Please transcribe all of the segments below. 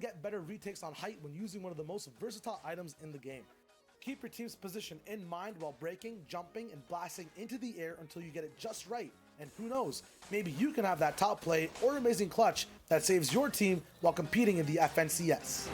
and get better retakes on height when using one of the most versatile items in the game. Keep your team's position in mind while breaking, jumping, and blasting into the air until you get it just right. And who knows, maybe you can have that top play or amazing clutch that saves your team while competing in the FNCS.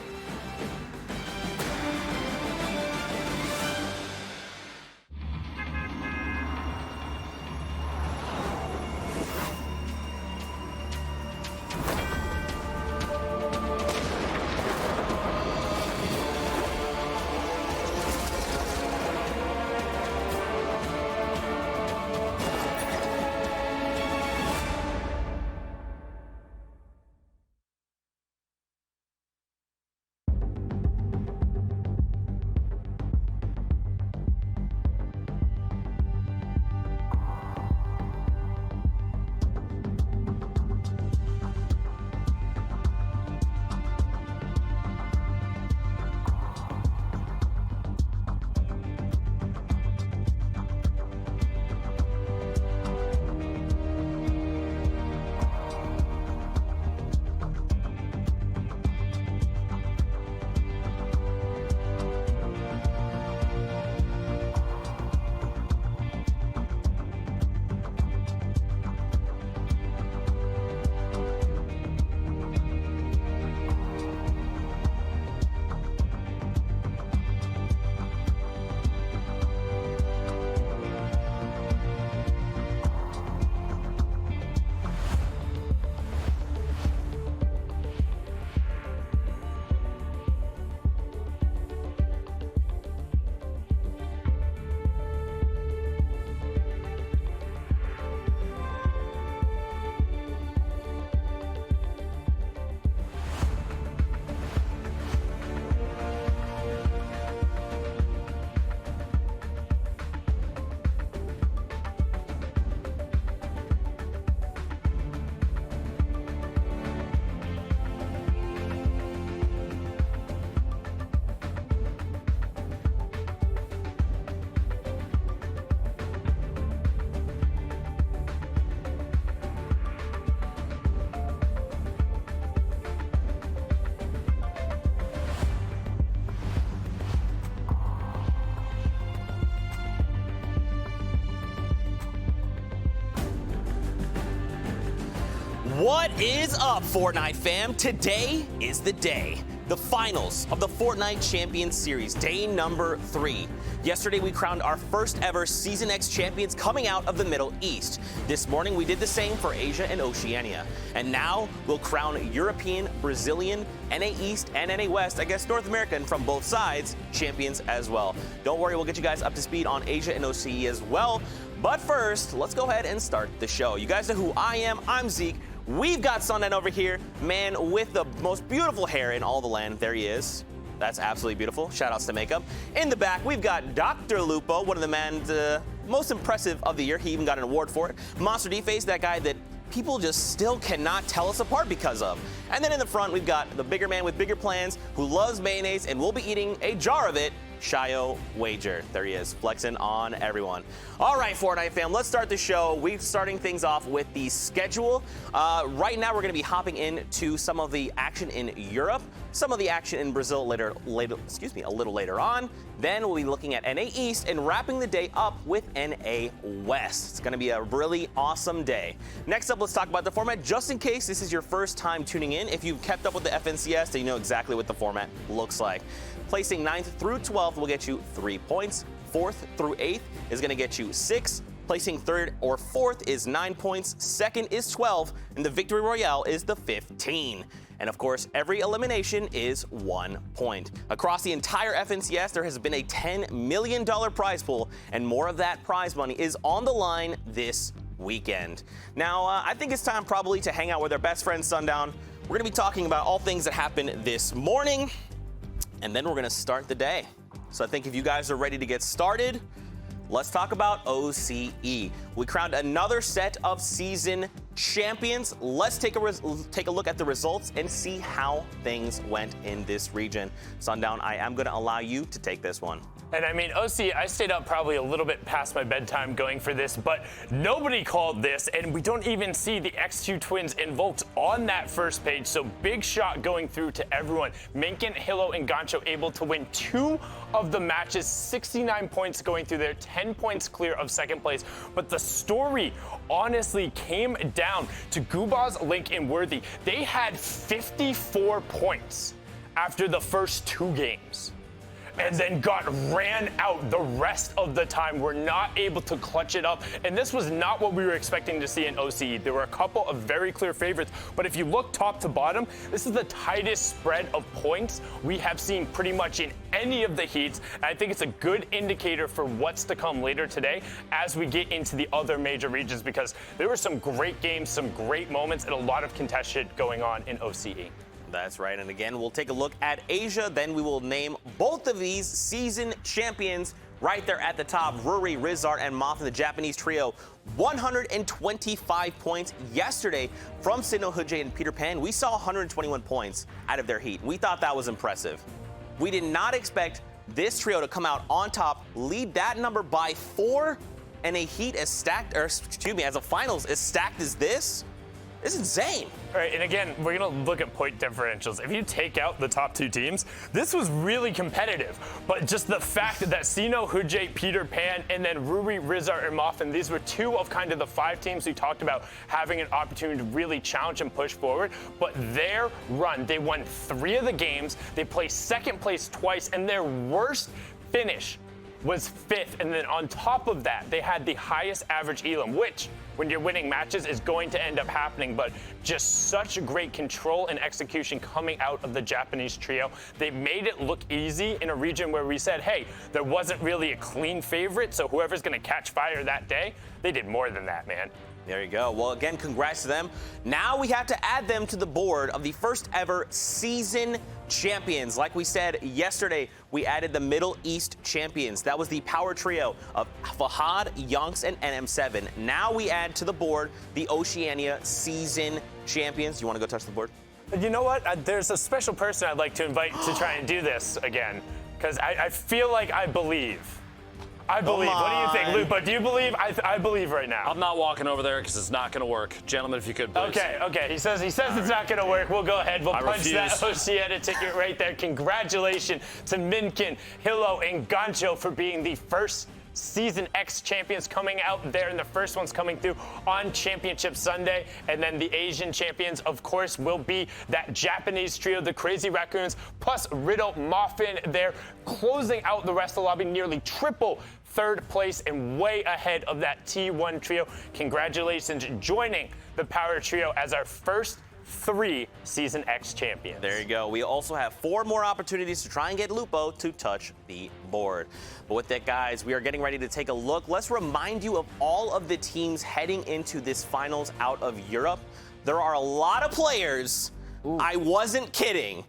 What is up, Fortnite fam? Today is the day. The finals of the Fortnite Champions Series, day number 3. Yesterday, we crowned our first ever Season X champions coming out of the Middle East. This morning, we did the same for Asia and Oceania. And now, we'll crown European, Brazilian, NA East, and NA West, I guess North American from both sides, champions as well. Don't worry, we'll get you guys up to speed on Asia and OCE as well. But first, let's go ahead and start the show. You guys know who I am. I'm Zeke. We've got Sundown over here, man with the most beautiful hair in all the land. There he is. That's absolutely beautiful. Shout outs to makeup. In the back, we've got Dr. Lupo, one of the man's most impressive of the year. He even got an award for it. Monster D-Face, that guy that people just still cannot tell us apart because of. And then in the front, we've got the bigger man with bigger plans who loves mayonnaise and will be eating a jar of it, Shio Wager. There he is, flexing on everyone. All right, Fortnite fam, let's start the show. We're starting things off with the schedule. Right now, we're going to be hopping into some of the action in Europe, some of the action in Brazil a little later on. Then we'll be looking at NA East and wrapping the day up with NA West. It's going to be a really awesome day. Next up, let's talk about the format. Just in case this is your first time tuning in, if you've kept up with the FNCS, then you know exactly what the format looks like. Placing 9th through 12th will get you 3 points. 4th through 8th is going to get you 6. Placing 3rd or 4th is 9 points. 2nd is 12. And the Victory Royale is the 15. And of course, every elimination is 1 point. Across the entire FNCS, there has been a $10 million prize pool, and more of that prize money is on the line this weekend. Now, I think it's time probably to hang out with our best friend Sundown. We're going to be talking about all things that happened this morning, and then we're going to start the day. So I think if you guys are ready to get started, let's talk about OCE. We crowned another set of season champions. Let's take a look at the results and see how things went in this region. Sundown, I am going to allow you to take this one. And I mean, OC, I stayed up probably a little bit past my bedtime going for this, but nobody called this, and we don't even see the X2 twins invoked on that first page. So big shot going through to everyone. Minkin, Hilo, and Gancho able to win 2 of the matches, 69 points going through there, 10 points clear of second place. But the story honestly came down to Gubaz, Link, and Worthy. They had 54 points after the first 2 games. And then got ran out the rest of the time. We're not able to clutch it up. And this was not what we were expecting to see in OCE. There were a couple of very clear favorites. But if you look top to bottom, this is the tightest spread of points we have seen pretty much in any of the heats. And I think it's a good indicator for what's to come later today as we get into the other major regions, because there were some great games, some great moments, and a lot of contested going on in OCE. That's right. And again, we'll take a look at Asia. Then we will name both of these season champions right there at the top. Ruri, Rizard, and Moth, the Japanese trio. 125 points yesterday from Sinnoh, Hoojae, and Peter Pan. We saw 121 points out of their heat. We thought that was impressive. We did not expect this trio to come out on top, lead that number by 4, and a heat as stacked, or excuse me, as a finals as stacked as this. It's insane. All right, and again, we're going to look at point differentials. If you take out the top 2 teams, this was really competitive. But just the fact that Sinnoh, Hoojae, Peter Pan, and then Ruri, Rizard, and Moffin, these were 2 of kind of the 5 teams who talked about having an opportunity to really challenge and push forward. But their run, they won 3 of the games, they placed second place twice, and their worst finish was 5th. And then on top of that, they had the highest average elim, which, when you're winning matches, is going to end up happening. But just such great control and execution coming out of the Japanese trio. They made it look easy in a region where we said, hey, there wasn't really a clean favorite, so whoever's going to catch fire that day, they did more than that, man. There you go. Well, again, congrats to them. Now we have to add them to the board of the first ever season champions. Like we said yesterday, we added the Middle East champions. That was the power trio of Fahad, Yonks, and NM7. Now we add to the board the Oceania season champions. You want to go touch the board? You know what? There's a special person I'd like to invite to try and do this again, because I feel like I believe. I believe. What do you think, Lupa? Do you believe? I believe right now. I'm not walking over there because it's not going to work. Gentlemen, if you could, please. Okay. He says it's not going to work. We'll go ahead. We'll punch refuse. that Oceania ticket right there. Congratulations to Minkin, Hilo, and Gancho for being the first Season X champions coming out there, and the first one's coming through on Championship Sunday. And then the Asian champions, of course, will be that Japanese trio, the Crazy Raccoons, plus Riddle, Moffin there, closing out the rest of the lobby, nearly triple 3rd place and way ahead of that T1 trio. Congratulations joining the Power Trio as our first 3 Season X champions. There you go. We also have 4 more opportunities to try and get Lupo to touch the board. But with that, guys, we are getting ready to take a look. Let's remind you of all of the teams heading into this finals out of Europe. There are a lot of players. Ooh. I wasn't kidding.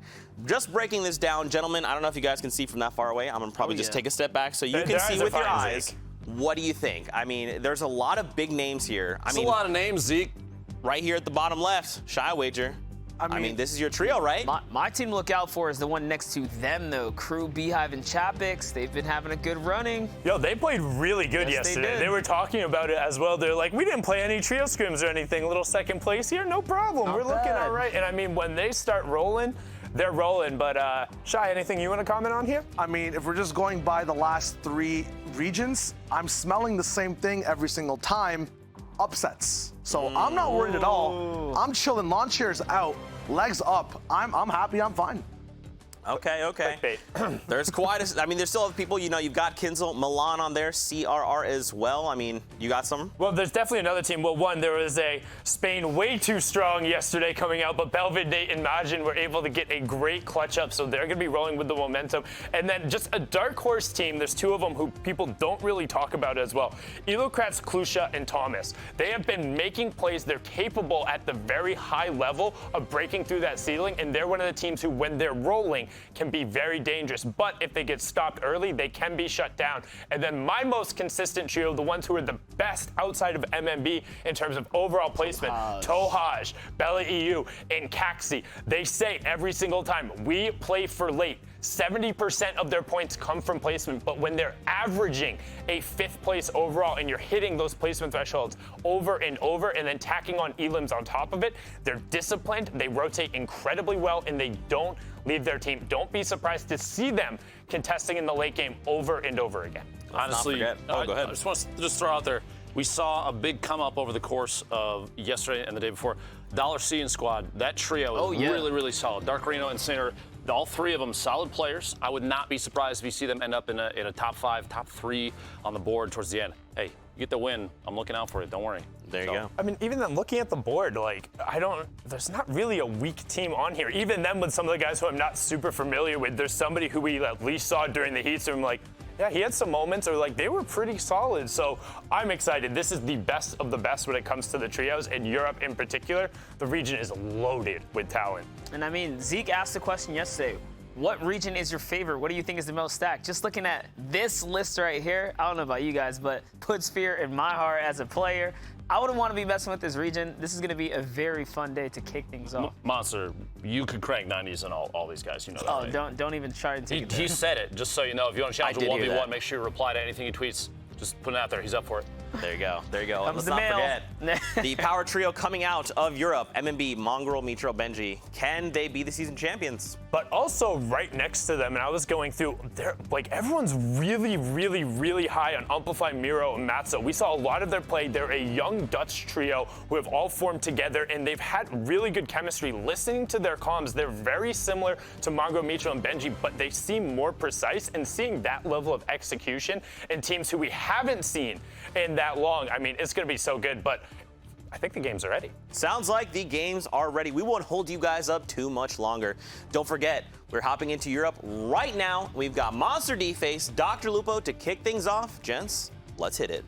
Just breaking this down, gentlemen, I don't know if you guys can see from that far away. I'm going to probably just take a step back so you can see with your eyes. What do you think? I mean, there's a lot of big names here. It's a lot of names, Zeke. Right here at the bottom left, Shy Wager. I mean, this is your trio, right? My team to look out for is the one next to them, though. Crew, Beehive, and Chapix. They've been having a good running. Yo, they played really good yesterday. They were talking about it as well. They're like, we didn't play any trio scrims or anything. A little second place here, no problem. We're looking all right. And I mean, when they start rolling, they're rolling. But Shy, anything you want to comment on here? I mean, if we're just going by the last 3 regions, I'm smelling the same thing every single time. Upsets. So I'm not worried at all. I'm chilling. Lawn chairs out, legs up. I'm happy. I'm fine. Okay. There's quite a, I mean, there's still other people, you know, you've got Kinzel, Milan on there, CRR as well. I mean, you got some? Well, there's definitely another team. Well, one, there was a Spain way too strong yesterday coming out, but Belvid, Nate, and Majin were able to get a great clutch up, so they're going to be rolling with the momentum. And then just a dark horse team, there's 2 of them who people don't really talk about as well. Elocrats, Klusha, and Thomas. They have been making plays. They're capable at the very high level of breaking through that ceiling, and they're one of the teams who, when they're rolling, can be very dangerous. But if they get stopped early, they can be shut down. And then my most consistent trio, the ones who are the best outside of MMB in terms of overall placement, Tohaj, Bella EU, and Caxi. They say every single time, we play for late. 70% of their points come from placement, but when they're averaging a 5th place overall and you're hitting those placement thresholds over and over and then tacking on elims on top of it, they're disciplined, they rotate incredibly well, and they don't leave their team. Don't be surprised to see them contesting in the late game over and over again. Honestly, go ahead. I just want to throw out there, we saw a big come up over the course of yesterday and the day before. Dollar C and squad, that trio is really, really solid. Dark Reno and Saner, all 3 of them solid players. I would not be surprised if you see them end up in a top 5, top 3 on the board towards the end. Hey, you get the win. I'm looking out for it. Don't worry. There you go. I mean, even then, looking at the board, like, there's not really a weak team on here. Even then, with some of the guys who I'm not super familiar with, there's somebody who we at least saw during the heat, so I'm like, yeah, he had some moments, or like, they were pretty solid. So I'm excited. This is the best of the best when it comes to the trios, and Europe in particular. The region is loaded with talent. And I mean, Zeke asked the question yesterday, what region is your favorite? What do you think is the most stacked? Just looking at this list right here, I don't know about you guys, but puts fear in my heart as a player. I wouldn't want to be messing with this region. This is going to be a very fun day to kick things off. Monster, you could crank 90s on all these guys. You know that, right? Don't even try to take it there. He said it, just so you know. If you want to challenge I a did hear 1v1, that. make sure you reply to anything he tweets. Just put it out there. He's up for it. There you go. There you go. Comes Let's the not mail. forget the power trio coming out of Europe: MMB, Mongrel, Mitro, Benji. Can they be the season champions? But also right next to them, and I was going through, like, everyone's really, really, really high on Amplify, Miro, and Matzo. We saw a lot of their play. They're a young Dutch trio who have all formed together, and they've had really good chemistry. Listening to their comms, they're very similar to Mongrel, Mitro, and Benji, but they seem more precise, and seeing that level of execution in teams who we haven't seen in that long, I mean, it's going to be so good, but I think the games are ready. Sounds like the games are ready. We won't hold you guys up too much longer. Don't forget, we're hopping into Europe right now. We've got Monster D-Face, Dr. Lupo to kick things off. Gents, let's hit it.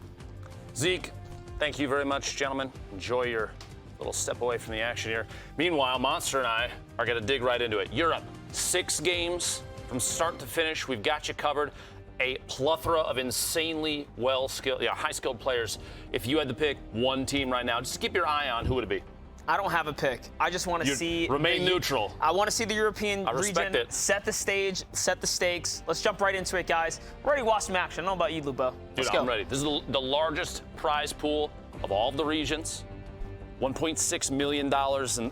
Zeke, thank you very much, gentlemen. Enjoy your little step away from the action here. Meanwhile, Monster and I are going to dig right into it. Europe, 6 games from start to finish. We've got you covered. A plethora of insanely well-skilled, high-skilled players. If you had to pick one team right now, just keep your eye on, who would it be? I don't have a pick. I just want to see. Remain neutral. I want to see the European respect region it. set the stage, set the stakes. Let's jump right into it, guys. We're ready to watch some action. I don't know about you, Lupo. Let's Dude, go. I'm ready. This is the largest prize pool of all of the regions. $1.6 million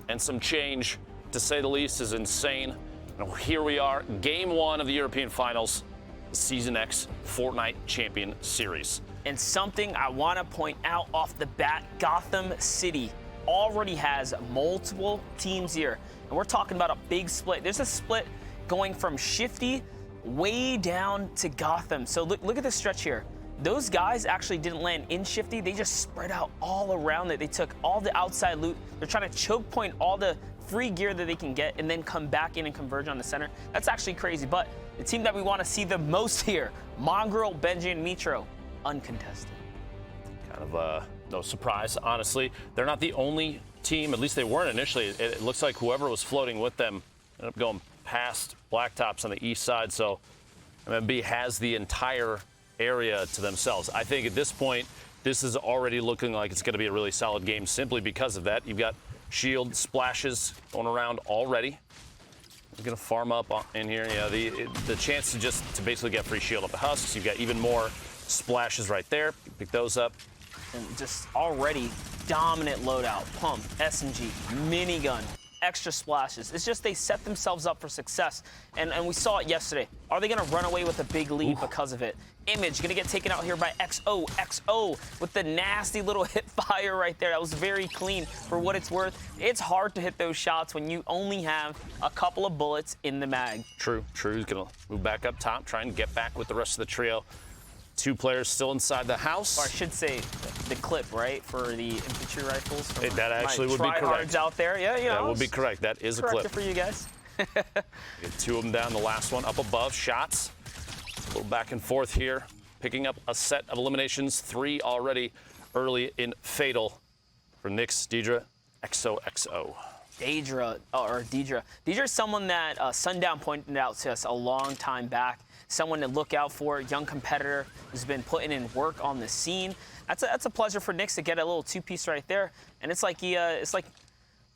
and some change, to say the least, is insane. And here we are, game 1 of the European Finals, the Season X Fortnite Champion Series. And something I want to point out off the bat, Gotham City already has multiple teams here. And we're talking about a big split. There's a split going from Shifty way down to Gotham. So look at this stretch here. Those guys actually didn't land in Shifty. They just spread out all around it. They took all the outside loot. They're trying to choke point all the free gear that they can get and then come back in and converge on the center. That's actually crazy. But the team that we want to see the most here, Mongrel, Benji, and Mitro, uncontested. Kind of no surprise, honestly. They're not the only team, at least they weren't initially. It looks like whoever was floating with them ended up going past Blacktops on the east side, so MMB has the entire area to themselves. I think at this point, this is already looking like it's going to be a really solid game simply because of that. You've got shield splashes going around already. He's going to farm up in here. Yeah, the chance to basically get free shield up the husks. You've got even more splashes right there. Pick those up. And just already dominant loadout, pump, SMG, minigun, extra splashes. It's just they set themselves up for success. And we saw it yesterday. Are they going to run away with a big lead because of it? Image going to get taken out here by XO with the nasty little hip fire right there. That was very clean for what it's worth. It's hard to hit those shots when you only have a couple of bullets in the mag. True. He's going to move back up top, try and get back with the rest of the trio. 2 players still inside the house. Or I should say the clip, right, for the infantry rifles. That actually would be correct. Tryhards out there, yeah, That would be correct. That is a clip. For you guys. Get 2 of them down. The last one up above. Shots. A little back and forth here. Picking up a set of eliminations. 3 already early in Fatal for Nyx, Deidre, XOXO. Deidre. Deidre is someone that Sundown pointed out to us a long time back. Someone to look out for, young competitor who's been putting in work on the scene. That's a pleasure for Nyx to get a little 2-piece right there. And it's like it's like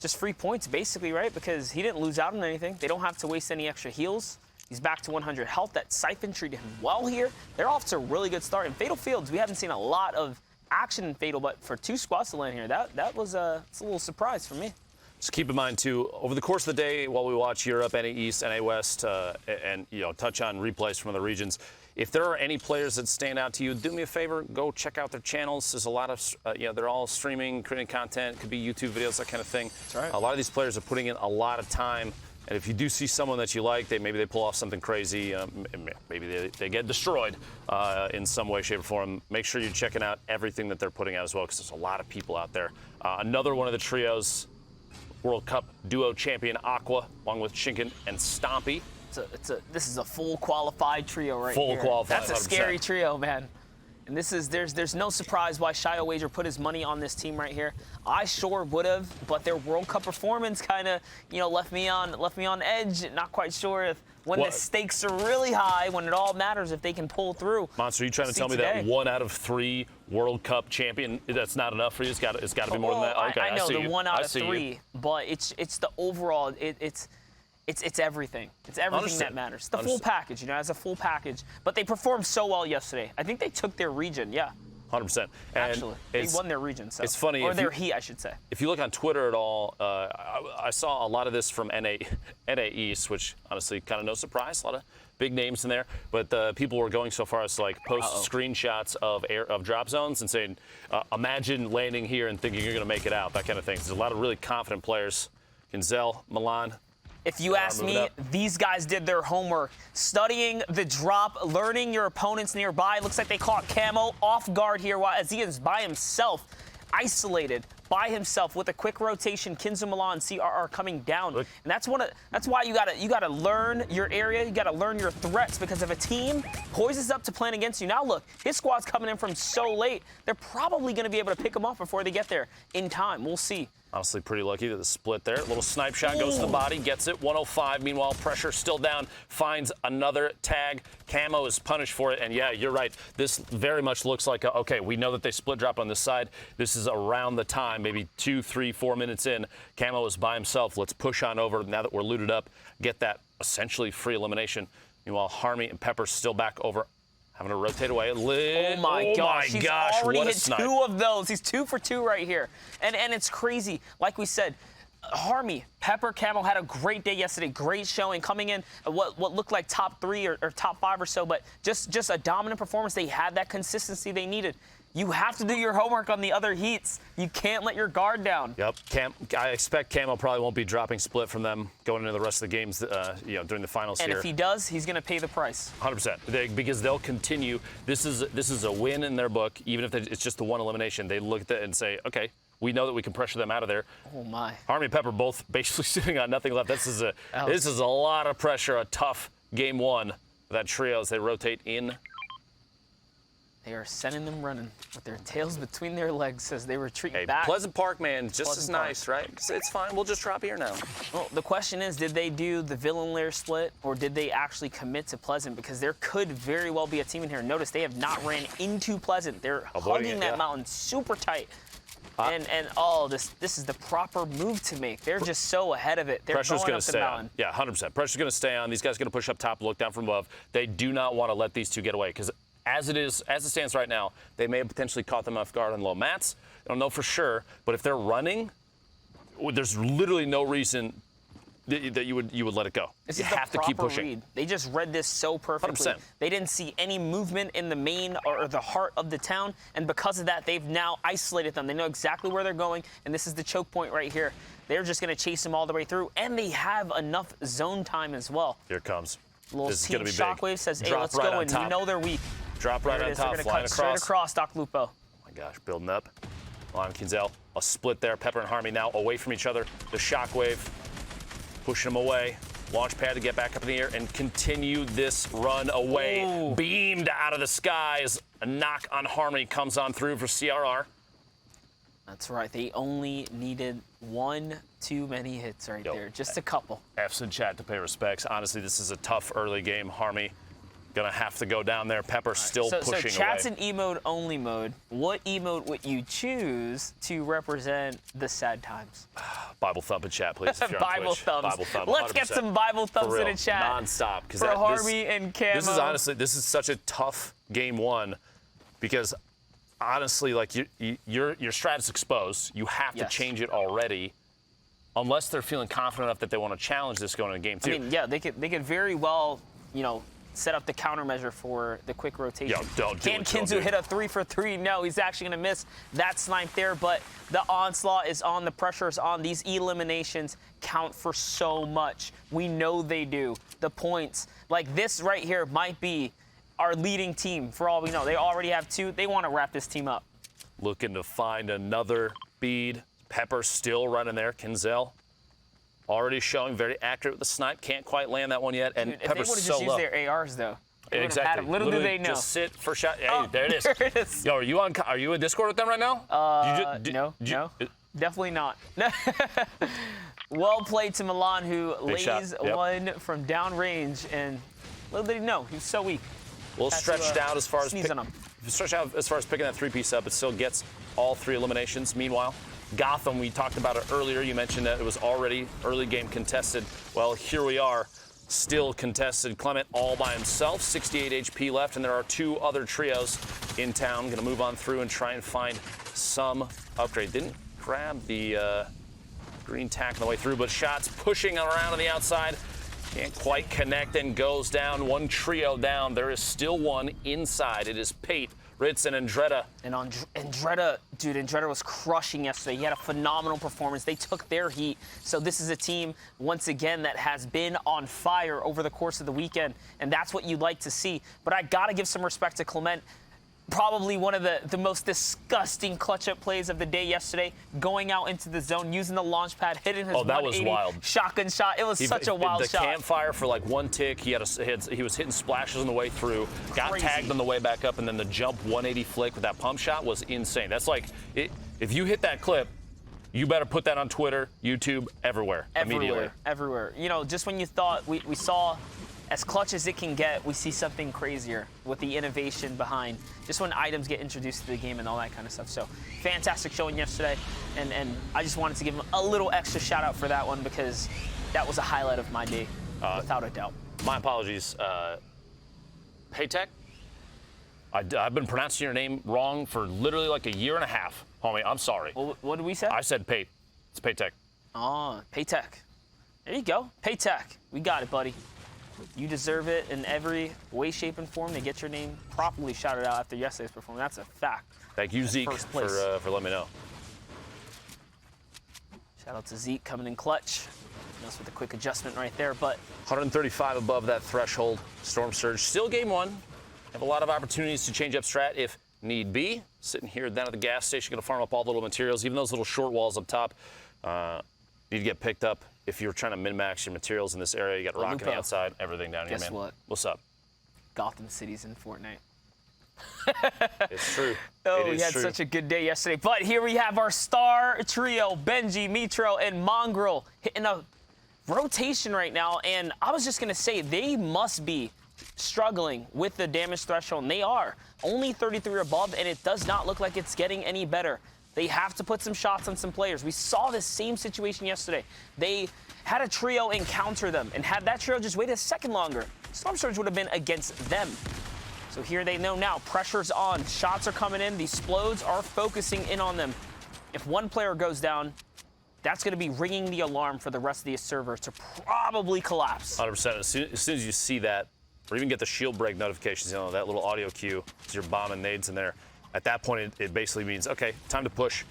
just free points basically, right? Because he didn't lose out on anything. They don't have to waste any extra heals. He's back to 100 health. That Siphon treated him well here. They're off to a really good start. In Fatal Fields, we haven't seen a lot of action in Fatal, but for 2 squads to land here, that was it's a little surprise for me. Just keep in mind, too, over the course of the day, while we watch Europe, NA East, NA West, and touch on replays from other regions, if there are any players that stand out to you, do me a favor, go check out their channels. There's a lot of, they're all streaming, creating content, could be YouTube videos, that kind of thing. That's right. A lot of these players are putting in a lot of time. And if you do see someone that you like, maybe they pull off something crazy, maybe they get destroyed in some way, shape, or form, make sure you're checking out everything that they're putting out as well, because there's a lot of people out there. Another one of the trios, World Cup duo champion Aqua, along with Shinken and Stompy. This is a full qualified trio right here. Full qualified, That's a 100%. Scary trio, man. And there's no surprise why Shio Wager put his money on this team right here. I sure would have, but their World Cup performance kind of, left me on edge. Not quite sure if when the stakes are really high, when it all matters, if they can pull through. Monster, are you trying to tell me that 1 out of 3 World Cup champion, that's not enough for you? It's got to be more than that. Okay, I know see the you. 1 out I of see 3, you. but it's the overall. It's everything. It's everything Understood. that matters. The full package, as a full package. But they performed so well yesterday. I think they took their region, yeah. 100%. Actually, they won their region. So. It's funny. Or their heat, I should say. If you look on Twitter at all, I saw a lot of this from NA East, which honestly kind of no surprise. A lot of big names in there. But people were going so far as to post screenshots of drop zones and saying, imagine landing here and thinking you're going to make it out, that kind of thing. There's a lot of really confident players. Kinzel, Milan. If you ask me, these guys did their homework. Studying the drop, learning your opponents nearby. Looks like they caught Camo off guard here as he is by himself, isolated by himself with a quick rotation. Kinzo Milan, CRR coming down. And that's why you gotta learn your area. You gotta learn your threats, because if a team poises up to plan against you, now look, his squad's coming in from so late. They're probably gonna be able to pick him off before they get there in time. We'll see. Honestly, pretty lucky that the split there. Little snipe shot goes to the body, gets it. 105. Meanwhile, pressure still down. Finds another tag. Camo is punished for it. And yeah, you're right. This very much looks like, okay, we know that they split drop on this side. This is around the time, maybe 2, 3, 4 minutes in. Camo is by himself. Let's push on over now that we're looted up. Get that essentially free elimination. Meanwhile, Harmy and Pepper still back over. Having to rotate away. Oh my gosh, he's already hit snipe. 2 of those. He's 2 for 2 right here. And it's crazy. Like we said, Harmy, Pepper, Camo had a great day yesterday. Great showing, coming in at what looked like top 3 or top 5 or so, but just a dominant performance. They had that consistency they needed. You have to do your homework on the other heats. You can't let your guard down. Yep. I expect Camo probably won't be dropping split from them going into the rest of the games, during the finals and here. And if he does, he's going to pay the price. 100%. Because they'll continue. This is a win in their book, even if it's just the 1 elimination. They look at it and say, okay, we know that we can pressure them out of there. Oh my. Harmy and Pepper both basically sitting on nothing left. This is a lot of pressure. A tough game 1. That trio as they rotate in. They are sending them running with their tails between their legs as they retreat back. Pleasant Park, man, just as nice, right? It's fine. We'll just drop here now. Well, the question is, did they do the villain lair split, or did they actually commit to Pleasant? Because there could very well be a team in here. Notice they have not ran into Pleasant. They're hugging that mountain super tight. This is the proper move to make. They're just so ahead of it. They're Pressure's going up the mountain. On. Yeah, 100%. Pressure's going to stay on. These guys are going to push up top, look down from above. They do not want to let these 2 get away, because as it stands right now, they may have potentially caught them off guard on low mats. I don't know for sure, but if they're running, there's literally no reason that you would let it go. You have to keep pushing. Read. They just read this so perfectly. 100%. They didn't see any movement in the main or the heart of the town, and because of that, they've now isolated them. They know exactly where they're going, and this is the choke point right here. They're just going to chase them all the way through, and they have enough zone time as well. Here it comes. This is going to be Shockwave big. Says, hey, Drop let's right go, on and top. you know they're weak. Drop right on top, They're flying cut straight across, Doc Lupo. Oh my gosh, building up. On Kinzel, a split there. Pepper and Harmy now away from each other. The Shockwave pushing them away. Launch pad to get back up in the air and continue this run away. Ooh. Beamed out of the skies. A knock on Harmy comes on through for CRR. That's right. They only needed 1 too many hits right there. Just a couple. F's in chat to pay respects. Honestly, this is a tough early game. Harmy Gonna have to go down there. Pepper still pushing so chat's away. an emote only mode. What emote would you choose to represent the sad times? Bible thump in chat, please. If you're on Bible Twitch. thumbs. Bible thump. Let's get 100%. some Bible thumbs For real, in the chat. non-stop. For Harvey and Camo. This is honestly, this is such a tough game one because honestly, like your strat is exposed. You have to change it already, unless they're feeling confident enough that they want to challenge this going into game two. I mean, yeah, they could very well, set up the countermeasure for the quick rotation. Yo, don't do Can it, don't Kinzu do it. hit a 3 for 3? No, he's actually going to miss that snipe there, but the onslaught is on, the pressure is on. These eliminations count for so much. We know they do. The points, like this right here, might be our leading team for all we know. They already have 2. They want to wrap this team up. Looking to find another bead. Pepper still running there. Kinzel already showing very accurate with the snipe. Can't quite land that one yet. And Dude, if Pepper's they would have so just low. used their ARs, though. They would've had Exactly. them. Little do Literally they know. Just sit for shot. Hey, Oh, there it is. there it is. Yo, are you in Discord with them right now? No, definitely not. Well played to Milan, who Big shot. lays Yep. one from downrange, and little did he know, he's so weak. A little Has to, stretched out as far as sneeze on him. stretched out as far as picking that 3-piece up. It still gets all 3 eliminations. Meanwhile, Gotham, we talked about it earlier. You mentioned that it was already early game contested. Well, here we are, still contested. Clement all by himself, 68 HP left, and there are 2 other trios in town. Gonna move on through and try and find some upgrade. Didn't grab the green tack on the way through, but shots pushing around on the outside. Can't quite connect and goes down. 1 trio down. There is still 1 inside. It is Pate, Ritz, and Andretta. And Andretta, dude, Andretta was crushing yesterday. He had a phenomenal performance. They took their heat. So this is a team, once again, that has been on fire over the course of the weekend, and that's what you'd like to see. But I got to give some respect to Clement. Probably one of the most disgusting clutch-up plays of the day yesterday, going out into the zone, using the launch pad, hitting his that was 180 wild. shotgun shot. It was such a wild the shot. The campfire for like 1 tick. He was hitting splashes on the way through, got Crazy. tagged on the way back up, and then the jump 180 flick with that pump shot was insane. That's like, if you hit that clip, you better put that on Twitter, YouTube, everywhere. Immediately. Everywhere. Just when you thought we saw as clutch as it can get, we see something crazier with the innovation behind just when items get introduced to the game and all that kind of stuff. So fantastic showing yesterday, and I just wanted to give him a little extra shout out for that one because that was a highlight of my day, without a doubt. My apologies, Paytech. I've been pronouncing your name wrong for literally like a year and a half, homie. I'm sorry. Well, what did we say? I said Pate. It's Paytech. Oh, Paytech. There you go. Paytech. We got it, buddy. You deserve it in every way, shape, and form to get your name properly shouted out after yesterday's performance. That's a fact. Thank you, Zeke, first for place. letting me know. Shout out to Zeke coming in clutch. That's with a quick adjustment right there, but 135 above that threshold. Storm Surge, still game 1. Have a lot of opportunities to change up strat if need be. Sitting here down at the gas station, gonna farm up all the little materials. Even those little short walls up top need to get picked up. If you're trying to min-max your materials in this area, you got rock on the Lupo. outside, everything down here, Guess man. what? What's up? Gotham City's in Fortnite. It's true. Oh, It we is had true. such a good day yesterday. But here we have our star trio, Benji, Mitro, and Mongrel, hitting a rotation right now. And I was just going to say, they must be struggling with the damage threshold. And they are. Only 33 above, and it does not look like it's getting any better. They have to put some shots on some players. We saw this same situation yesterday. They had a trio encounter them, and had that trio just waited a second longer, Storm Surge would have been against them. So here they know now, pressure's on, shots are coming in, the Splodes are focusing in on them. If one player goes down, that's going to be ringing the alarm for the rest of the server to probably collapse. 100%. As soon as you see that, or even get the shield break notifications, that little audio cue as you're bombing nades in there, at that point, it basically means, okay, time to push.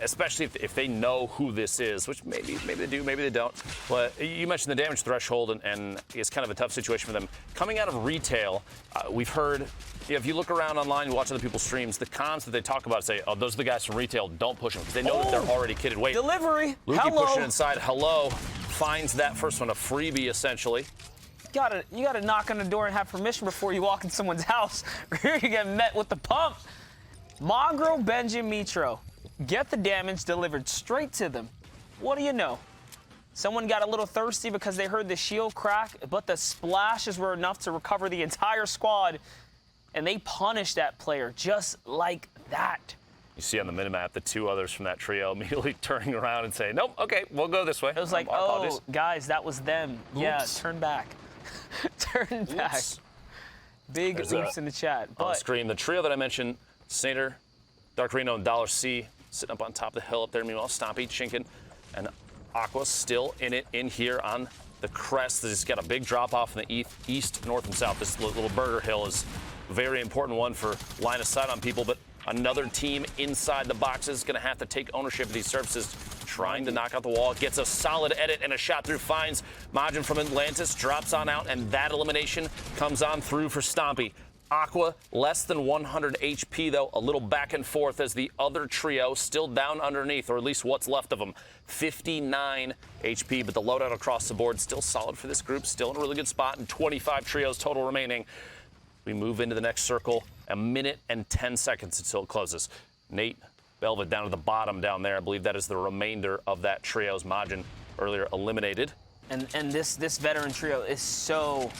Especially if they know who this is, which maybe they do, maybe they don't. But you mentioned the damage threshold, and it's kind of a tough situation for them. Coming out of retail, we've heard, if you look around online, you watch other people's streams, the cons that they talk about say, oh, those are the guys from retail, don't push them, because they know that they're already kitted. Wait, Delivery, Lukey hello. pushing inside, hello, finds that first one, a freebie, essentially. You gotta knock on the door and have permission before you walk in someone's house, or you're gonna get met with the pump. Mongrel, Benji, Mitro. Get the damage delivered straight to them. What do you know? Someone got a little thirsty because they heard the shield crack, but the splashes were enough to recover the entire squad, and they punished that player just like that. You see on the minimap the two others from that trio immediately turning around and saying, nope, okay, we'll go this way. It was like, oh, guys, that was them. Oops. Yeah, turn back. Turn back. Oops. Big oops in the chat. On the screen, the trio that I mentioned, Snader, Dark Reno, and Dollar C, sitting up on top of the hill up there. Meanwhile, Stompy, Chinkin, and Aqua still in it in here on the crest. This got a big drop off in the east, north, and south. This little burger hill is a very important one for line of sight on people, but another team inside the boxes is going to have to take ownership of these surfaces, trying to knock out the wall. Gets a solid edit and a shot through, finds Majin from Atlantis, drops on out, and that elimination comes on through for Stompy. Aqua, less than 100 HP, though, a little back and forth as the other trio still down underneath, or at least what's left of them. 59 HP, but the loadout across the board still solid for this group, still in a really good spot, and 25 trios total remaining. We move into the next circle, a minute and 10 seconds until it closes. Nate, Velvet down to the bottom down there. I believe that is the remainder of that trio's Majin earlier eliminated. And this veteran trio is so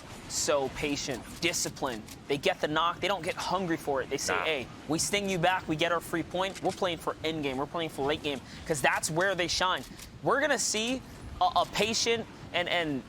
patient, disciplined. They get the knock. They don't get hungry for it. They say, hey, we sting you back. We get our free point. We're playing for endgame. We're playing for late game because that's where they shine. We're going to see a patient and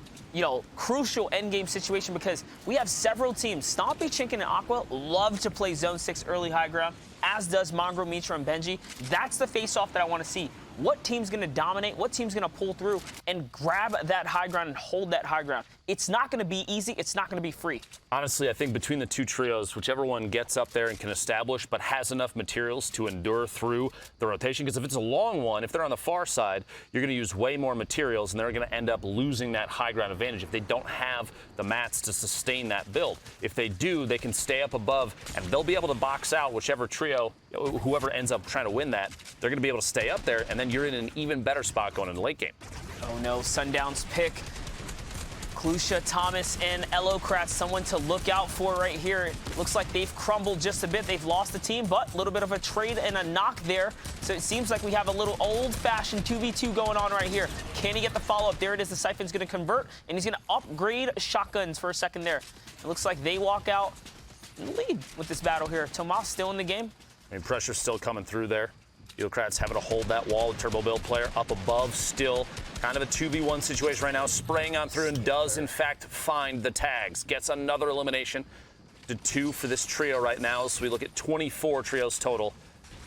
crucial endgame situation because we have several teams. Stompy, Chinkin, and Aqua love to play Zone 6 early high ground, as does Mongrel, Mitra, and Benji. That's the face-off that I want to see. What team's going to dominate? What team's going to pull through and grab that high ground and hold that high ground? It's not going to be easy. It's not going to be free. Honestly, I think between the two trios, whichever one gets up there and can establish but has enough materials to endure through the rotation, because if it's a long one, if they're on the far side, you're going to use way more materials and they're going to end up losing that high ground advantage if they don't have the mats to sustain that build. If they do, they can stay up above and they'll be able to box out whichever trio, whoever ends up trying to win that, they're going to be able to stay up there, and then you're in an even better spot going into the late game. Oh no, Sundown's pick. Klusha, Thomas, and Elocrat, someone to look out for right here. It looks like they've crumbled just a bit. They've lost the team, but a little bit of a trade and a knock there. So it seems like we have a little old-fashioned 2v2 going on right here. Can he get the follow-up? There it is. The Siphon's going to convert, and he's going to upgrade shotguns for a second there. It looks like they walk out in the lead with this battle here. Tomas still in the game. I mean, pressure's still coming through there. Elocrat's having to hold that wall. The Turbo Build player up above, still kind of a 2v1 situation right now, spraying on through and does, in fact, find the tags. Gets another elimination to 2 for this trio right now. So we look at 24 trios total.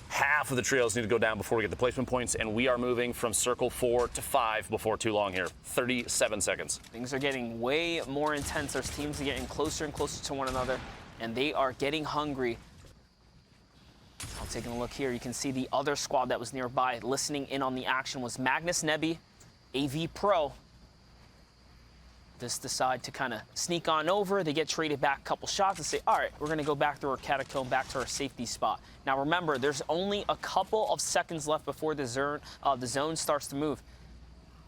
Half of the trios need to go down before we get the placement points, and we are moving from circle 4 to 5 before too long here. 37 seconds. Things are getting way more intense. There's teams getting closer and closer to one another, and they are getting hungry. I'm taking a look here. You can see the other squad that was nearby listening in on the action was Magnus Nebby, AV Pro. Just decide to kind of sneak on over. They get traded back a couple shots and say, all right, we're going to go back through our catacomb, back to our safety spot. Now remember, there's only a couple of seconds left before the zone starts to move.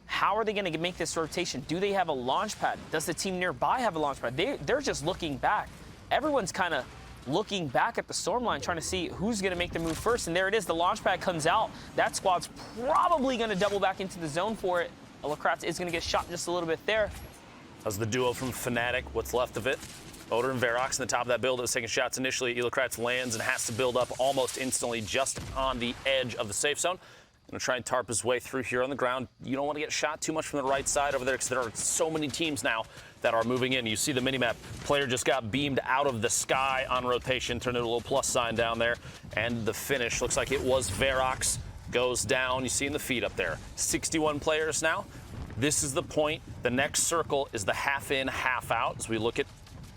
How are they going to make this rotation? Do they have a launch pad? Does the team nearby have a launch pad? They're just looking back. Everyone's kind of looking back at the storm line, trying to see who's going to make the move first. And there it is. The launch pad comes out. That squad's probably going to double back into the zone for it. Elocrat is going to get shot just a little bit there. As the duo from Fnatic, what's left of it. Oder and Verox in the top of that build that was taking shots initially. Elocrat lands and has to build up almost instantly just on the edge of the safe zone. Going to try and tarp his way through here on the ground. You don't want to get shot too much from the right side over there because there are so many teams now that are moving in. You see the minimap. Player just got beamed out of the sky on rotation, turned into a little plus sign down there. And the finish looks like it was Verox. Goes down. You see in the feed up there. 61 players now. This is the point. The next circle is the half in, half out. As we look at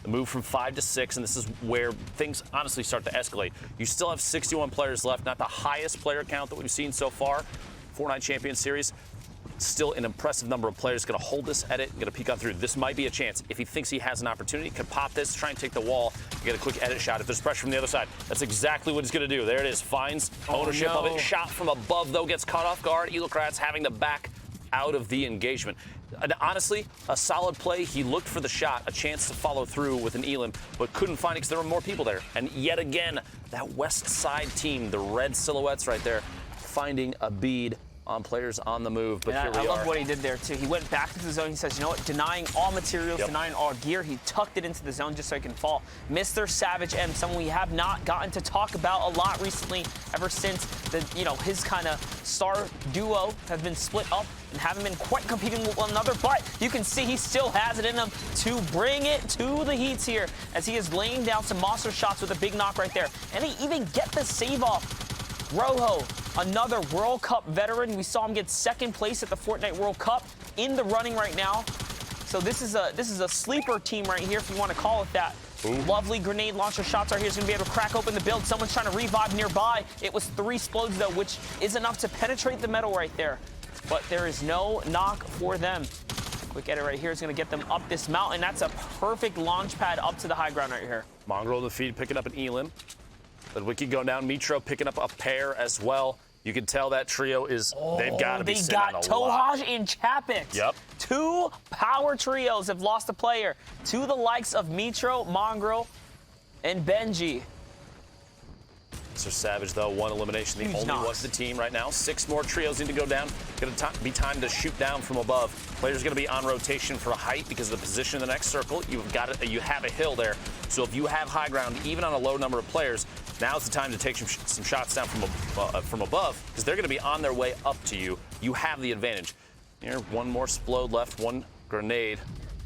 the move from 5 to 6, and this is where things honestly start to escalate. You still have 61 players left, not the highest player count that we've seen so far. Fortnite Champions Series, still an impressive number of players. Going to hold this edit, going to peek on through. This might be a chance. If he thinks he has an opportunity, could pop this, try and take the wall, get a quick edit shot. If there's pressure from the other side, that's exactly what he's going to do. There it is. Finds ownership of it. Shot from above, though, gets caught off guard. Elocrat's having to back out of the engagement. And honestly, a solid play. He looked for the shot, a chance to follow through with an Elim, but couldn't find it because there were more people there. And yet again, that west side team, the red silhouettes right there, finding a bead on players on the move, but And here we I are. love what he did there, too. He went back to the zone. He says, you know what, denying all materials, denying all gear. He tucked it into the zone just so he can fall. Mr. Savage M, someone we have not gotten to talk about a lot recently, ever since his kind of star duo has been split up and haven't been quite competing with one another, but you can see he still has it in him to bring it to the Heats here as he is laying down some monster shots with a big knock right there. And he even get the save off. Rojo, another World Cup veteran. We saw him get second place at the Fortnite World Cup, in the running right now. So this is a sleeper team right here, if you want to call it that. Ooh. Lovely grenade launcher shots right here. He's going to be able to crack open the build. Someone's trying to revive nearby. It was 3 explodes, though, which is enough to penetrate the metal right there. But there is no knock for them. Quick edit right here is going to get them up this mountain. That's a perfect launch pad up to the high ground right here. Mongrel in the feed, picking up an Elim. But Wiki going down. Mitro picking up a pair as well. You can tell that trio is, they've got to be sitting on a lot. They got Tohaj and Chapik. Yep. 2 power trios have lost a player to the likes of Mitro, Mongrel, and Benji. Mr. Savage, though, 1 elimination. The Huge only knocks. one of the team right now. 6 more trios need to go down. Going to be time to shoot down from above. Players going to be on rotation for height because of the position in the next circle. You have a hill there. So if you have high ground, even on a low number of players, now's the time to take some shots down from above because they're going to be on their way up to you. You have the advantage. Here, 1 more explode left, 1 grenade.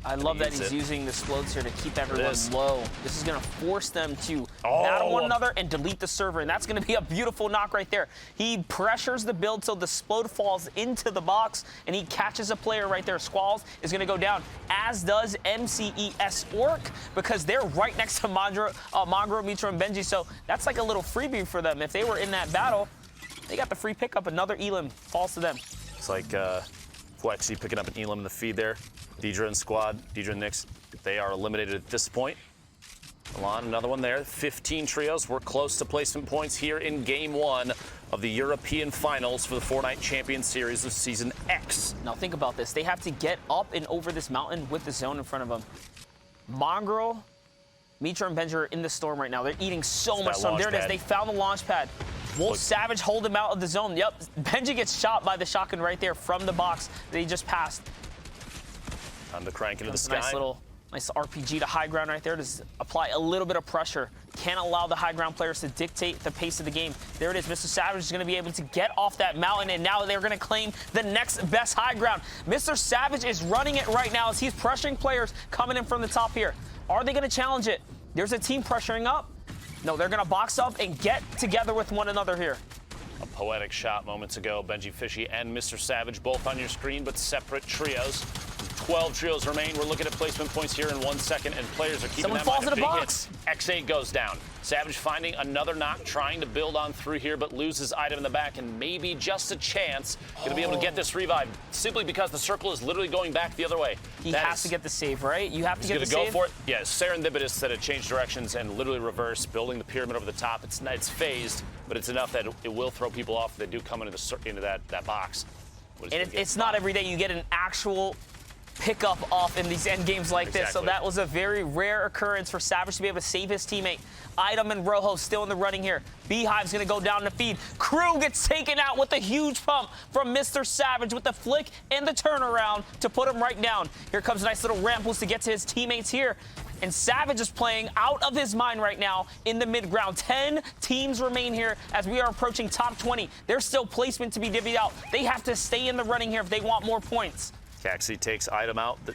I love that he's using the explodes here to keep everyone low. This is going to force them to battle one another and delete the server, and that's going to be a beautiful knock right there. He pressures the build so the explode falls into the box, and he catches a player right there. Squalls is going to go down, as does MCES Orc, because they're right next to Mongrel, Mitro, and Benji, so that's like a little freebie for them. If they were in that battle, they got the free pickup. Another Elim falls to them. It's like Flexi picking up an Elim in the feed there. Deidre and squad, Deidre and Nix, they are eliminated at this point. Alon, another one there. 15 trios. We're close to placement points here in Game 1 of the European Finals for the Fortnite Champion Series of Season X. Now think about this. They have to get up and over this mountain with the zone in front of them. Mongrel, Mitro, and Benji are in the storm right now. They're eating so much storm. There it is. They found the launch pad. Wolf Savage hold him out of the zone. Yep, Benji gets shot by the shotgun right there from the box that he just passed. Time to crank into the sky. Nice RPG to high ground right there to apply a little bit of pressure. Can't allow the high ground players to dictate the pace of the game. There it is. Mr. Savage is going to be able to get off that mountain, and now they're going to claim the next best high ground. Mr. Savage is running it right now as he's pressuring players coming in from the top here. Are they going to challenge it? There's a team pressuring up. No, they're going to box up and get together with one another here. A poetic shot moments ago. Benji Fishy and Mr. Savage both on your screen, but separate trios. 12 trios remain. We're looking at placement points here in 1 second, and players are keeping Someone that falls in in a box. X8 goes down. Savage finding another knock, trying to build on through here, but loses item in the back, and maybe just a chance going to be able to get this revive, simply because the circle is literally going back the other way. He has to get the save, right? You have to get the save. He's going to go for it. Yeah, serendipitous that it changed directions and literally reverse, building the pyramid over the top. It's phased, but it's enough that it will throw people off if they do come into that box. And it's not every day you get an actual pickup off in these end games like this, so that was a very rare occurrence for Savage to be able to save his teammate. Item and Rojo still in the running here. Beehive's gonna go down the feed. Crew gets taken out with a huge pump from Mr. Savage with the flick and the turnaround to put him right down. Here comes a nice little ramp boost to get to his teammates here. And Savage is playing out of his mind right now in the mid-ground. 10 teams remain here as we are approaching top 20. There's still placement to be divvied out. They have to stay in the running here if they want more points. Caxi takes item out. The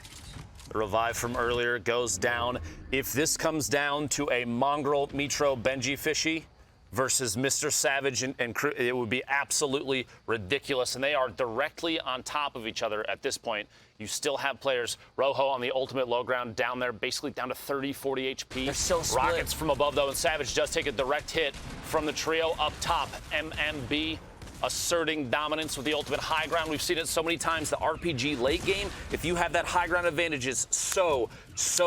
revive from earlier goes down. If this comes down to a Mongrel, Mitro, Benji Fishy versus Mr. Savage and crew, it would be absolutely ridiculous. And they are directly on top of each other at this point. You still have players, Rojo on the ultimate low ground down there, basically down to 30, 40 HP. They're so split. Rockets from above, though, and Savage does take a direct hit from the trio up top. MMB asserting dominance with the ultimate high ground. We've seen it so many times. The RPG late game, if you have that high ground advantage, is so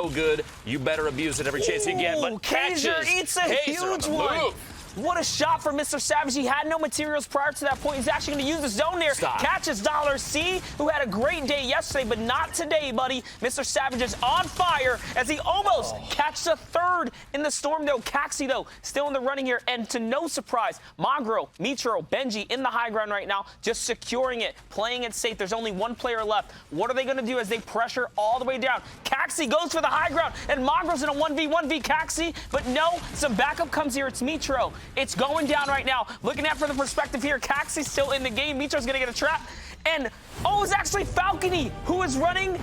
good. You better abuse it every chance you get. But Kaiser eats a huge one. What a shot for Mr. Savage. He had no materials prior to that point. He's actually going to use the zone there. Stop. Catches Dollar C, who had a great day yesterday, but not today, buddy. Mr. Savage is on fire as he almost catches a third in the storm, though. Caxi, though, still in the running here. And to no surprise, Mongrel, Mitro, Benji in the high ground right now, just securing it, playing it safe. There's only one player left. What are they going to do as they pressure all the way down? Caxi goes for the high ground, and Mongrel's in a 1v1v Caxi, but no, some backup comes here. It's Mitro. It's going down right now. Looking at from the perspective here, Caxi's still in the game. Mitro's going to get a trap. And, oh, it's actually Falcony who is running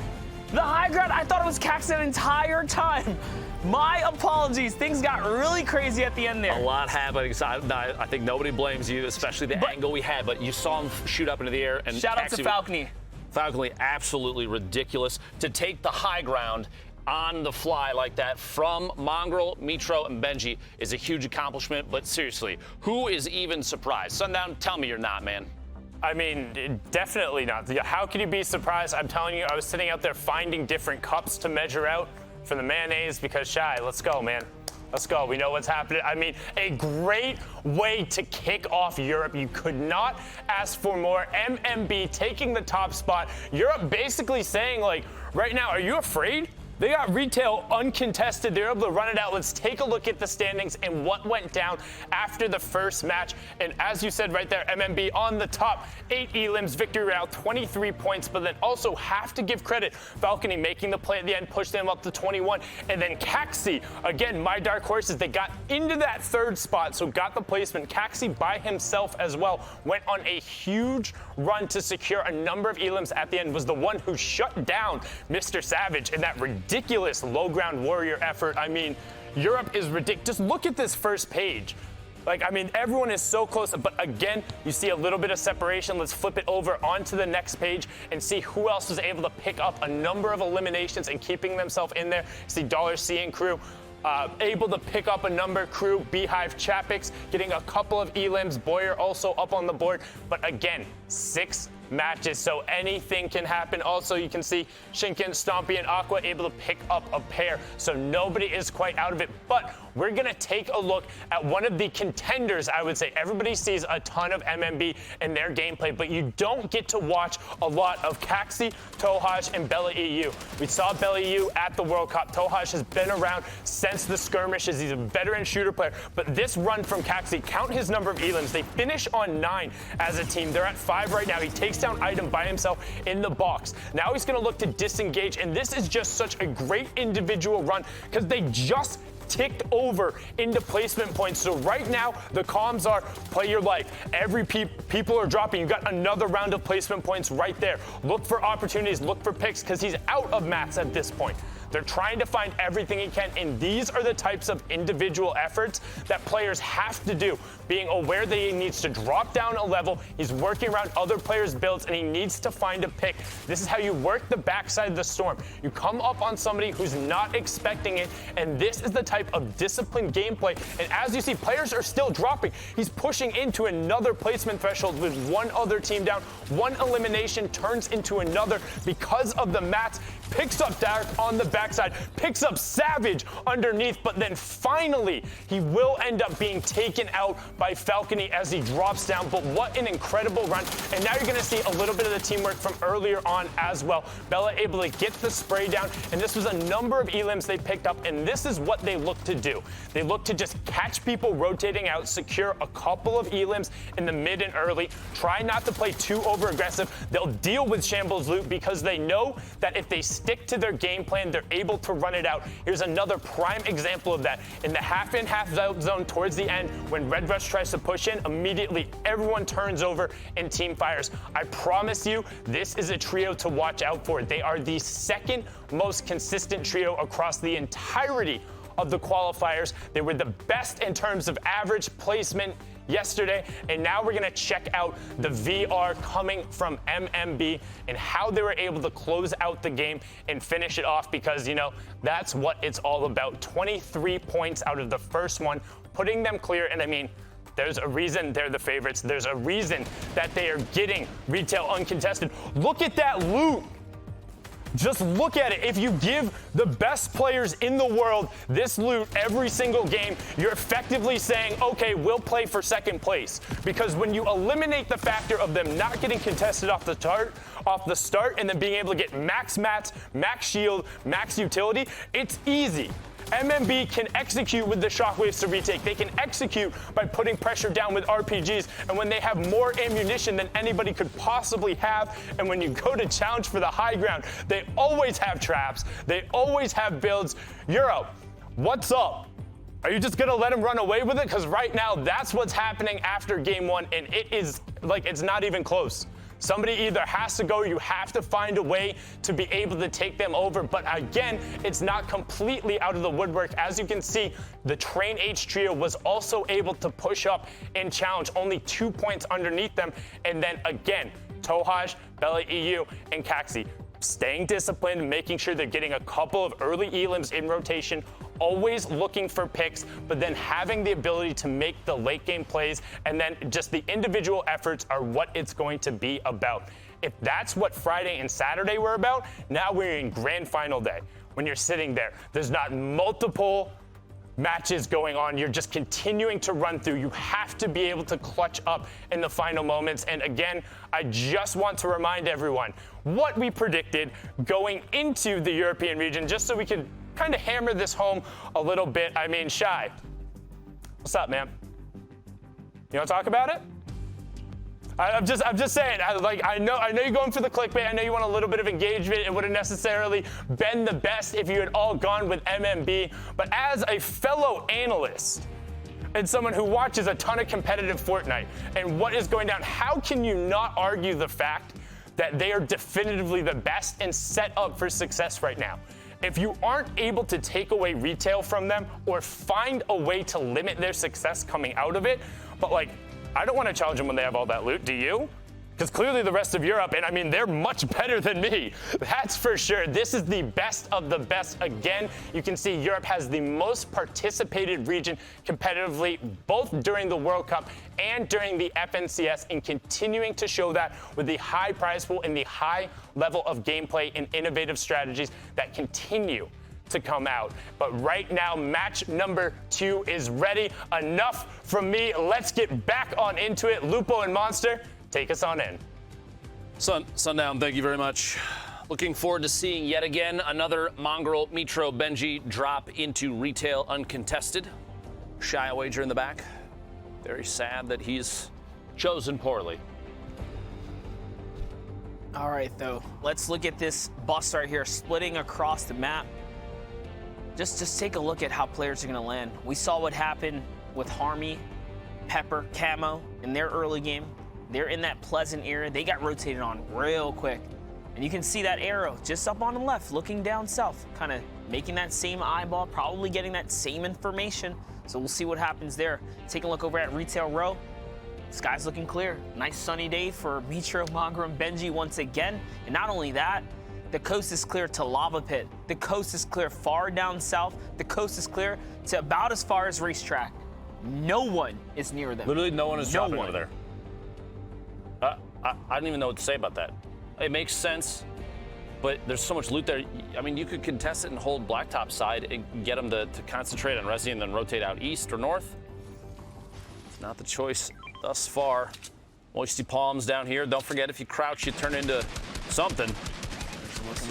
the high ground. I thought it was Caxi the entire time. My apologies. Things got really crazy at the end there. A lot happening. So I think nobody blames you, especially the angle we had. But you saw him shoot up into the air. And shout out to Falcony. Falcony, absolutely ridiculous. To take the high ground on the fly like that from Mongrel, Mitro, and Benji is a huge accomplishment. But seriously, who is even surprised? Sundown, tell me you're not, man. I mean, definitely not. How can you be surprised? I'm telling you, I was sitting out there finding different cups to measure out for the mayonnaise because Shy, let's go, man. Let's go. We know what's happening. I mean, a great way to kick off Europe. You could not ask for more. MMB taking the top spot. Europe basically saying, like, right now, are you afraid? They got retail uncontested. They're able to run it out. Let's take a look at the standings and what went down after the first match. And as you said right there, MMB on the top. 8 elims, victory route, 23 points. But then also have to give credit. Falcony making the play at the end, pushed them up to 21. And then Caxi, again, my dark horses, they got into that third spot, so got the placement. Caxi by himself as well went on a huge run to secure a number of elims at the end, was the one who shut down Mr. Savage in that ridiculous low ground warrior effort. I mean, Europe is ridiculous. Just look at this first page. Like, I mean, everyone is so close, but again, you see a little bit of separation. Let's flip it over onto the next page and see who else was able to pick up a number of eliminations and keeping themselves in there. See Dollar C and crew. Able to pick up a number. Crew, Beehive, Chapix getting a couple of elims. Boyer also up on the board. But again, 6 matches, so anything can happen. Also, you can see Shinken, Stompy, and Aqua able to pick up a pair, so nobody is quite out of it. But we're going to take a look at one of the contenders, I would say. Everybody sees a ton of MMB in their gameplay, but you don't get to watch a lot of Caxi, Tohaj, and Bella EU. We saw Bella EU at the World Cup. Tohaj has been around since the skirmishes. He's a veteran shooter player, but this run from Caxi, count his number of elims. They finish on 9 as a team. They're at 5 right now. He takes down Item by himself in the box. Now he's going to look to disengage, and this is just such a great individual run because they just ticked over into placement points. So right now, the comms are play your life. Every people are dropping. You've got another round of placement points right there. Look for opportunities, look for picks because he's out of mats at this point. They're trying to find everything he can, and these are the types of individual efforts that players have to do. Being aware that he needs to drop down a level, he's working around other players' builds, and he needs to find a pick. This is how you work the backside of the storm. You come up on somebody who's not expecting it, and this is the type of disciplined gameplay. And as you see, players are still dropping. He's pushing into another placement threshold with one other team down. One elimination turns into another because of the mats. Picks up Dark on the backside, picks up Savage underneath, but then finally he will end up being taken out by Falcony as he drops down. But what an incredible run. And now you're going to see a little bit of the teamwork from earlier on as well. Bella able to get the spray down, and this was a number of elims they picked up, and this is what they look to do. They look to just catch people rotating out, secure a couple of elims in the mid and early, try not to play too over aggressive. They'll deal with Shambles loot because they know that if they stick to their game plan, they're able to run it out. Here's another prime example of that. In the half-in, half-out zone towards the end, when Red Rush tries to push in, immediately everyone turns over and team fires. I promise you, this is a trio to watch out for. They are the second most consistent trio across the entirety of the qualifiers. They were the best in terms of average placement yesterday, and now we're going to check out the VR coming from MMB and how they were able to close out the game and finish it off, because, you know, that's what it's all about. 23 points out of the first one, putting them clear. And I mean, there's a reason they're the favorites. There's a reason that they are getting retail uncontested. Look at that loot. Just look at it. If you give the best players in the world this loot every single game, you're effectively saying, okay, we'll play for second place. Because when you eliminate the factor of them not getting contested off the start, and then being able to get max mats, max shield, max utility, it's easy. MMB can execute with the Shockwaves to retake. They can execute by putting pressure down with RPGs. And when they have more ammunition than anybody could possibly have, and when you go to challenge for the high ground, they always have traps. They always have builds. Euro, what's up? Are you just going to let him run away with it? Because right now, that's what's happening after game one, and it is like it's not even close. Somebody either has to go or you have to find a way to be able to take them over. But again, it's not completely out of the woodwork. As you can see, the Train H trio was also able to push up and challenge, only 2 points underneath them. And then again, Tohaj, Bella EU, and Kaxi staying disciplined, making sure they're getting a couple of early elims in rotation, always looking for picks, but then having the ability to make the late game plays, and then just the individual efforts are what it's going to be about. If that's what Friday and Saturday were about, now we're in grand final day. When you're sitting there, there's not multiple matches going on. You're just continuing to run through. You have to be able to clutch up in the final moments. And again, I just want to remind everyone what we predicted going into the European region, just so we could kind of hammer this home a little bit. I mean, Shy, what's up, man? You want to talk about it? I'm just saying. I know you're going for the clickbait. I know you want a little bit of engagement. It wouldn't necessarily been the best if you had all gone with MMB. But as a fellow analyst and someone who watches a ton of competitive Fortnite and what is going down, how can you not argue the fact that they are definitively the best and set up for success right now? If you aren't able to take away retail from them or find a way to limit their success coming out of it, but like, I don't want to challenge them when they have all that loot. Do you? Because clearly the rest of Europe, and I mean, they're much better than me. That's for sure. This is the best of the best. Again, you can see Europe has the most participated region competitively, both during the World Cup and during the FNCS, and continuing to show that with the high prize pool and the high level of gameplay and innovative strategies that continue to come out. But right now, match number 2 is ready. Enough from me. Let's get back on into it. Lupo and Monster, take us on in. Sundown, thank you very much. Looking forward to seeing yet again another Mongrel Mitro Benji drop into retail uncontested. Shy wager in the back. Very sad that he's chosen poorly. All right, though, let's look at this bus right here, splitting across the map. Just take a look at how players are going to land. We saw what happened with Harmy, Pepper, Camo in their early game. They're in that pleasant area. They got rotated on real quick. And you can see that arrow just up on the left, looking down south, kind of making that same eyeball, probably getting that same information. So we'll see what happens there. Take a look over at Retail Row. Sky's looking clear. Nice sunny day for Mitro, Mongrel, and Benji once again. And not only that, the coast is clear to Lava Pit. The coast is clear far down south. The coast is clear to about as far as Racetrack. No one is near them. Literally no one is dropping over there. I don't even know what to say about that. It makes sense, but there's so much loot there. I mean, you could contest it and hold Blacktop side and get them to concentrate on Resi and then rotate out east or north. It's not the choice thus far. Moisty Palms down here. Don't forget, if you crouch, you turn into something.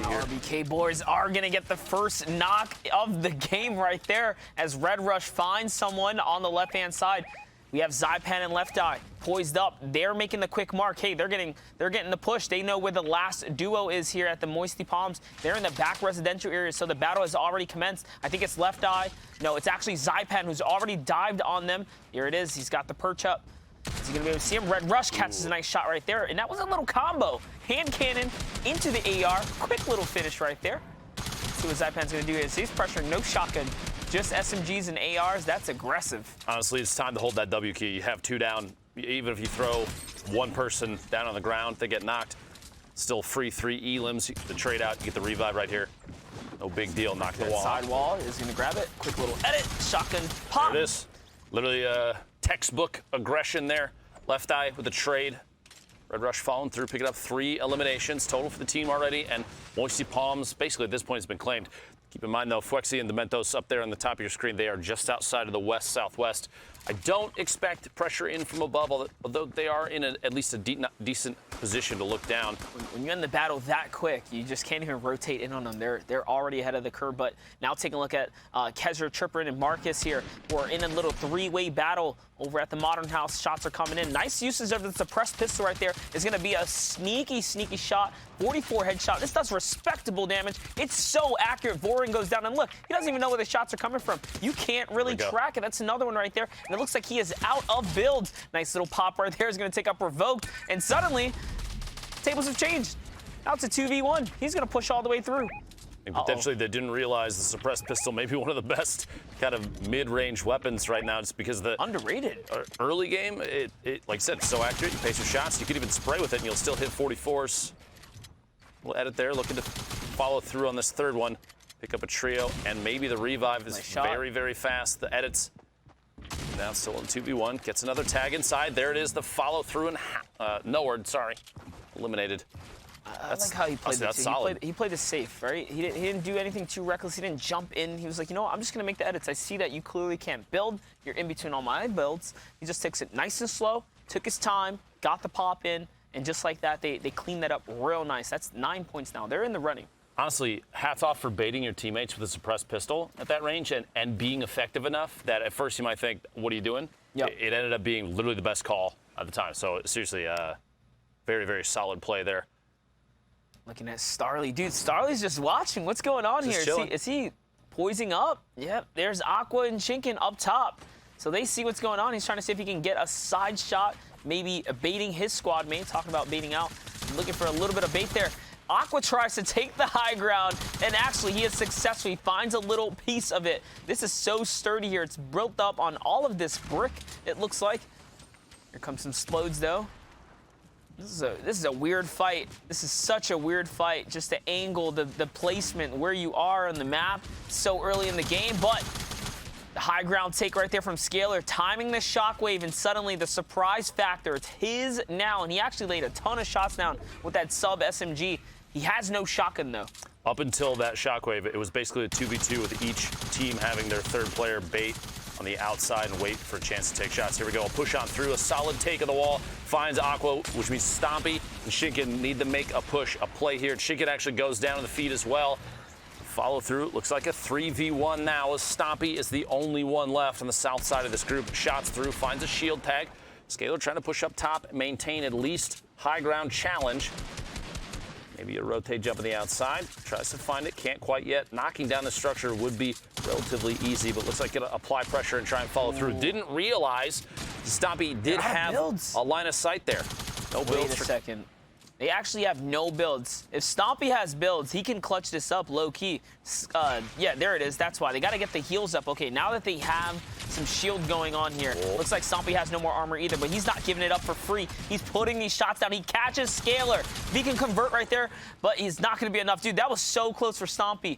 RBK boys are going to get the first knock of the game right there as Red Rush finds someone on the left-hand side. We have Zypan and Left Eye poised up. They're making the quick mark. Hey, they're getting the push. They know where the last duo is here at the Moisty Palms. They're in the back residential area, so the battle has already commenced. I think it's Left Eye. No, it's actually Zypan who's already dived on them. Here it is. He's got the perch up. Is he going to be able to see him? Red Rush catches a nice shot right there. And that was a little combo. Hand cannon into the AR. Quick little finish right there. Let's see what Zypan's going to do here. So he's pressuring no shotgun. Just SMGs and ARs. That's aggressive. Honestly, it's time to hold that W key. You have 2 down. Even if you throw one person down on the ground, they get knocked. Still free 3 elims. The trade out, you get the revive right here. No big deal. Knock the wall. Side wall is going to grab it. Quick little edit. Shotgun pop. There it is. Literally textbook aggression there. Left Eye with a trade. Red Rush following through, picking up 3 eliminations total for the team already, and Moisty Palms basically at this point has been claimed. Keep in mind, though, Fuexi and Dementos up there on the top of your screen, they are just outside of the west-southwest. I don't expect pressure in from above, although they are in at least a decent position to look down. When you end the battle that quick, you just can't even rotate in on them. They're already ahead of the curve. But now taking a look at Kezra, Tripper, and Marcus here. We're in a little 3-way battle over at the Modern House. Shots are coming in. Nice usage of the suppressed pistol right there. Is going to be a sneaky shot. 44 headshot. This does respectable damage. It's so accurate. Vorin goes down, and look, he doesn't even know where the shots are coming from. You can't really track it. That's another one right there. And it looks like he is out of builds. Nice little pop right there. Is going to take up Revoked. And suddenly, tables have changed. Now it's a 2v1. He's going to push all the way through. And potentially they didn't realize the suppressed pistol may be one of the best kind of mid-range weapons right now, just because the underrated early game, it like I said, it's so accurate. You pace your shots, you could even spray with it, and you'll still hit 44s. We'll edit there, looking to follow through on this third one. Pick up a trio, and maybe the revive is very fast. The edits. Now still in 2v1. Gets another tag inside. There it is, the follow through, and Noward, sorry. Eliminated. I like how he played it, too. Solid. He played it safe, right? He didn't do anything too reckless. He didn't jump in. He was like, you know what? I'm just going to make the edits. I see that you clearly can't build. You're in between all my builds. He just takes it nice and slow, took his time, got the pop in, and just like that, they cleaned that up real nice. That's 9 points now. They're in the running. Honestly, hats off for baiting your teammates with a suppressed pistol at that range and being effective enough that at first you might think, what are you doing? Yep. It ended up being literally the best call at the time. So seriously, very solid play there. Looking at Starly. Dude, Starly's just watching. What's going on here? Is he poising up? Yep, there's Aqua and Shinken up top. So they see what's going on. He's trying to see if he can get a side shot, maybe baiting his squad mate. Talking about baiting out. Looking for a little bit of bait there. Aqua tries to take the high ground, and actually he is successful. He finds a little piece of it. This is so sturdy here. It's built up on all of this brick, it looks like. Here comes some Splodes, though. This is a weird fight. This is such a weird fight. Just the angle, the placement, where you are on the map so early in the game. But the high ground take right there from Scalar, timing the Shockwave, and suddenly the surprise factor. It's his now, and he actually laid a ton of shots down with that sub SMG. He has no shotgun, though. Up until that Shockwave, it was basically a 2v2 with each team having their third player bait on the outside and wait for a chance to take shots. Here we go, a push on through, a solid take of the wall, finds Aqua, which means Stompy and Shinken need to make a push, a play here. Shinken actually goes down to the feet as well. Follow through, looks like a 3v1 now as Stompy is the only one left on the south side of this group. Shots through, finds a shield tag. Scalar trying to push up top, maintain at least high ground challenge. Maybe a rotate jump on the outside. Tries to find it, can't quite yet. Knocking down the structure would be relatively easy, but looks like it'll apply pressure and try and follow through. Didn't realize Stompy did have a line of sight there. No builds. Wait a second. They actually have no builds. If Stompy has builds, he can clutch this up low-key. Yeah, there it is. That's why. They got to get the heals up. Okay, now that they have some shield going on here, looks like Stompy has no more armor either, but he's not giving it up for free. He's putting these shots down. He catches Scalar. He can convert right there, but he's not going to be enough. Dude, that was so close for Stompy.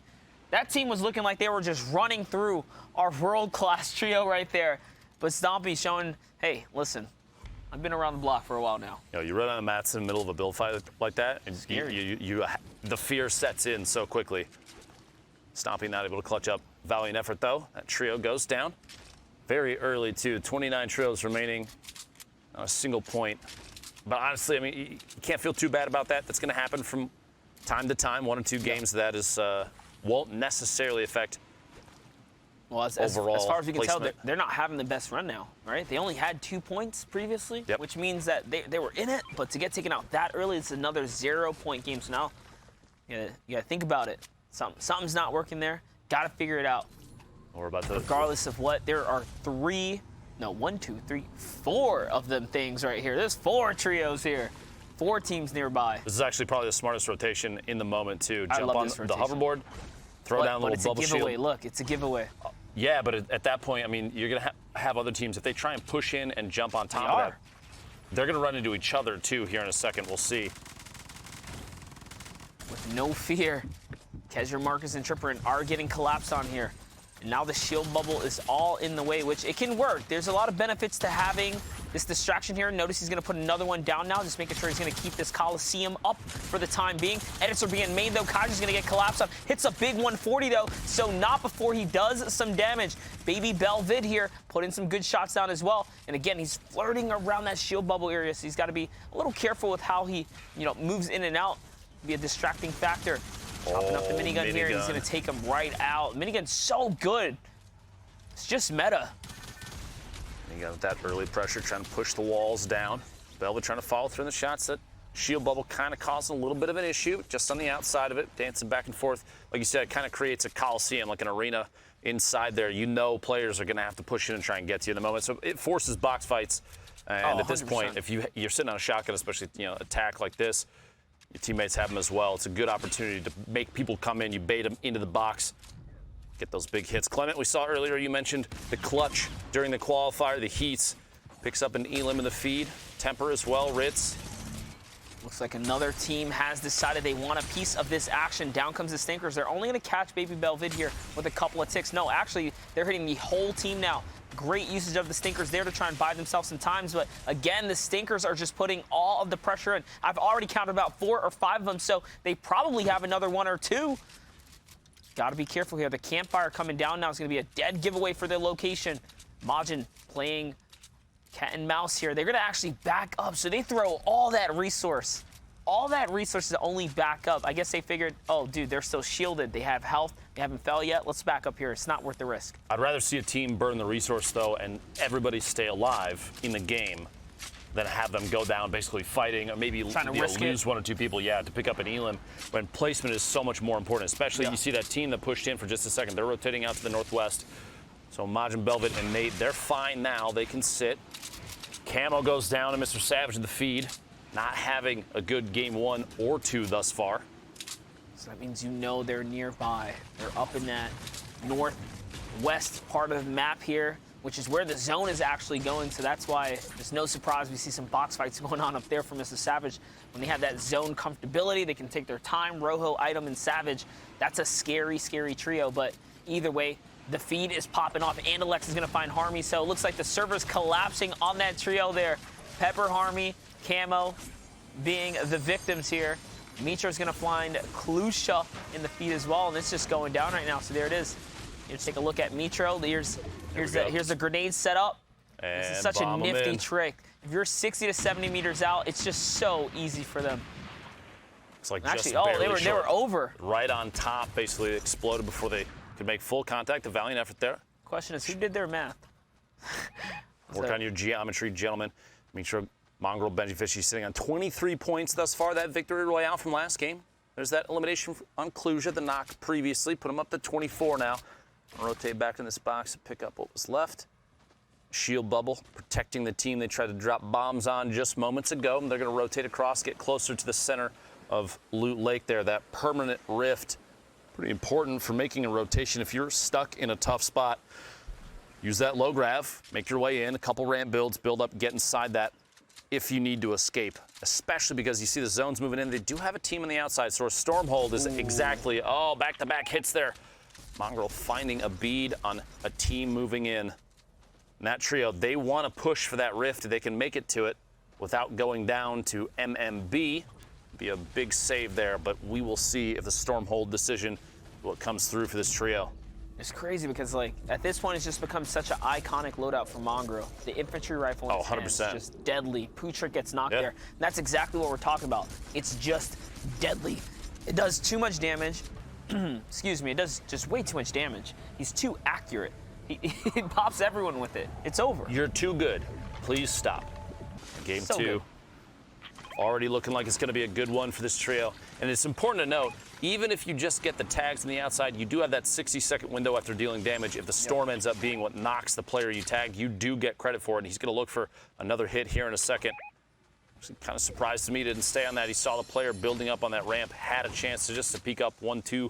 That team was looking like they were just running through our world-class trio right there. But Stompy showing, hey, listen, I've been around the block for a while now. You know, you run on the mats in the middle of a build fight like that, and the fear sets in so quickly. Stompy not able to clutch up. Valiant effort, though. That trio goes down. Very early, too. 29 trios remaining. Not a single point. But honestly, I mean, you can't feel too bad about that. That's going to happen from time to time. 1 or 2 games that is won't necessarily affect well, as far as we can tell, they're not having the best run now, right? They only had 2 points previously, which means that they were in it, but to get taken out that early, it's another 0-point game. So now you gotta think about it. Something's not working there. Got to figure it out. Or about the regardless of what, there are 4 of them things right here. There's 4 trios here. 4 teams nearby. This is actually probably the smartest rotation in the moment, too. Jump on the hoverboard, throw down a little bubble shield. It's a giveaway. Look, it's a giveaway. Yeah, but at that point, I mean, you're going to have other teams. If they try and push in and jump on top of that, they're going to run into each other, too, here in a second. We'll see. With no fear, Kezra, Marcus, and Tripper are getting collapsed on here. And now the shield bubble is all in the way, which it can work. There's a lot of benefits to having this distraction here. Notice he's going to put another one down now, just making sure he's going to keep this Coliseum up for the time being. Edits are being made, though. Kaiser's going to get collapsed up. Hits a big 140, though, so not before he does some damage. Baby Belvid here putting some good shots down as well. And again, he's flirting around that shield bubble area, so he's got to be a little careful with how he, moves in and out. Be a distracting factor. Chopping up the minigun here. He's going to take him right out. Minigun's so good. It's just meta. You got that early pressure trying to push the walls down. Belvid trying to follow through the shots. That shield bubble kind of causing a little bit of an issue just on the outside of it, dancing back and forth. Like you said, it kind of creates a coliseum, like an arena inside there. Players are going to have to push in and try and get to you in the moment. So it forces box fights. And at this point, if you're sitting on a shotgun, especially attack like this, your teammates have them as well. It's a good opportunity to make people come in. You bait them into the box, get those big hits. Clement, we saw earlier, you mentioned the clutch during the qualifier, the heats. Picks up an elim in the feed. Temper as well, Ritz. Looks like another team has decided they want a piece of this action. Down comes the Stinkers. They're only going to catch Baby Belvid here with a couple of ticks. No, actually, they're hitting the whole team now. Great usage of the Stinkers there to try and buy themselves some times. But again, the Stinkers are just putting all of the pressure in. I've already counted about 4 or 5 of them, so they probably have another 1 or 2. Got to be careful here. The campfire coming down now is going to be a dead giveaway for their location. Majin playing cat and mouse here. They're going to actually back up, so they throw all that resource. All that resource to only back up. I guess they figured, oh, dude, they're still shielded. They have health. They haven't fell yet. Let's back up here. It's not worth the risk. I'd rather see a team burn the resource, though, and everybody stay alive in the game than have them go down basically fighting or maybe lose 1 or 2 people, to pick up an elim, when placement is so much more important, especially you see that team that pushed in for just a second. They're rotating out to the northwest. So Majin, Belvid, and Nate, they're fine now. They can sit. Camo goes down, and Mr. Savage in the feed. Not having a good game 1 or 2 thus far. So that means they're nearby. They're up in that northwest part of the map here, which is where the zone is actually going. So that's why there's no surprise we see some box fights going on up there for Mr. Savage. When they have that zone comfortability, they can take their time. Rojo, Item, and Savage, that's a scary, scary trio. But either way, the feed is popping off, and Alex is going to find Harmy. So it looks like the server's collapsing on that trio there. Pepper, Harmy, Camo being the victims here. Mitra's going to find Klusha in the feed as well, and it's just going down right now. So there it is. Here's take a look at Mitro. Here's the grenade set up. And this is such a nifty trick. If you're 60 to 70 meters out, it's just so easy for them. It's like actually, just they were over. Right on top, basically exploded before they could make full contact. A valiant effort there. Question is, who did their math? Work on your geometry, gentlemen. Mitro, Mongrel, Benji Fishy sitting on 23 points thus far. That victory royale from last game. There's that elimination on Cluja, the knock previously. Put them up to 24 now. Rotate back in this box to pick up what was left. Shield bubble protecting the team they tried to drop bombs on just moments ago. And they're going to rotate across, get closer to the center of Loot Lake there. That permanent rift. Pretty important for making a rotation. If you're stuck in a tough spot, use that low grav, make your way in, a couple ramp builds, build up, get inside that if you need to escape, especially because you see the zones moving in. They do have a team on the outside, so a Stormhold is exactly, back-to-back hits there. Mongrel finding a bead on a team moving in. And that trio, they want to push for that rift. They can make it to it without going down to MMB. Be a big save there, but we will see if the Stormhold decision, what comes through for this trio. It's crazy because, at this point, it's just become such an iconic loadout for Mongrel. The infantry rifle in his 100%. hands, just deadly. Putrick gets knocked there. And that's exactly what we're talking about. It's just deadly. It does too much damage. Excuse me, it does just way too much damage. He's too accurate. He pops everyone with it. It's over. You're too good. Please stop. Game 2. Good. Already looking like it's going to be a good one for this trio. And it's important to note, even if you just get the tags on the outside, you do have that 60-second window after dealing damage. If the storm ends up being what knocks the player you tagged, you do get credit for it. And he's going to look for another hit here in a second. Kind of surprised to me he didn't stay on that. He saw the player building up on that ramp, had a chance to peek up 1-2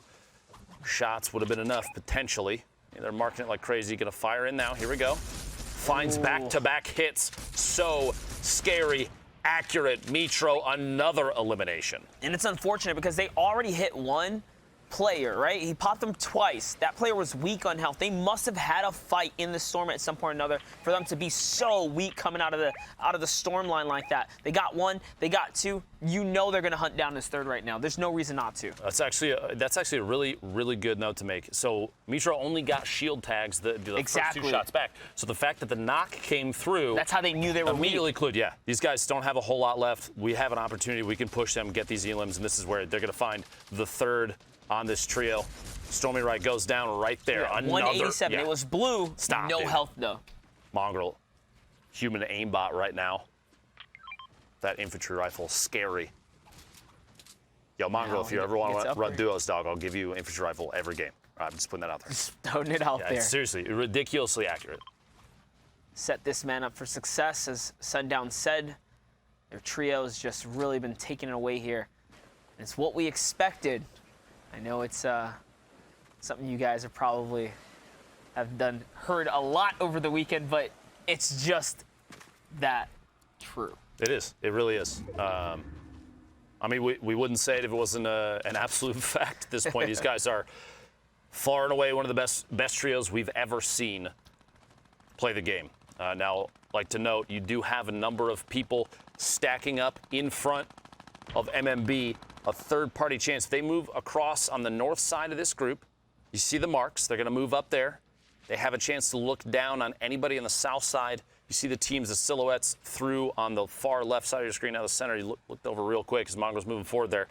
shots would have been enough, potentially. They're marking it like crazy. Going to fire in now. Here we go. Finds back-to-back hits. So scary. Accurate. Mitro, another elimination. And it's unfortunate because they already hit one player, right? He popped them twice. That player was weak on health. They must have had a fight in the storm at some point or another for them to be so weak coming out of the storm line like that. They got one, they got two. You know they're going to hunt down this third right now. There's no reason not to. That's actually a really, really good note to make. So Mitro only got shield tags the first two shots back. So the fact that the knock came through, that's how they knew they were immediately weak. clued. Yeah, these guys don't have a whole lot left. We have an opportunity. We can push them, get these elims, and this is where they're going to find the third on this trio. Stormy Right goes down right there. Yeah, 187. It was blue. Stop. No health though. Mongrel, human aimbot right now. That infantry rifle, scary. Yo, Mongrel, if you ever want to run duos, dog, I'll give you an infantry rifle every game. I'm just putting that out there. Just throwing it out there. It's seriously, ridiculously accurate. Set this man up for success, as Sundown said. Their trio has just really been taken away here. And it's what we expected. I know it's something you guys have probably heard a lot over the weekend, but it's just that true. It is. It really is. I mean, we wouldn't say it if it wasn't an absolute fact at this point. These guys are far and away one of the best trios we've ever seen play the game. Now, like to note, you do have a number of people stacking up in front of MMB, a third-party chance. If they move across on the north side of this group, you see the marks. They're going to move up there. They have a chance to look down on anybody on the south side. You see the teams, the silhouettes through on the far left side of your screen. Now the center, you looked over real quick as Mongrel's moving forward there.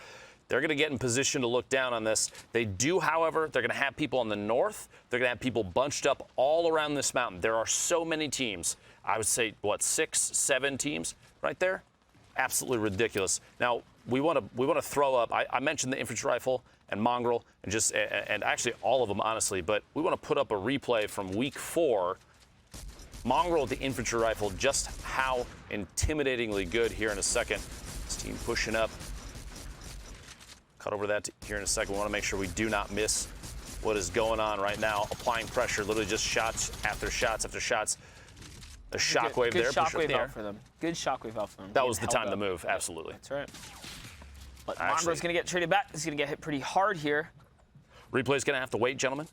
They're going to get in position to look down on this. They do, however, they're going to have people on the north. They're going to have people bunched up all around this mountain. There are so many teams. I would say, 6, 7 teams right there? Absolutely ridiculous. Now, we want to throw up. I mentioned the infantry rifle and Mongrel and actually all of them, honestly, but we want to put up a replay from week 4. Mongrel with the infantry rifle, just how intimidatingly good here in a second. This team pushing up. Cut over that here in a second. We want to make sure we do not miss what is going on right now. Applying pressure, literally just shots after shots after shots. A shockwave there. Good shockwave out for them. Good shockwave out for them. That was the time to move, absolutely. That's right. But Mongrel's going to get traded back. He's going to get hit pretty hard here. Replay's going to have to wait, gentlemen.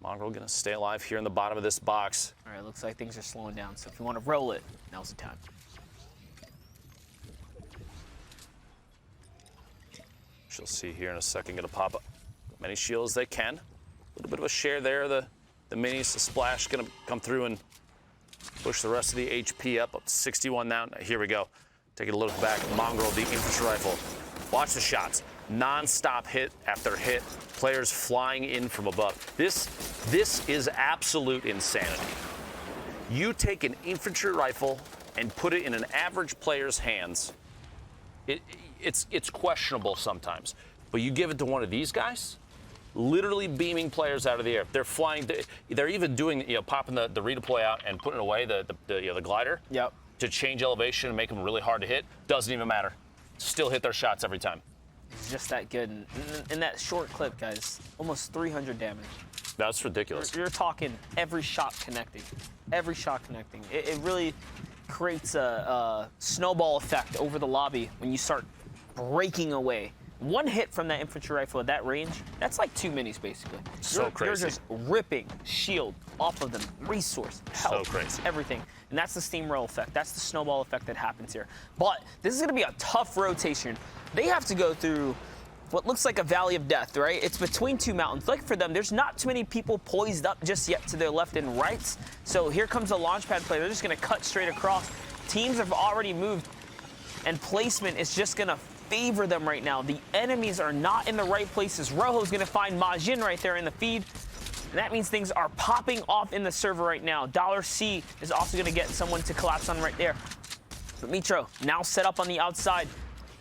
Mongrel going to stay alive here in the bottom of this box. All right, looks like things are slowing down. So if you want to roll it, now's the time. She'll see here in a second, going to pop up many shields as they can. A little bit of a share there. The minis, the splash, going to come through and push the rest of the HP up to 61 now. Here we go. Taking a look back. Mongrel, the infantry rifle. Watch the shots. Non-stop hit after hit. Players flying in from above. This is absolute insanity. You take an infantry rifle and put it in an average player's hands. It's questionable sometimes. But you give it to one of these guys, literally beaming players out of the air. They're flying. They're even doing, popping the redeploy out and putting away the glider. Yep. To change elevation and make them really hard to hit. Doesn't even matter. Still hit their shots every time. It's just that good. And in that short clip, guys, almost 300 damage. That's ridiculous. You're talking every shot connecting. Every shot connecting. It really creates a snowball effect over the lobby when you start breaking away. One hit from that infantry rifle at that range, that's like 2 minis, basically. So crazy. You're just ripping shield off of them, resource, health, so crazy. Everything. And that's the steamroll effect. That's the snowball effect that happens here. But this is going to be a tough rotation. They have to go through what looks like a valley of death, right? It's between 2 mountains. Like for them, there's not too many people poised up just yet to their left and right. So here comes the launch pad play. They're just going to cut straight across. Teams have already moved, and placement is just going to favor them right now. The enemies are not in the right places. Rojo's going to find Majin right there in the feed. And that means things are popping off in the server right now. $C is also going to get someone to collapse on right there. But Mitro now set up on the outside.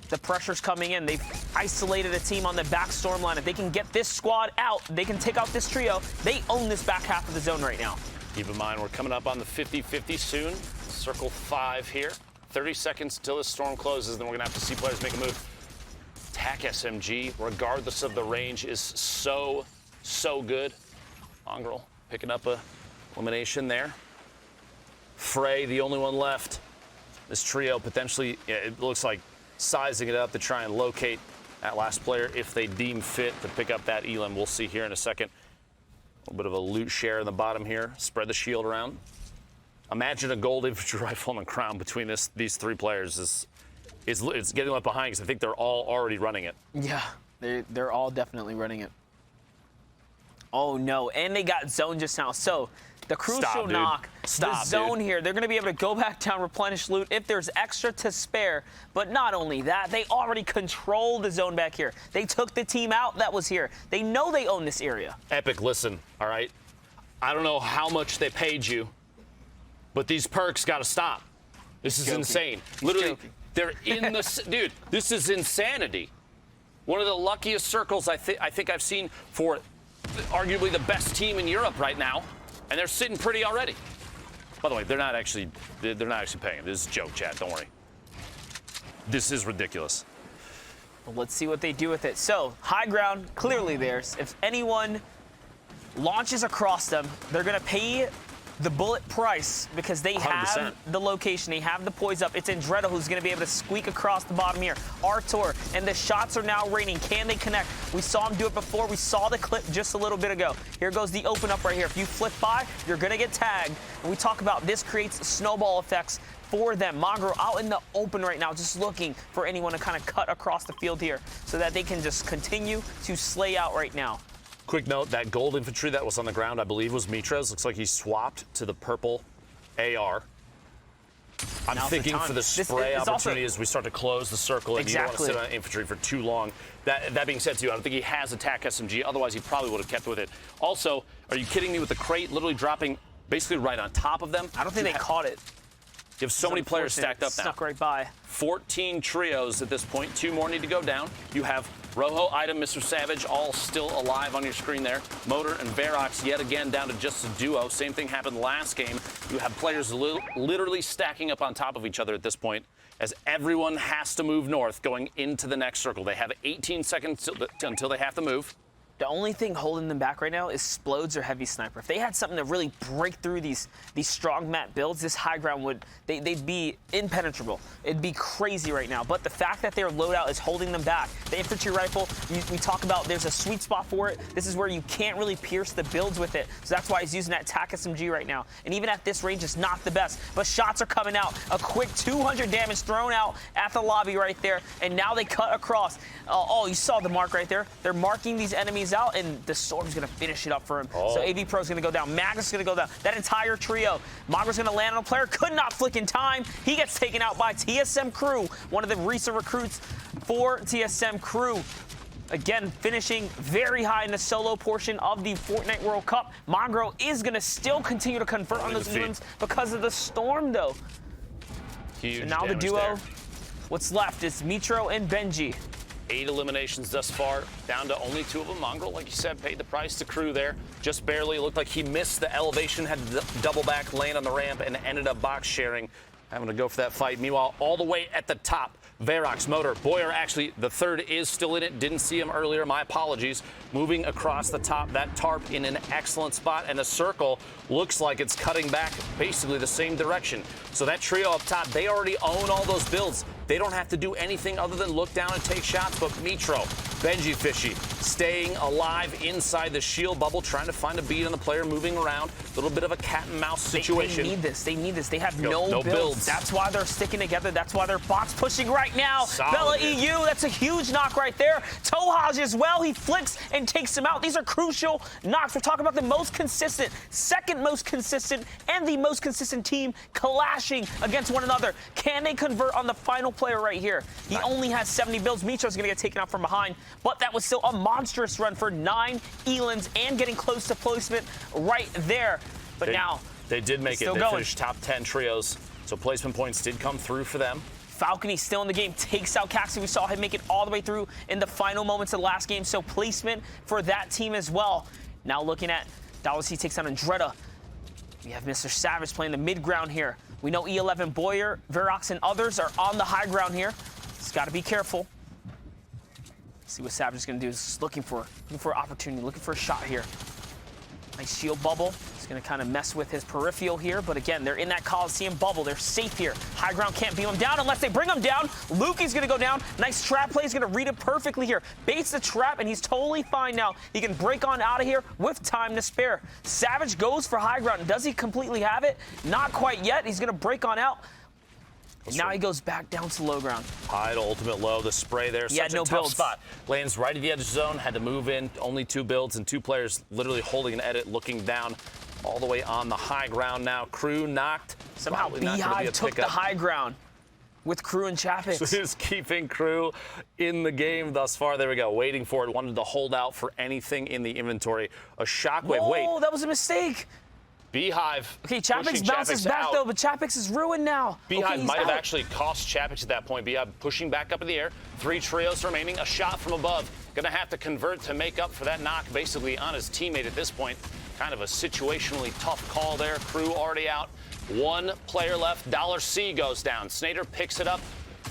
The pressure's coming in. They've isolated a team on the back storm line. If they can get this squad out, they can take out this trio. They own this back half of the zone right now. Keep in mind, we're coming up on the 50-50 soon. Circle 5 here. 30 seconds until this storm closes, then we're going to have to see players make a move. TAC SMG, regardless of the range, is so good. Mongrel picking up a elimination there. Frey, the only one left. This trio potentially, it looks like sizing it up to try and locate that last player if they deem fit to pick up that elim. We'll see here in a second. A little bit of a loot share in the bottom here. Spread the shield around. Imagine a gold infantry rifle and a crown between these three players it's getting left behind because I think they're all already running it. Yeah, they're all definitely running it. Oh no, and they got zone just now. So the crucial knock, the zone here, they're going to be able to go back down, replenish loot if there's extra to spare. But not only that, they already control the zone back here. They took the team out that was here. They know they own this area. Epic, listen, all right? I don't know how much they paid you, but these perks got to stop. This is insane. Literally, they're in the... Dude, this is insanity. One of the luckiest circles I think I've seen for arguably the best team in Europe right now, and they're sitting pretty already. By the way, they're not actually paying. This is a joke, chat. Don't worry. This is ridiculous. Well, let's see what they do with it. So, high ground, clearly theirs. If anyone launches across them, they're going to pay the bullet price because they 100%. Have the location, they have the poise up. It's Andretta who's going to be able to squeak across the bottom here. Artur, and the shots are now raining. Can they connect? We saw him do it before. We saw the clip just a little bit ago. Here goes the open up right here. If you flip by, you're going to get tagged. And we talk about this creates snowball effects for them. Mongrel out in the open right now, just looking for anyone to kind of cut across the field here so that they can just continue to slay out right now. Quick note, that gold infantry that was on the ground, I believe, was Mitra's. Looks like he swapped to the purple AR. I'm thinking for the spray opportunity as we start to close the circle, and you don't want to sit on infantry for too long. That being said, too, I don't think he has attack SMG. Otherwise, he probably would have kept with it. Also, are you kidding me with the crate literally dropping basically right on top of them? I don't think they caught it. You have so many players stacked up now. Snuck right by. 14 trios at this point. 2 more need to go down. You have Rojo, Item, Mr. Savage, all still alive on your screen there. Motor and Verox yet again down to just a duo. Same thing happened last game. You have players literally stacking up on top of each other at this point as everyone has to move north going into the next circle. They have 18 seconds until they have to move. The only thing holding them back right now is Splodes or Heavy Sniper. If they had something to really break through these strong map builds, this high ground they'd be impenetrable. It'd be crazy right now. But the fact that their loadout is holding them back, the infantry rifle, we talk about there's a sweet spot for it. This is where you can't really pierce the builds with it. So that's why he's using that TAC SMG right now. And even at this range, it's not the best. But shots are coming out. A quick 200 damage thrown out at the lobby right there. And now they cut across. Oh, you saw the mark right there. They're marking these enemies out, and the Storm's going to finish it up for him. So AV Pro's going to go down. Magnus is going to go down. That entire trio. Magra's going to land on a player. Could not flick in time. He gets taken out by TSM Crew, one of the recent recruits for TSM Crew. Again, finishing very high in the solo portion of the Fortnite World Cup. Mongrel is going to still continue to convert on those elims because of the Storm, though. Huge. So now the duo. There. What's left is Mitro and Benji. 8 eliminations thus far, down to only 2 of them. Mongrel, like you said, paid the price to Crew there. Just barely. It looked like he missed the elevation, had to double back, land on the ramp, and ended up box sharing, having to go for that fight. Meanwhile, all the way at the top, Verox, Motor, Boyer, actually, the third is still in it. Didn't see him earlier. My apologies. Moving across the top, that tarp in an excellent spot, and the circle looks like it's cutting back basically the same direction. So that trio up top, they already own all those builds. They don't have to do anything other than look down and take shots. But Mitro, Benji Fishy, staying alive inside the shield bubble, trying to find a beat on the player moving around. A little bit of a cat and mouse situation. They need this. They need this. They have no builds. That's why they're sticking together. That's why they're box pushing right now. Solid. Bella EU, that's a huge knock right there. Tohaj as well. He flicks and takes him out. These are crucial knocks. We're talking about the most consistent, second most consistent, and the most consistent team clashing against one another. Can they convert on the final player right here? He only has 70 builds. Mitro's going to get taken out from behind, but that was still a monstrous run for 9 Elans and getting close to placement right there. But now they did make it. They finished top 10 trios, so placement points did come through for them. Falcony still in the game, takes out Caxi. We saw him make it all the way through in the final moments of the last game, so placement for that team as well. Now looking at Dallas, he takes out Andretta. We have Mr. Savage playing the mid ground here. We know E11, Boyer, Verox, and others are on the high ground here. He's got to be careful. See what Savage is going to do. Is looking for opportunity, looking for a shot here. Nice shield bubble. It's going to kind of mess with his peripheral here, but again, they're in that Coliseum bubble. They're safe here. High ground can't beam him down unless they bring him down. Luki's going to go down. Nice trap play. He's going to read it perfectly here. Baits the trap, and he's totally fine now. He can break on out of here with time to spare. Savage goes for high ground. Does he completely have it? Not quite yet. He's going to break on out. And now he goes back down to low ground. High to ultimate low. The spray there, such a no tough builds. spot. Lands right at the edge of the zone. Had to move in. Only 2 builds and 2 players literally holding an edit, looking down all the way on the high ground now. Crew knocked. Somehow Probably not gonna be a Beehive took the pickup. high ground with Crew and Chapix. Is keeping Crew in the game thus far. There we go. Waiting for it. Wanted to hold out for anything in the inventory. A Shockwave. Oh, Wait. that was a mistake. Beehive. Okay, Chapix pushing bounces Chapix back out. though, but Chapix is ruined now. Beehive Okay, he's might have out. actually cost Chapix at that point. Beehive pushing back up in the air. 3 trios remaining. A shot from above. Gonna have to convert to make up for that knock basically on his teammate at this point. Kind of a situationally tough call there. Crew already out. 1 player left. Dollar C goes down. Snader picks it up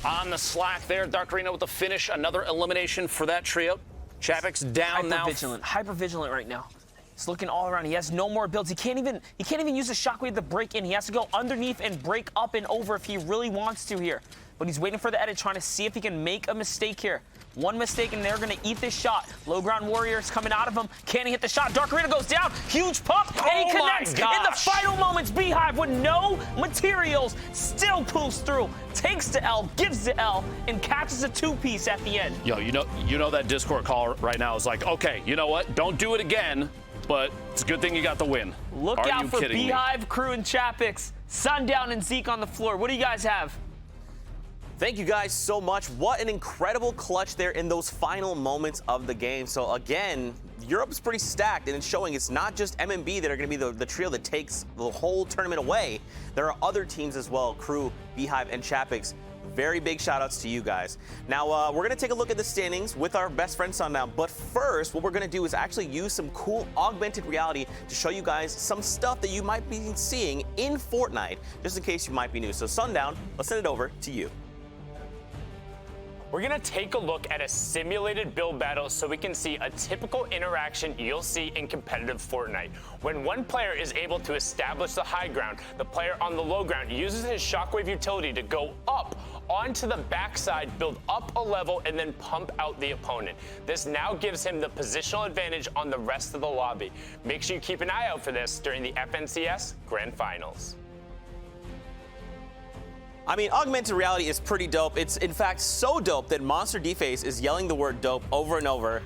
on the slack there. Dark Arena with the finish. Another elimination for that trio. Chapix down now. Hyper vigilant right now. He's looking all around. He has no more builds. He can't even use the Shockwave to break in. He has to go underneath and break up and over if he really wants to here. But he's waiting for the edit, trying to see if he can make a mistake here. One mistake and they're going to eat this shot. Low ground warriors coming out of him. Can he hit the shot? Dark Arena goes down. Huge pump. And he connects. In the final moments, Beehive with no materials still pulls through. Takes the L, gives the L, and catches a 2-piece at the end. Yo, you know that Discord call right now is like, okay, you know what? Don't do it again. But it's a good thing you got the win. Look out for Beehive, Crew, and Chapix. Sundown and Zeke on the floor. What do you guys have? Thank you guys so much. What an incredible clutch there in those final moments of the game. So again, Europe's pretty stacked, and it's showing it's not just MMB that are going to be the trio that takes the whole tournament away. There are other teams as well, Crew, Beehive, and Chapix. Very big shout outs to you guys. Now, we're going to take a look at the standings with our best friend Sundown. But first, what we're going to do is actually use some cool augmented reality to show you guys some stuff that you might be seeing in Fortnite, just in case you might be new. So Sundown, let's send it over to you. We're gonna take a look at a simulated build battle so we can see a typical interaction you'll see in competitive Fortnite. When one player is able to establish the high ground, the player on the low ground uses his Shockwave utility to go up onto the backside, build up a level, and then pump out the opponent. This now gives him the positional advantage on the rest of the lobby. Make sure you keep an eye out for this during the FNCS Grand Finals. I mean, augmented reality is pretty dope. It's, in fact, so dope that Monster Deface is yelling the word dope over and over,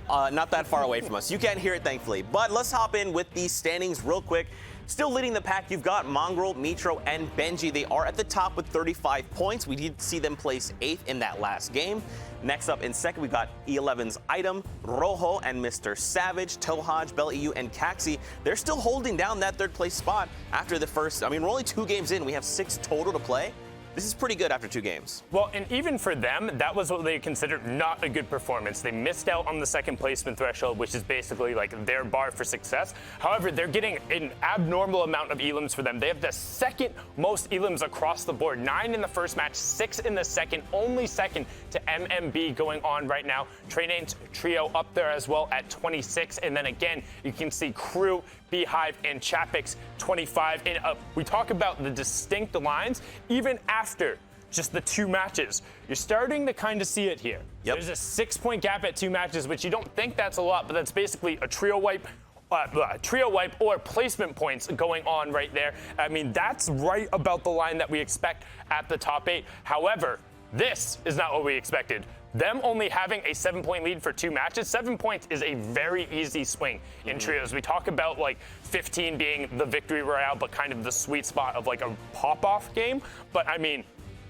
not that far away from us. You can't hear it, thankfully. But let's hop in with these standings real quick. Still leading the pack, you've got Mongrel, Mitro, and Benji. They are at the top with 35 points. We did see them place 8th in that last game. Next up in second, we've got E11's Item, Rojo, and Mr. Savage, Tohaj, Bell EU, and Caxi. They're still holding down that 3rd place spot after the first. I mean, we're only 2 games in. We have 6 total to play. This is pretty good after 2 games. Well, and even for them, that was what they considered not a good performance. They missed out on the 2nd placement threshold, which is basically like their bar for success. However, they're getting an abnormal amount of elims for them. They have the 2nd most elims across the board. 9 in the first match, 6 in the second, only second to MMB going on right now. Trinane's trio up there as well at 26. And then again, you can see Crew, Beehive, and Chapix 25. And we talk about the distinct lines even after just the 2 matches. You're starting to kind of see it here. Yep. There's a 6-point gap at 2 matches, which you don't think that's a lot, but that's basically a trio wipe or placement points going on right there. I mean, that's right about the line that we expect at the top 8. However, this is not what we expected. Them only having a 7-point lead for 2 matches, 7 points is a very easy swing in trios. We talk about like 15 being the victory royale, but kind of the sweet spot of like a pop-off game. But I mean,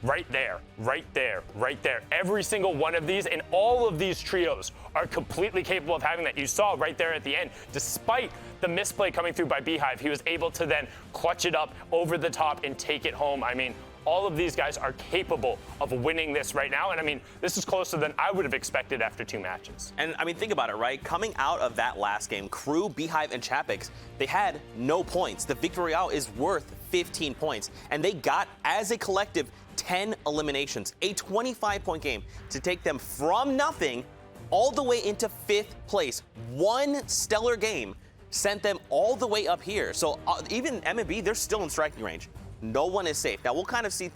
right there, right there, right there. Every single one of these and all of these trios are completely capable of having that. You saw right there at the end, despite the misplay coming through by Beehive, he was able to then clutch it up over the top and take it home. I mean, all of these guys are capable of winning this right now. And I mean, this is closer than I would have expected after 2 matches. And I mean, think about it, right? Coming out of that last game, Crew, Beehive, and Chapix, they had no points. The Victory Royale is worth 15 points. And they got, as a collective, 10 eliminations, a 25-point game to take them from nothing all the way into 5th place. One stellar game sent them all the way up here. So even M&B, they're still in striking range. No one is safe. Now, we'll kind of see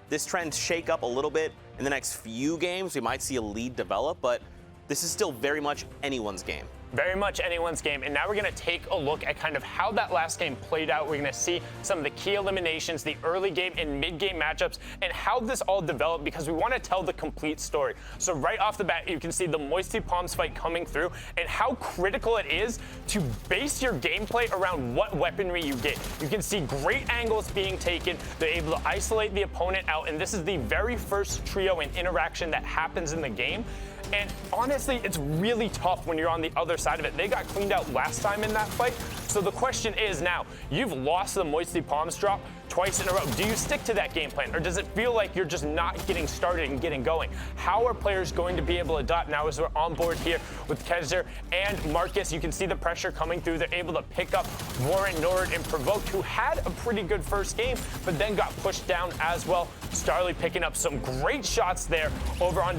this trend shake up a little bit in the next few games. We might see a lead develop, but this is still very much anyone's game. Very much anyone's game. And now we're going to take a look at kind of how that last game played out. We're going to see some of the key eliminations, the early game and mid-game matchups, and how this all developed, because we want to tell the complete story. So right off the bat, you can see the Moisty Palms fight coming through and how critical it is to base your gameplay around what weaponry you get. You can see great angles being taken. They're able to isolate the opponent out, and this is the very first trio and interaction that happens in the game. And honestly, it's really tough when you're on the other side of it. They got cleaned out last time in that fight. So the question is now, you've lost the Moisty Palms drop twice in a row. Do you stick to that game plan, or does it feel like you're just not getting started and getting going? How are players going to be able to adapt now as we're on board here with Kezzer and Marcus? You can see the pressure coming through. They're able to pick up Warren, Nord, and Provoked, who had a pretty good first game, but then got pushed down as well. Starly picking up some great shots there over on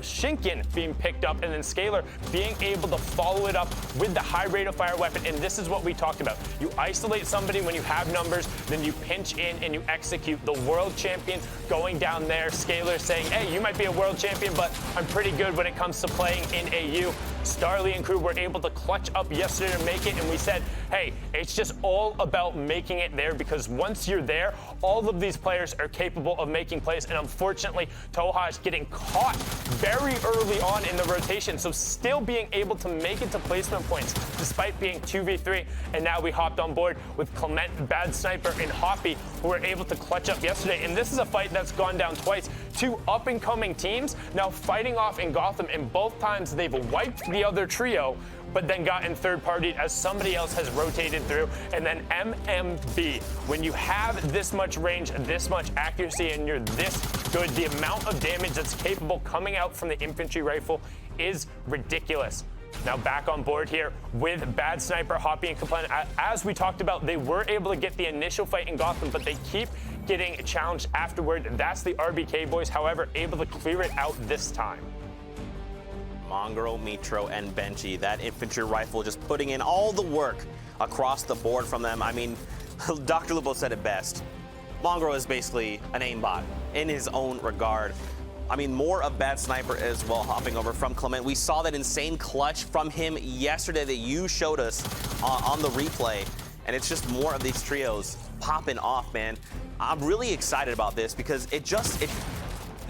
Shinkin being picked up, and then Scalar being able to follow it up with the high rate of fire weapon. And this is what we talked about. You isolate somebody when you have numbers, then you pinch in and you execute. The world champion going down there, Scalar saying, hey, you might be a world champion, but I'm pretty good when it comes to playing in AU. Starly and crew were able to clutch up yesterday to make it, and we said, hey, it's just all about making it there, because once you're there, all of these players are capable of making plays. And unfortunately, Toha is getting caught very early on in the rotation, so still being able to make it to placement points despite being 2v3. And now we hopped on board with Clement, Bad Sniper, and Hoppy, who were able to clutch up yesterday. And this is a fight that's gone down twice. Two up-and-coming teams now fighting off in Gotham, and both times they've wiped the other trio, but then gotten third-partied as somebody else has rotated through. And then MMB, when you have this much range, this much accuracy, and you're this good, the amount of damage that's capable coming out from the infantry rifle is ridiculous. Now back on board here with Bad Sniper, Hoppy, and Kaplan. As we talked about, they were able to get the initial fight in Gotham, but they keep getting challenged afterward. That's the RBK boys, however, able to clear it out this time. Mongro, Mitro, and Benchy, that infantry rifle just putting in all the work across the board from them. I mean, Dr. Lupo said it best. Mongro is basically an aimbot in his own regard. I mean, more of Bad Sniper as well, hopping over from Clement. We saw that insane clutch from him yesterday that you showed us on the replay, and it's just more of these trios popping off, man. I'm really excited about this because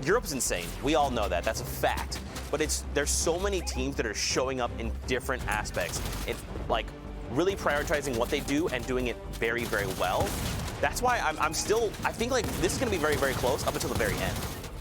Europe's insane. We all know that. That's a fact. But there's so many teams that are showing up in different aspects. It's like really prioritizing what they do and doing it very, very well. That's why I think like this is going to be very, very close up until the very end.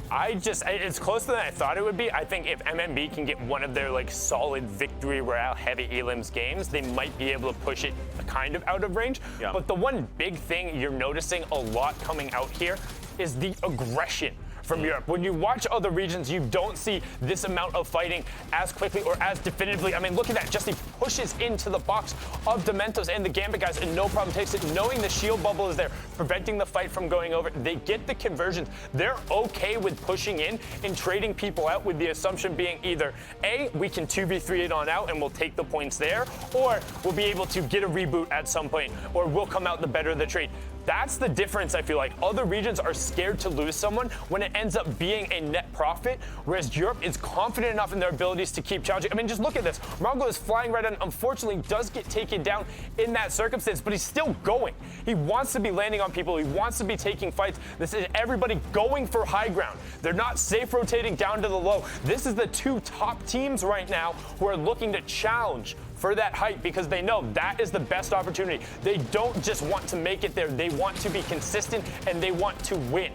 It's closer than I thought it would be. I think if MMB can get one of their like solid victory royale heavy elims games, they might be able to push it kind of out of range. Yeah. But the one big thing you're noticing a lot coming out here is the aggression from Europe. When you watch other regions, you don't see this amount of fighting as quickly or as definitively. I mean, look at that. Just he pushes into the box of Dementos and the Gambit guys and no problem takes it, knowing the shield bubble is there, preventing the fight from going over. They get the conversions. They're okay with pushing in and trading people out, with the assumption being either A, we can 2v3 it on out and we'll take the points there, or we'll be able to get a reboot at some point, or we'll come out the better of the trade. That's the difference, I feel like. Other regions are scared to lose someone when it ends up being a net profit, whereas Europe is confident enough in their abilities to keep challenging. I mean, just look at this. Mongo is flying right on, unfortunately does get taken down in that circumstance, but he's still going. He wants to be landing on people. He wants to be taking fights. This is everybody going for high ground. They're not safe rotating down to the low. This is the two top teams right now who are looking to challenge for that height because they know that is the best opportunity. They don't just want to make it there. They want to be consistent and they want to win.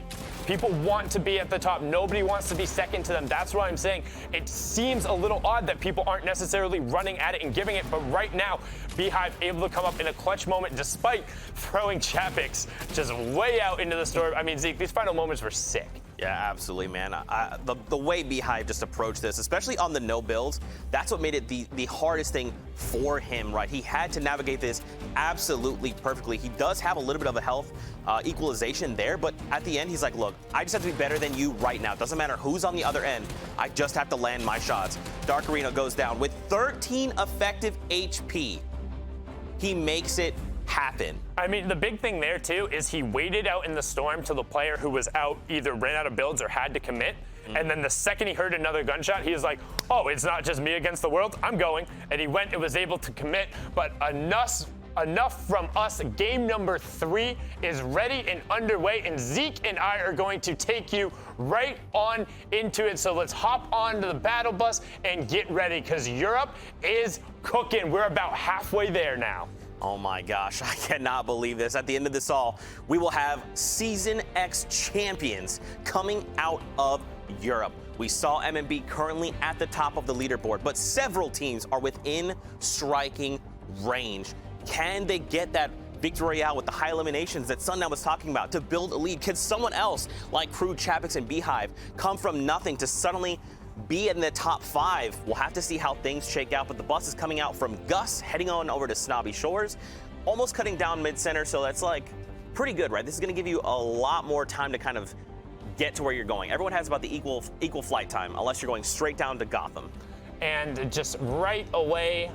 People want to be at the top. Nobody wants to be second to them. That's why I'm saying it seems a little odd that people aren't necessarily running at it and giving it. But right now, Beehive able to come up in a clutch moment despite throwing Chapix just way out into the storm. I mean, Zeke, these final moments were sick. Yeah, absolutely, man. The way Beehive just approached this, especially on the no builds, that's what made it the hardest thing for him, right? He had to navigate this absolutely perfectly. He does have a little bit of a health equalization there, but at the end, he's like, look, I just have to be better than you right now. It doesn't matter who's on the other end. I just have to land my shots. Dark Arena goes down with 13 effective HP. he makes it happen. I mean, the big thing there, too, is he waited out in the storm till the player who was out either ran out of builds or had to commit. And then the second he heard another gunshot, he was like, oh, it's not just me against the world. I'm going. And he went and was able to commit. But enough from us. Game number 3 is ready and underway. And Zeke and I are going to take you right on into it. So let's hop on to the battle bus and get ready, because Europe is cooking. We're about halfway there now. Oh my gosh, I cannot believe this. At the end of this all, we will have Season X champions coming out of Europe. We saw MMB currently at the top of the leaderboard, but several teams are within striking range. Can they get that victory royale with the high eliminations that Sundown was talking about to build a lead? Can someone else like Crew, Chapix, and Beehive come from nothing to suddenly be in the top 5? We'll have to see how things shake out, but the bus is coming out from Gus, heading on over to Snobby Shores, almost cutting down mid-center, so that's like pretty good, right? This is going to give you a lot more time to kind of get to where you're going. Everyone has about the equal flight time, unless you're going straight down to Gotham. And just right away,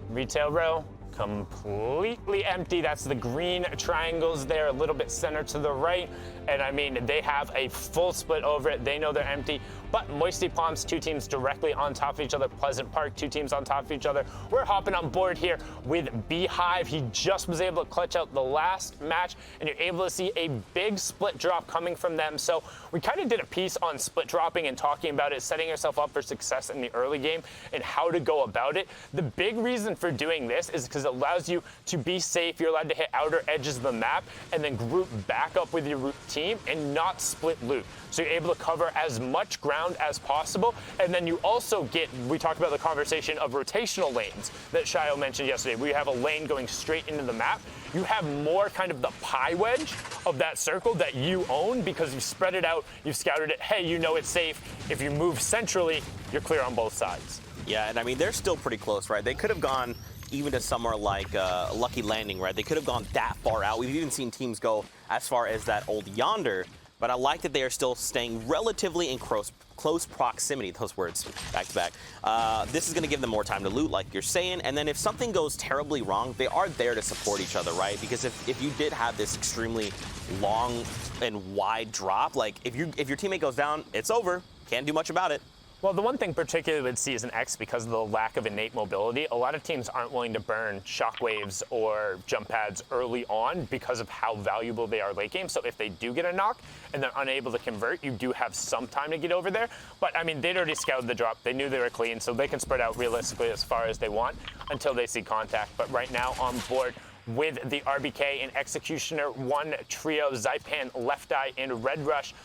retail row, completely empty. That's the green triangles there, a little bit center to the right. And I mean, they have a full split over it. They know they're empty. But Moisty Palms, 2 teams directly on top of each other. Pleasant Park, 2 teams on top of each other. We're hopping on board here with Beehive. He just was able to clutch out the last match, and you're able to see a big split drop coming from them. So we kind of did a piece on split dropping and talking about it, setting yourself up for success in the early game and how to go about it. The big reason for doing this is because it allows you to be safe. You're allowed to hit outer edges of the map and then group back up with your team and not split loot. So you're able to cover as much ground as possible. And then you also get, we talked about the conversation of rotational lanes that Shio mentioned yesterday. We have a lane going straight into the map. You have more kind of the pie wedge of that circle that you own because you've spread it out, you've scouted it. Hey, you know it's safe. If you move centrally, you're clear on both sides. Yeah, and I mean, they're still pretty close, right? They could have gone even to somewhere like Lucky Landing, right? They could have gone that far out. We've even seen teams go as far as that old Yonder, but I like that they are still staying relatively in close proximity, those words back to back. This is going to give them more time to loot, like you're saying, and then if something goes terribly wrong, they are there to support each other, right? Because if you did have this extremely long and wide drop, like if your teammate goes down, it's over. Can't do much about it. Well, the one thing particularly with Season X, because of the lack of innate mobility, a lot of teams aren't willing to burn shockwaves or jump pads early on because of how valuable they are late game. So if they do get a knock and they're unable to convert, you do have some time to get over there. But I mean, they'd already scouted the drop. They knew they were clean, so they can spread out realistically as far as they want until they see contact. But right now on board with the RBK and Executioner 1 trio, Zypan, Left Eye, and Red Rush.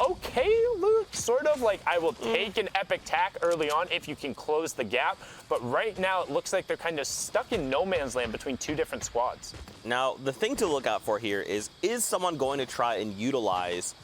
Okay loot, sort of. Like, I will take an epic tack early on if you can close the gap. But right now, it looks like they're kind of stuck in no man's land between 2 different squads. Now, the thing to look out for here is someone going to try and utilize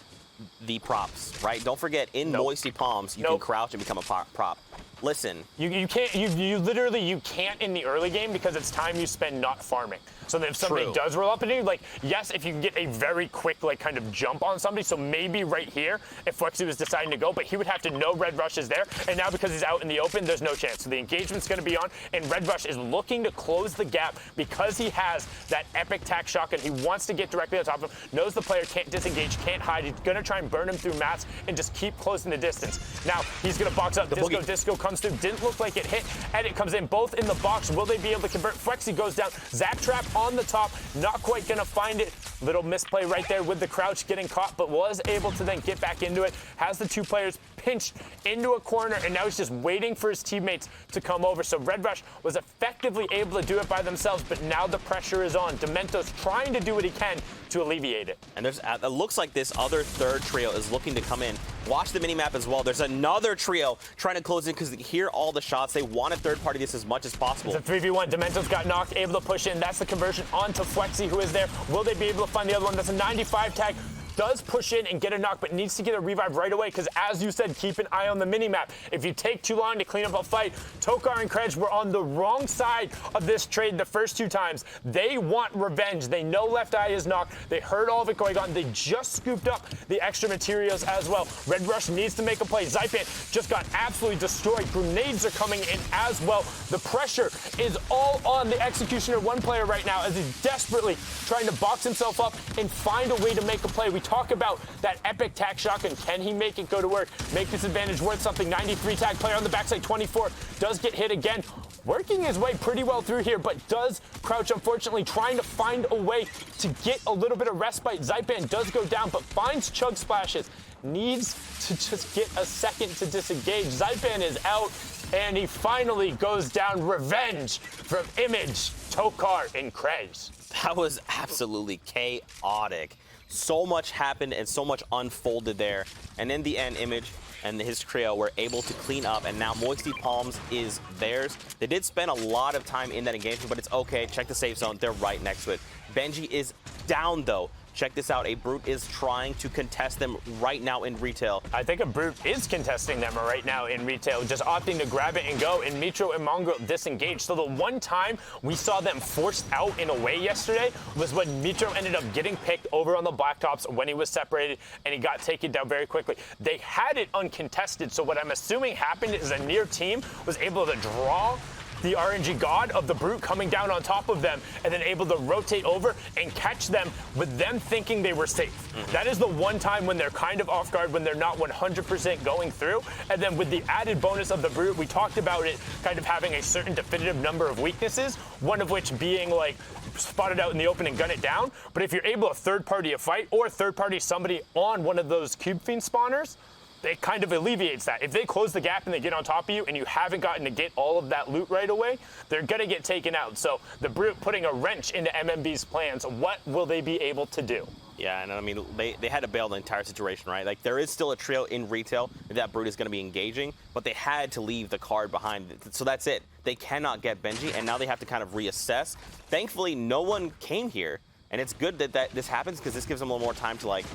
the props, right? Don't forget, in Moisty Palms, you can crouch and become a prop. Listen. You can't, you literally can't in the early game because it's time you spend not farming. So then if somebody does roll up into you, like, yes, if you can get a very quick, like, kind of jump on somebody, so maybe right here, if Flexi was deciding to go, but he would have to know Red Rush is there, and now because he's out in the open, there's no chance. So the engagement's going to be on, and Red Rush is looking to close the gap because he has that epic tack shotgun. He wants to get directly on top of him, knows the player can't disengage, can't hide. He's going to try and burn him through mats and just keep closing the distance. Now, he's going to box up. Disco comes through. Didn't look like it hit. Edit comes in, both in the box. Will they be able to convert? Flexi goes down. Zap Trap on the top. Not quite going to find it. Little misplay right there with the crouch getting caught, but was able to then get back into it. Has the 2 players pinched into a corner, and now he's just waiting for his teammates to come over. So Red Rush was effectively able to do it by themselves, but now the pressure is on. Demento's trying to do what he can to alleviate it. And it looks like this other third trio is looking to come in. Watch the minimap as well. There's another trio trying to close in because they hear all the shots. They want to third-party this as much as possible. It's a 3v1. Demento's got knocked, able to push in. That's the conversion onto Flexi, who is there. Will they be able to find the other one? That's a 95 tag. does push in and get a knock, but needs to get a revive right away because, as you said, keep an eye on the minimap. If you take too long to clean up a fight, Tokar and Krej were on the wrong side of this trade the first 2 times. They want revenge. They know left eye is knocked. They heard all of it going on. They just scooped up the extra materials as well. Red Rush needs to make a play. Zypan just got absolutely destroyed. Grenades are coming in as well. The pressure is all on the Executioner 1 player right now as he's desperately trying to box himself up and find a way to make a play. We talk about that epic tack shotgun. Can he make it go to work? Make this advantage worth something. 93 tag player on the backside. 24 does get hit again. Working his way pretty well through here, but does crouch, unfortunately, trying to find a way to get a little bit of respite. Zypan does go down, but finds Chug Splashes. Needs to just get a second to disengage. Zypan is out, and he finally goes down. Revenge from Image, Tokar, and Krej. That was absolutely chaotic. So much happened and so much unfolded there. And in the end, Image and his trio were able to clean up, and now Moisty Palms is theirs. They did spend a lot of time in that engagement, but it's okay. Check the safe zone. They're right next to it. Benji is down, though. Check this out. A Brute is trying to contest them right now in retail. I think a Brute is contesting them right now in retail, just opting to grab it and go, and Mitro and Mongrel disengaged. So the one time we saw them forced out in a way yesterday was when Mitro ended up getting picked over on the blacktops when he was separated, and he got taken down very quickly. They had it uncontested, so what I'm assuming happened is a near team was able to draw the RNG god of the Brute coming down on top of them and then able to rotate over and catch them with them thinking they were safe. That is the one time when they're kind of off guard, when they're not 100% going through. And then with the added bonus of the Brute, we talked about it kind of having a certain definitive number of weaknesses, one of which being like spotted out in the open and gun it down. But if you're able to third party a fight or third party somebody on one of those Cube Fiend spawners, it kind of alleviates that. If they close the gap and they get on top of you and you haven't gotten to get all of that loot right away, they're gonna get taken out. So the Brute putting a wrench into MMB's plans. What will they be able to do? Yeah, and I mean, they had to bail the entire situation, right? Like, there is still a trio in retail that Brute is going to be engaging, but they had to leave the card behind. So that's it. They cannot get Benji, and now they have to kind of reassess. Thankfully, no one came here, and it's good that this happens because this gives them a little more time to, like,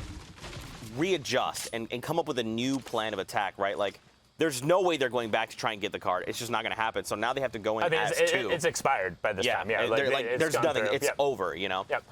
readjust and come up with a new plan of attack, right? Like, there's no way they're going back to try and get the card. It's just not going to happen. So now they have to go in as two. It's expired by this time. Yeah, there's nothing. Through. It's over, you know? Yep.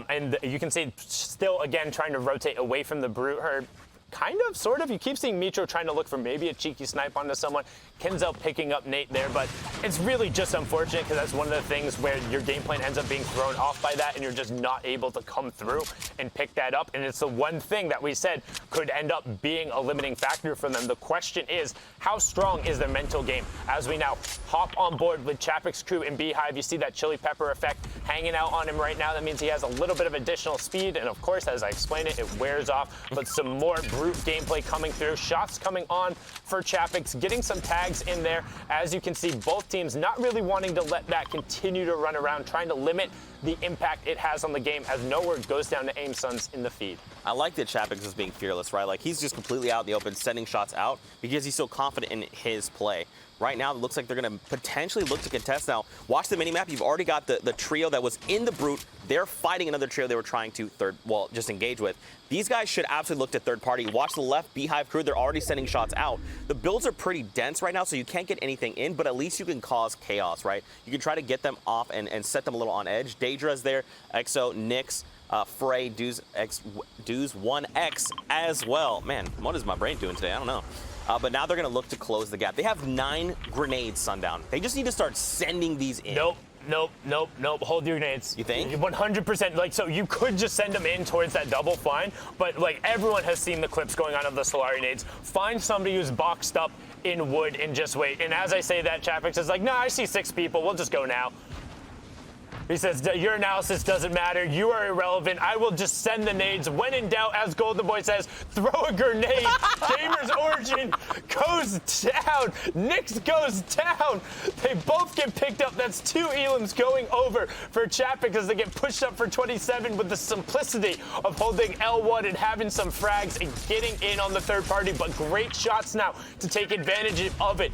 And you can see still, again, trying to rotate away from the Brute herd. Kind of, sort of. You keep seeing Mitro trying to look for maybe a cheeky snipe onto someone. Kenzel picking up Nate there, but it's really just unfortunate because that's one of the things where your game plan ends up being thrown off by that and you're just not able to come through and pick that up. And it's the one thing that we said could end up being a limiting factor for them. The question is, how strong is their mental game? As we now hop on board with Chapek's crew and Beehive, you see that chili pepper effect hanging out on him right now. That means he has a little bit of additional speed, and of course, as I explained it, it wears off, but some more Brute gameplay coming through. Shots coming on for Chapek's, getting some tags in there. As you can see, both teams not really wanting to let that continue to run around, trying to limit the impact it has on the game as no word goes down to Aim Sons in the feed. I like that Chapek is being fearless, right? Like, he's just completely out in the open, sending shots out because he's so confident in his play. Right now, it looks like they're going to potentially look to contest. Now, watch the minimap. You've already got the trio that was in the Brute. They're fighting another trio they were trying to just engage with. These guys should absolutely look to third party. Watch the left Beehive crew. They're already sending shots out. The builds are pretty dense right now, so you can't get anything in, but at least you can cause chaos, right? You can try to get them off and set them a little on edge. Daedra's there, Exo, Nyx, Frey, Deuce 1X as well. Man, what is my brain doing today? I don't know. But now they're going to look to close the gap. They have 9 grenades, Sundown. They just need to start sending these in. Nope. Hold your grenades. You think? 100%. Like, so you could just send them in towards that double fine, but like everyone has seen the clips going on of the Solari nades. Find somebody who's boxed up in wood and just wait. And as I say that, Chapek says like, no, I see 6 people. We'll just go now. He says, your analysis doesn't matter. You are irrelevant. I will just send the nades. When in doubt, as Golden Boy says, throw a grenade. Gamer's Origin goes down. Nyx goes down. They both get picked up. That's 2 elims going over for Chapek as they get pushed up for 27 with the simplicity of holding L1 and having some frags and getting in on the third party. But great shots now to take advantage of it.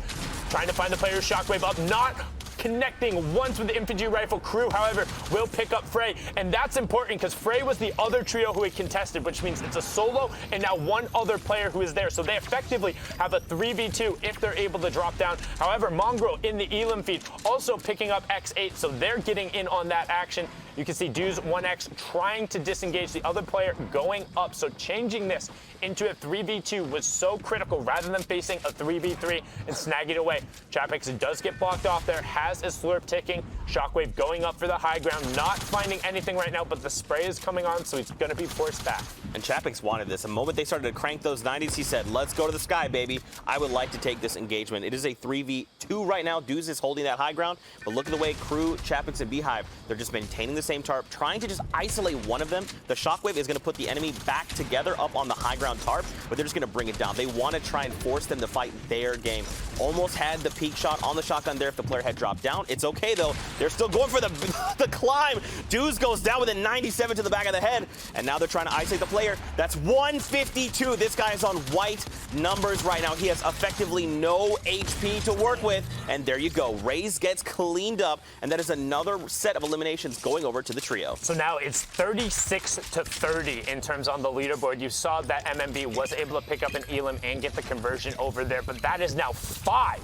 Trying to find the player Shockwave up. Not connecting once with the infantry rifle. Crew, however, will pick up Frey, and that's important because Frey was the other trio who had contested, which means it's a solo and now one other player who is there. So they effectively have a 3v2 if they're able to drop down. However, Mongrel in the Elam feed also picking up X8, so they're getting in on that action. You can see Dues 1X trying to disengage the other player going up. So changing this into a 3v2 was so critical rather than facing a 3v3 and snagging away. Chapix does get blocked off there, has his slurp ticking. Shockwave going up for the high ground, not finding anything right now, but the spray is coming on, so he's going to be forced back. And Chapix wanted this. The moment they started to crank those 90s, he said, let's go to the sky, baby. I would like to take this engagement. It is a 3v2 right now. Dues is holding that high ground, but look at the way Crew, Chapix, and Beehive, they're just maintaining the same tarp, trying to just isolate one of them. The Shockwave is going to put the enemy back together up on the high ground tarp, but they're just going to bring it down. They want to try and force them to fight their game. Almost had the peak shot on the shotgun there if the player had dropped down. It's okay, though. They're still going for the climb. Dues goes down with a 97 to the back of the head, and now they're trying to isolate the player. That's 152. This guy is on white numbers right now. He has effectively no HP to work with, and there you go. Raze gets cleaned up, and that is another set of eliminations going over to the trio. So now it's 36 to 30 in terms on the leaderboard. You saw that MMB was able to pick up an Elam and get the conversion over there, but that is now 5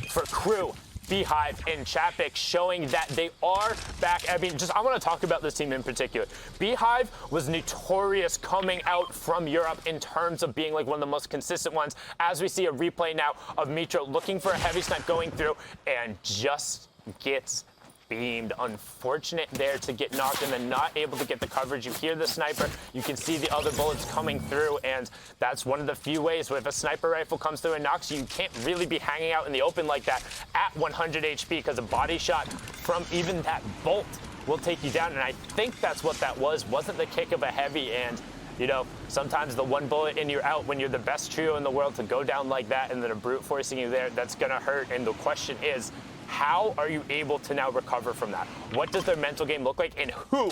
for Crew, Beehive, and Chapix, showing that they are back. I mean, I want to talk about this team in particular. Beehive was notorious coming out from Europe in terms of being like one of the most consistent ones, as we see a replay now of Mitro looking for a heavy snipe going through and just gets beamed. Unfortunate there to get knocked and then not able to get the coverage. You hear the sniper, you can see the other bullets coming through, and that's one of the few ways where if a sniper rifle comes through and knocks you, you can't really be hanging out in the open like that at 100 HP, because a body shot from even that bolt will take you down, and I think that's what that was. Wasn't the kick of a heavy, and you know, sometimes the one bullet and you're out when you're the best trio in the world to go down like that and then a brute forcing you there, that's gonna hurt. And the question is, how are you able to now recover from that? What does their mental game look like, and who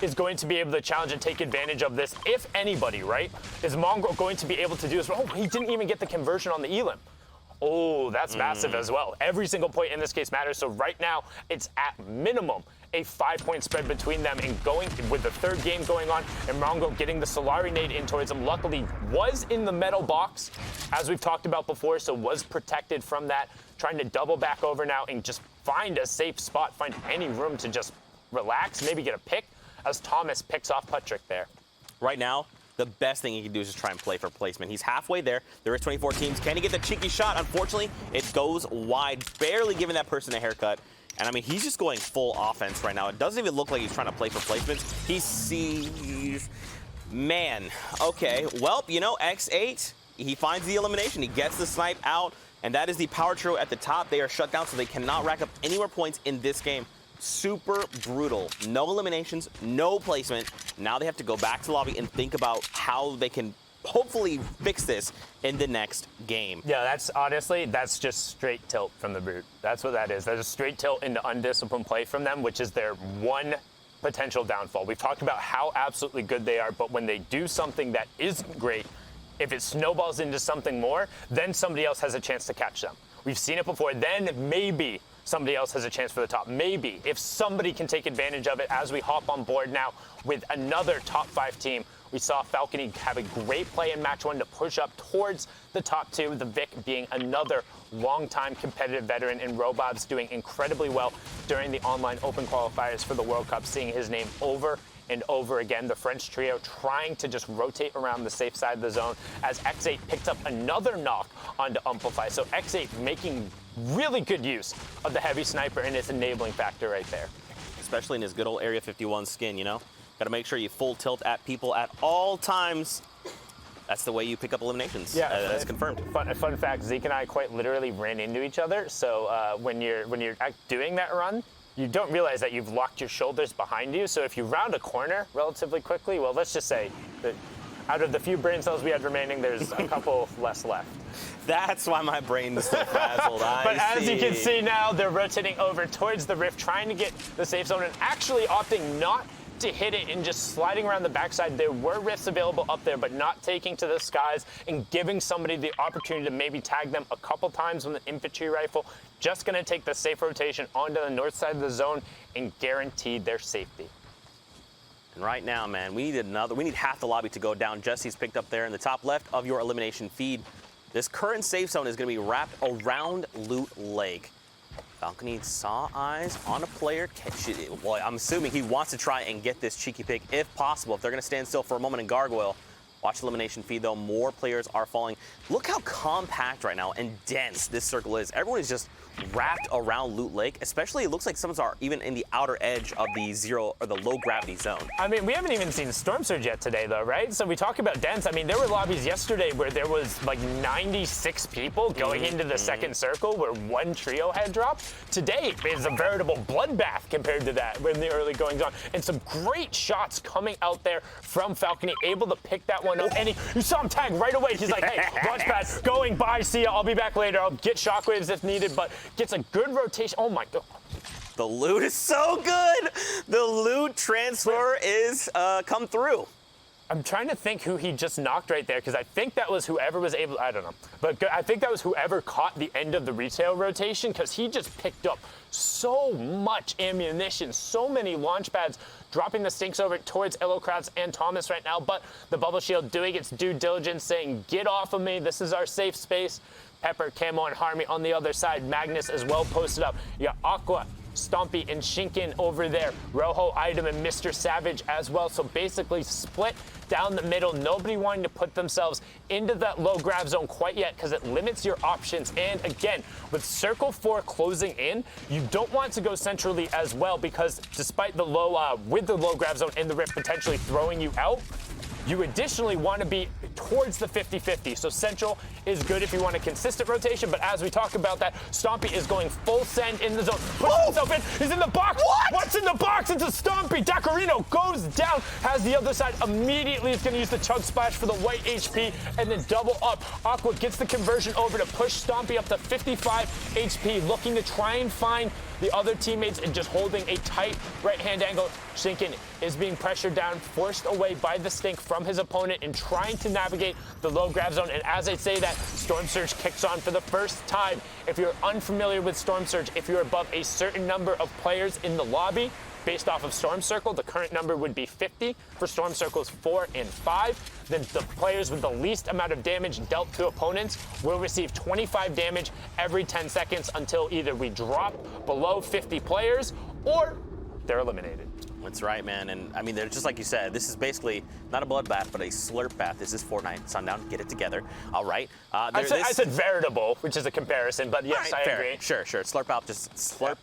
is going to be able to challenge and take advantage of this, if anybody, right? Is Mongrel going to be able to do this? Oh, he didn't even get the conversion on the Elam. Oh, that's massive as well. Every single point in this case matters. So right now, it's at minimum a 5-point spread between them, and going with the third game going on, and Mongrel getting the Solari nade in towards him. Luckily, was in the metal box, as we've talked about before, so was protected from that. Trying to double back over now and just find a safe spot, find any room to just relax, maybe get a pick, as Thomas picks off Patrick there. Right now, the best thing he can do is just try and play for placement. He's halfway there. There is 24 teams. Can he get the cheeky shot? Unfortunately, it goes wide, barely giving that person a haircut. And I mean, he's just going full offense right now. It doesn't even look like he's trying to play for placements. He sees, man, okay. Well, you know, X8, he finds the elimination. He gets the snipe out, and that is the power trio at the top. They are shut down, so they cannot rack up any more points in this game. Super brutal. No eliminations, no placement. Now they have to go back to the lobby and think about how they can hopefully fix this in the next game. Yeah, that's honestly, that's just straight tilt from the Brute. That's what that is. That's a straight tilt into undisciplined play from them, which is their one potential downfall. We've talked about how absolutely good they are, but when they do something that isn't great, if it snowballs into something more, then somebody else has a chance to catch them. We've seen it before. Then maybe somebody else has a chance for the top. Maybe if somebody can take advantage of it, as we hop on board now with another top 5 team. We saw Falcony have a great play in match 1 to push up towards the top 2, the Vic being another longtime competitive veteran, and Robob's doing incredibly well during the online open qualifiers for the World Cup, seeing his name over and over again. The French trio trying to just rotate around the safe side of the zone, as X8 picked up another knock onto Amplify. So X8 making really good use of the heavy sniper and its enabling factor right there. Especially in his good old Area 51 skin, you know? Got to make sure you full tilt at people at all times. That's the way you pick up eliminations. Yeah, that's confirmed. Fun fact: Zeke and I quite literally ran into each other. So when you're doing that run, you don't realize that you've locked your shoulders behind you. So if you round a corner relatively quickly, well, let's just say that out of the few brain cells we had remaining, there's a couple less left. That's why my brain is so frazzled. But as you can see now, they're rotating over towards the rift, trying to get the safe zone, and actually opting not to hit it and just sliding around the backside. There were rifts available up there, but not taking to the skies and giving somebody the opportunity to maybe tag them a couple times with an infantry rifle. Just going to take the safe rotation onto the north side of the zone and guarantee their safety. And right now, man, we need half the lobby to go down. Jesse's picked up there in the top left of your elimination feed. This current safe zone is going to be wrapped around Loot Lake. Falcony saw eyes on a player. Well, I'm assuming he wants to try and get this cheeky pick if possible. If they're going to stand still for a moment in Gargoyle. Watch the elimination feed, though. More players are falling. Look how compact right now and dense this circle is. Everyone is just wrapped around Loot Lake, especially it looks like some are even in the outer edge of the zero or the low gravity zone. I mean, we haven't even seen Storm Surge yet today, though, right? So we talk about dense. I mean, there were lobbies yesterday where there was like 96 people going into the second circle where one trio had dropped. Today is a veritable bloodbath compared to that when the early goings on. And some great shots coming out there from Falcony, able to pick that one up. And you saw him tag right away. He's like, hey, launch pad, going, bye, see ya, I'll be back later. I'll get shockwaves if needed, but gets a good rotation. Oh my God. The loot is so good. The loot transfer is come through. I'm trying to think who he just knocked right there, because I think that was whoever was able, I don't know, but I think that was whoever caught the end of the retail rotation, because he just picked up so much ammunition, so many launch pads, dropping the stinks over towards Illocrats and Thomas right now, but the bubble shield doing its due diligence, saying, get off of me, this is our safe space. Pepper, Camo, and Harmy on the other side. Magnus as well posted up. You got Aqua, Stompy, and Shinken over there. Rojo, Item, and Mr. Savage as well. So basically split down the middle. Nobody wanting to put themselves into that low grab zone quite yet because it limits your options. And again, with Circle 4 closing in, you don't want to go centrally as well because despite the low, with the low grab zone and the rift potentially throwing you out, you additionally want to be towards the 50-50. So Central is good if you want a consistent rotation, but as we talk about that, Stompy is going full send in the zone. Puts himself in. He's in the box. What? What's in the box? It's a Stompy. Dacarino goes down, has the other side immediately. Is going to use the Chug Splash for the white HP and then double up. Aqua gets the conversion over to push Stompy up to 55 HP, looking to try and find the other teammates and just holding a tight right-hand angle. Shinken is being pressured down, forced away by the stink from his opponent and trying to navigate the low grab zone. And as I say that, Storm Surge kicks on for the first time. If you're unfamiliar with Storm Surge, if you're above a certain number of players in the lobby, based off of Storm Circle, the current number would be 50 for Storm Circles 4 and 5. Then the players with the least amount of damage dealt to opponents will receive 25 damage every 10 seconds until either we drop below 50 players or they're eliminated. That's right, man. And I mean, they're just like you said, this is basically not a bloodbath, but a slurp bath. This is Fortnite. Sundown, get it together. All right. I said veritable, which is a comparison, but yes, right, I agree. Sure. Slurp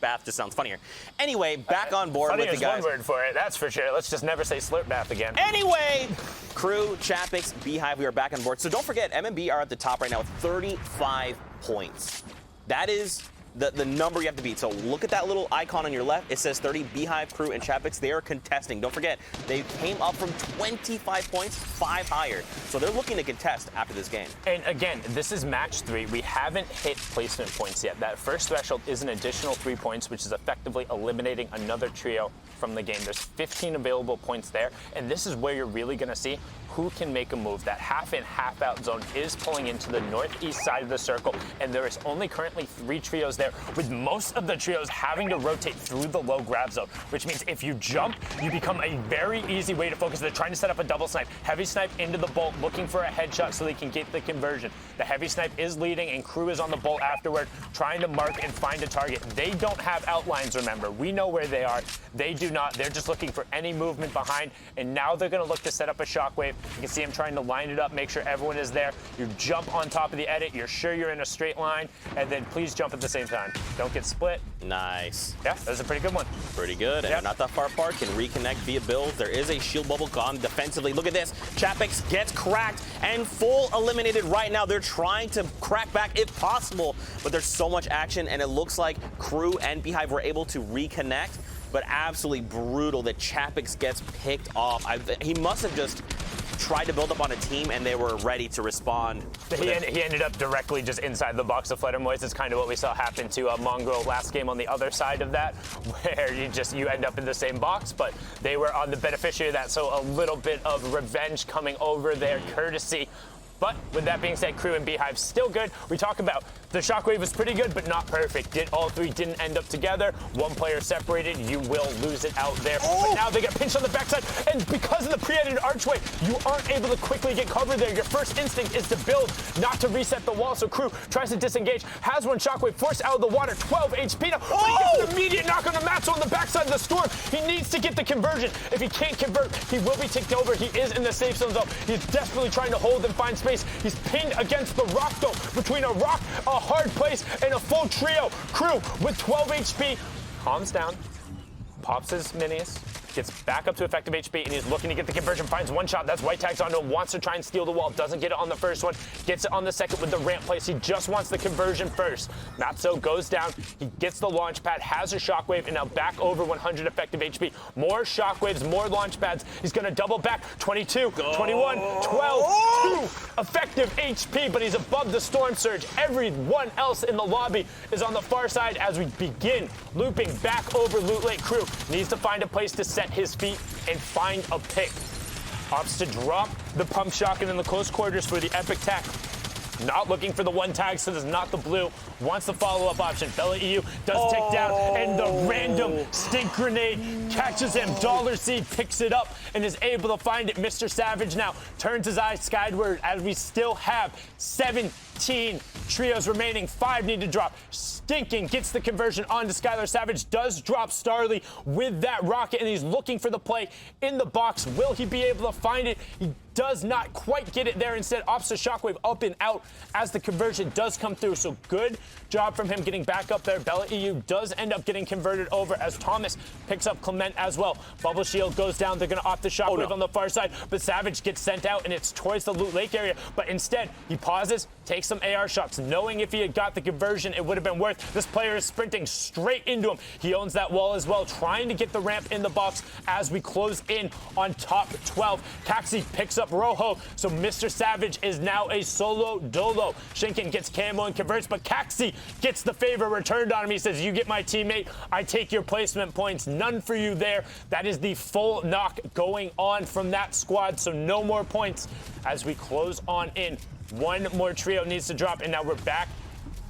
bath just sounds funnier. Anyway, back on board with the guys. Funny is one word for it, that's for sure. Let's just never say slurp bath again. Anyway, Crew, Chapix, Beehive, we are back on board. So don't forget, MMB are at the top right now with 35 points. That is the number you have to beat. So look at that little icon on your left. It says 30. Beehive, Crew, and Chapix, they are contesting. Don't forget, they came up from 25 points, 5 higher. So they're looking to contest after this game. And again, this is match 3. We haven't hit placement points yet. That first threshold is an additional 3 points, which is effectively eliminating another trio from the game. There's 15 available points there, and this is where you're really going to see who can make a move. That half-in, half-out zone is pulling into the northeast side of the circle, and there is only currently 3 trios there, with most of the trios having to rotate through the low grab zone, which means if you jump, you become a very easy way to focus. They're trying to set up a double snipe. Heavy snipe into the bolt, looking for a headshot so they can get the conversion. The heavy snipe is leading, and Crew is on the bolt afterward, trying to mark and find a target. They don't have outlines, remember. We know where they are. They do not. They're just looking for any movement behind, and now they're going to look to set up a shockwave. You can see him trying to line it up, make sure everyone is there. You jump on top of the edit. You're sure you're in a straight line, and then please jump at the same time. Don't get split. Nice. Yeah, that was a pretty good one. Pretty good, and they're not that far apart. Can reconnect via builds. There is a shield bubble gone defensively. Look at this. Chapix gets cracked and full eliminated right now. They're trying to crack back if possible, but there's so much action, and it looks like Crew and Beehive were able to reconnect, but absolutely brutal that Chapix gets picked off. He must have just tried to build up on a team, and they were ready to respond. He ended up directly just inside the box of Fledermois. It's kind of what we saw happen to Mongrel last game on the other side of that, where you end up in the same box, but they were on the beneficiary of that, so a little bit of revenge coming over their courtesy. But with that being said, Crew and Beehive still good. We talk about the Shockwave was pretty good, but not perfect. All three didn't end up together. One player separated. You will lose it out there. But now they get pinched on the backside, and because of the pre-edited archway, you aren't able to quickly get cover there. Your first instinct is to build, not to reset the wall. So Crew tries to disengage, has one Shockwave forced out of the water, 12 HP now. But he gets an immediate knock on the Matzo on the backside of the storm. He needs to get the conversion. If he can't convert, he will be ticked over. He is in the safe zone though. He's desperately trying to hold and find space. He's pinned against the rock though, between a rock, a hard place, and a full trio. Crew with 12 HP calms down, pops his minis, gets back up to effective HP, and he's looking to get the conversion, finds one shot. That's white tags onto him, wants to try and steal the wall, doesn't get it on the first one, gets it on the second with the ramp place. He just wants the conversion first. Matzo goes down, he gets the launch pad, has a Shockwave, and now back over 100 effective HP. More Shockwaves, more launch pads. He's gonna double back, 22, 21, 12, 2 effective HP, but he's above the Storm Surge. Everyone else in the lobby is on the far side as we begin looping back over Loot Lake. Crew needs to find a place to set his feet and find a pick. Opts to drop the pump shotgun in the close quarters for the epic tech. Not looking for the one tag, so this is not the blue. Wants the follow-up option. Bella EU does take down, and the random stink grenade catches him. Dollar Seed picks it up and is able to find it. Mr. Savage now turns his eyes skyward as we still have 17 trios remaining. 5 need to drop. Stinking gets the conversion onto Skylar Savage. Does drop Starly with that rocket, and he's looking for the play in the box. Will he be able to find it? He does not quite get it there. Instead, opts to Shockwave up and out as the conversion does come through. So good job from him getting back up there. Bella EU does end up getting converted over as Thomas picks up Clement as well. Bubble Shield goes down. They're going to opt the Shockwave on the far side, but Savage gets sent out, and it's towards the Loot Lake area. But instead, he pauses, takes some AR shots, knowing if he had got the conversion, it would have been worth. This player is sprinting straight into him. He owns that wall as well, trying to get the ramp in the box as we close in on top 12. Caxi picks up Rojo, so Mr. Savage is now a solo dolo. Shinken gets camo and converts, but Caxi gets the favor returned on him. He says, you get my teammate, I take your placement points. None for you there. That is the full knock going on from that squad, so no more points as we close on in. One more trio needs to drop, and now we're back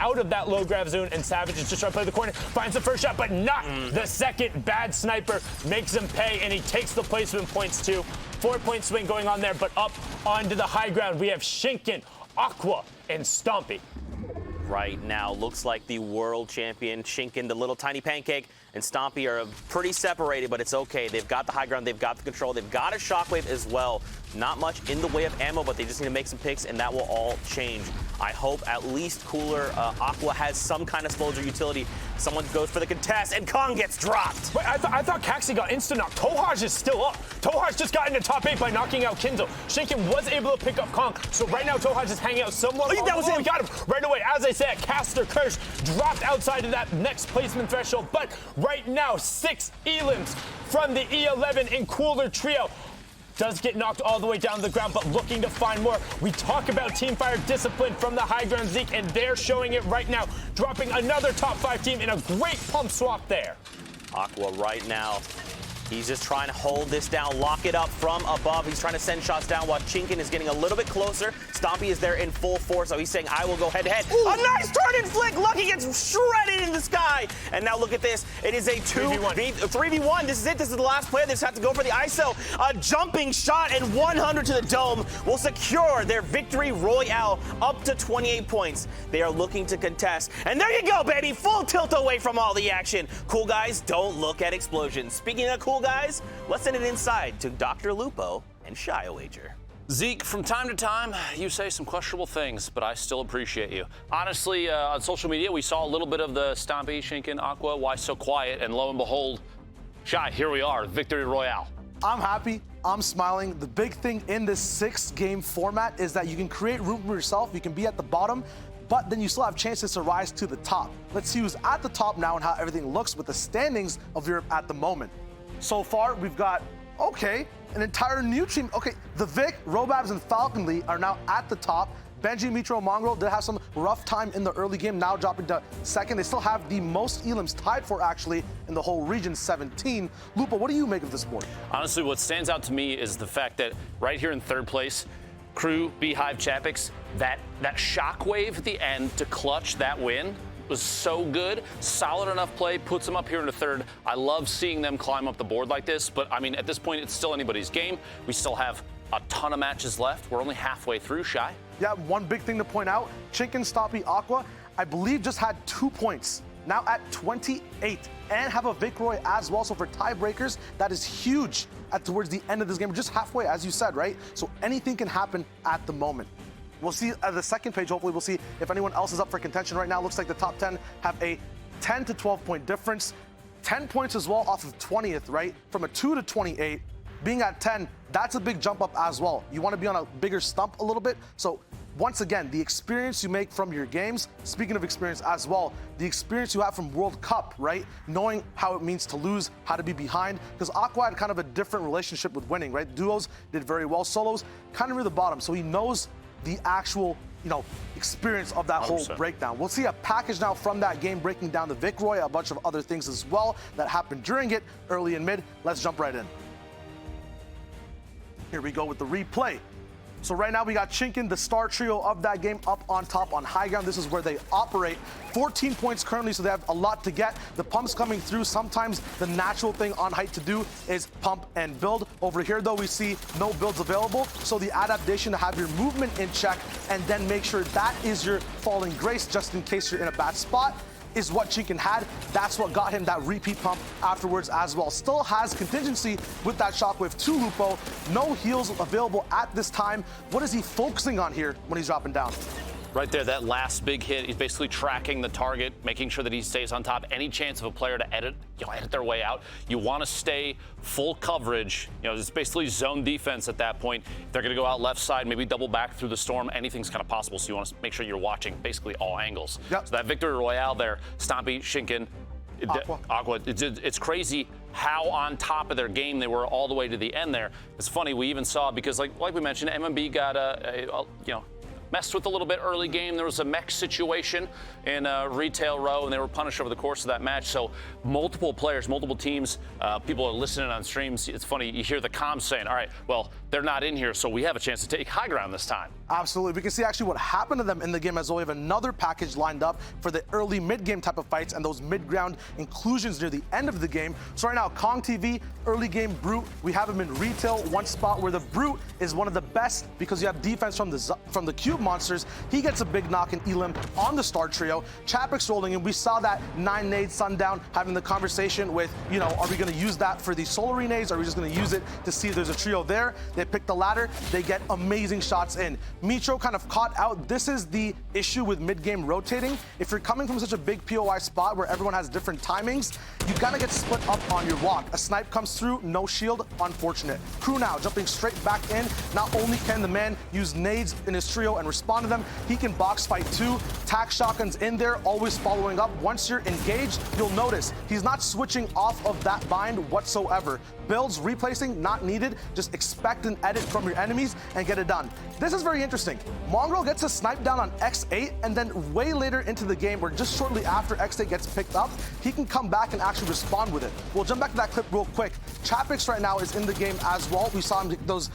out of that low grav zone, and Savage is just trying to play the corner, finds the first shot, but not the second. Bad sniper makes him pay, and he takes the placement points too. 4-point swing going on there, but up onto the high ground. We have Shinken, Aqua, and Stompy. Right now, looks like the world champion, Shinken, the little tiny pancake, and Stompy are pretty separated, but it's okay. They've got the high ground, they've got the control, they've got a Shockwave as well. Not much in the way of ammo, but they just need to make some picks, and that will all change. I hope at least Cooler Aqua has some kind of soldier utility. Someone goes for the contest, and Kong gets dropped. Wait, I thought Caxi got insta-knocked. Tohaj is still up. Tohaj just got into top 8 by knocking out Kinzo. Shinken was able to pick up Kong, so right now Tohaj is hanging out somewhat. That was him. We got him right away. As I said, Caster Curse dropped outside of that next placement threshold, but right now, 6 elims from the E11 in Cooler Trio. Does get knocked all the way down to the ground, but looking to find more. We talk about Teamfire discipline from the high ground Zeke, and they're showing it right now, dropping another top 5 team in a great pump swap there. Aqua right now, he's just trying to hold this down, lock it up from above. He's trying to send shots down while Chinken is getting a little bit closer. Stompy is there in full force, so he's saying, I will go head-to-head. A nice turn and flick. Lucky gets shredded in the sky. And now look at this. It is a 3v1. This is it. This is the last player. They just have to go for the ISO. A jumping shot and 100 to the dome will secure their victory royale up to 28 points. They are looking to contest. And there you go, baby. Full tilt away from all the action. Cool guys, don't look at explosions. Speaking of cool guys, let's send it inside to Dr. Lupo and Shia Wager. Zeke, from time to time, you say some questionable things, but I still appreciate you. Honestly, on social media, we saw a little bit of the Stompy, Shinken, Aqua, why so quiet, and lo and behold, Shai, here we are, Victory Royale. I'm happy. I'm smiling. The big thing in this 6-game format is that you can create room for yourself. You can be at the bottom, but then you still have chances to rise to the top. Let's see who's at the top now and how everything looks with the standings of Europe at the moment. So far, we've got Okay, an entire new team. Okay, the Vic, Robabs, and Falcon Lee are now at the top. Benji, Mitro, Mongrel did have some rough time in the early game, now dropping to second. They still have the most elims tied for, actually, in the whole region, 17. Lupa, what do you make of this board? Honestly, what stands out to me is the fact that right here in third place, Crew, Beehive, Chapix, that shockwave at the end to clutch that win was so good. Solid enough play, puts them up here into third. I love seeing them climb up the board like this, but I mean, at this point, it's still anybody's game. We still have a ton of matches left. We're only halfway through, Shy. Yeah, one big thing to point out, Chinken, Stompy, Aqua, I believe just had 2 points. Now at 28, and have a Vic Roy as well. So for tiebreakers, that is huge towards the end of this game. We're just halfway, as you said, right? So anything can happen at the moment. We'll see at the second page, hopefully we'll see if anyone else is up for contention right now. Looks like the top 10 have a 10 to 12 point difference. 10 points as well off of 20th, right? From a 2 to 28. Being at 10, that's a big jump up as well. You want to be on a bigger stump a little bit. So once again, the experience you make from your games, speaking of experience as well, the experience you have from World Cup, right? Knowing how it means to lose, how to be behind, because Aqua had kind of a different relationship with winning, right? Duos did very well, solos kind of near the bottom. So he knows the actual, experience of that 100%. Whole breakdown. We'll see a package now from that game breaking down the Vic Roy, a bunch of other things as well that happened during it, early and mid. Let's jump right in. Here we go with the replay. So right now we got Chinken, the star trio of that game, up on top on high ground. This is where they operate. 14 points currently, so they have a lot to get. The pumps coming through. Sometimes the natural thing on height to do is pump and build. Over here, though, we see no builds available. So the adaptation to have your movement in check and then make sure that is your falling grace just in case you're in a bad spot is what Chinken had. That's what got him that repeat pump afterwards as well. Still has contingency with that Shockwave to Lupo. No heals available at this time. What is he focusing on here when he's dropping down? Right there, that last big hit, he's basically tracking the target, making sure that he stays on top. Any chance of a player to edit their way out, you want to stay full coverage. It's basically zone defense at that point. If they're going to go out left side, maybe double back through the storm. Anything's kind of possible, so you want to make sure you're watching basically all angles. Yep. So that Victory Royale there, Stompy, Shinken, Aqua. It's crazy how on top of their game they were all the way to the end there. It's funny, we even saw, because like we mentioned, MMB got messed with a little bit early game. There was a mech situation in retail row, and they were punished over the course of that match. So multiple players, multiple teams, people are listening on streams. It's funny, you hear the comms saying, all right, well, they're not in here, so we have a chance to take high ground this time. Absolutely. We can see actually what happened to them in the game as well. We have another package lined up for the early mid-game type of fights and those mid-ground inclusions near the end of the game. So right now, Kong TV, early game Brute. We have him in retail, one spot where the Brute is one of the best because you have defense from the Cube monsters. He gets a big knock in Elim on the star trio. Chapix rolling in. We saw that 9 nade Sundown having the conversation with, are we going to use that for the solar nades? Or are we just going to use it to see if there's a trio there? They pick the ladder. They get amazing shots in. Mitro kind of caught out. This is the issue with mid-game rotating. If you're coming from such a big POI spot where everyone has different timings, you gotta get split up on your walk. A snipe comes through, no shield, unfortunate. Crew now jumping straight back in. Not only can the man use nades in his trio and respond to them, he can box fight too. Tac shotguns in there, always following up. Once you're engaged, you'll notice he's not switching off of that bind whatsoever. Builds, replacing, not needed. Just expect an edit from your enemies and get it done. This is very interesting. Mongrel gets a snipe down on X8, and then way later into the game, or just shortly after X8 gets picked up, he can come back and actually respond with it. We'll jump back to that clip real quick. Chapix right now is in the game as well. We saw him those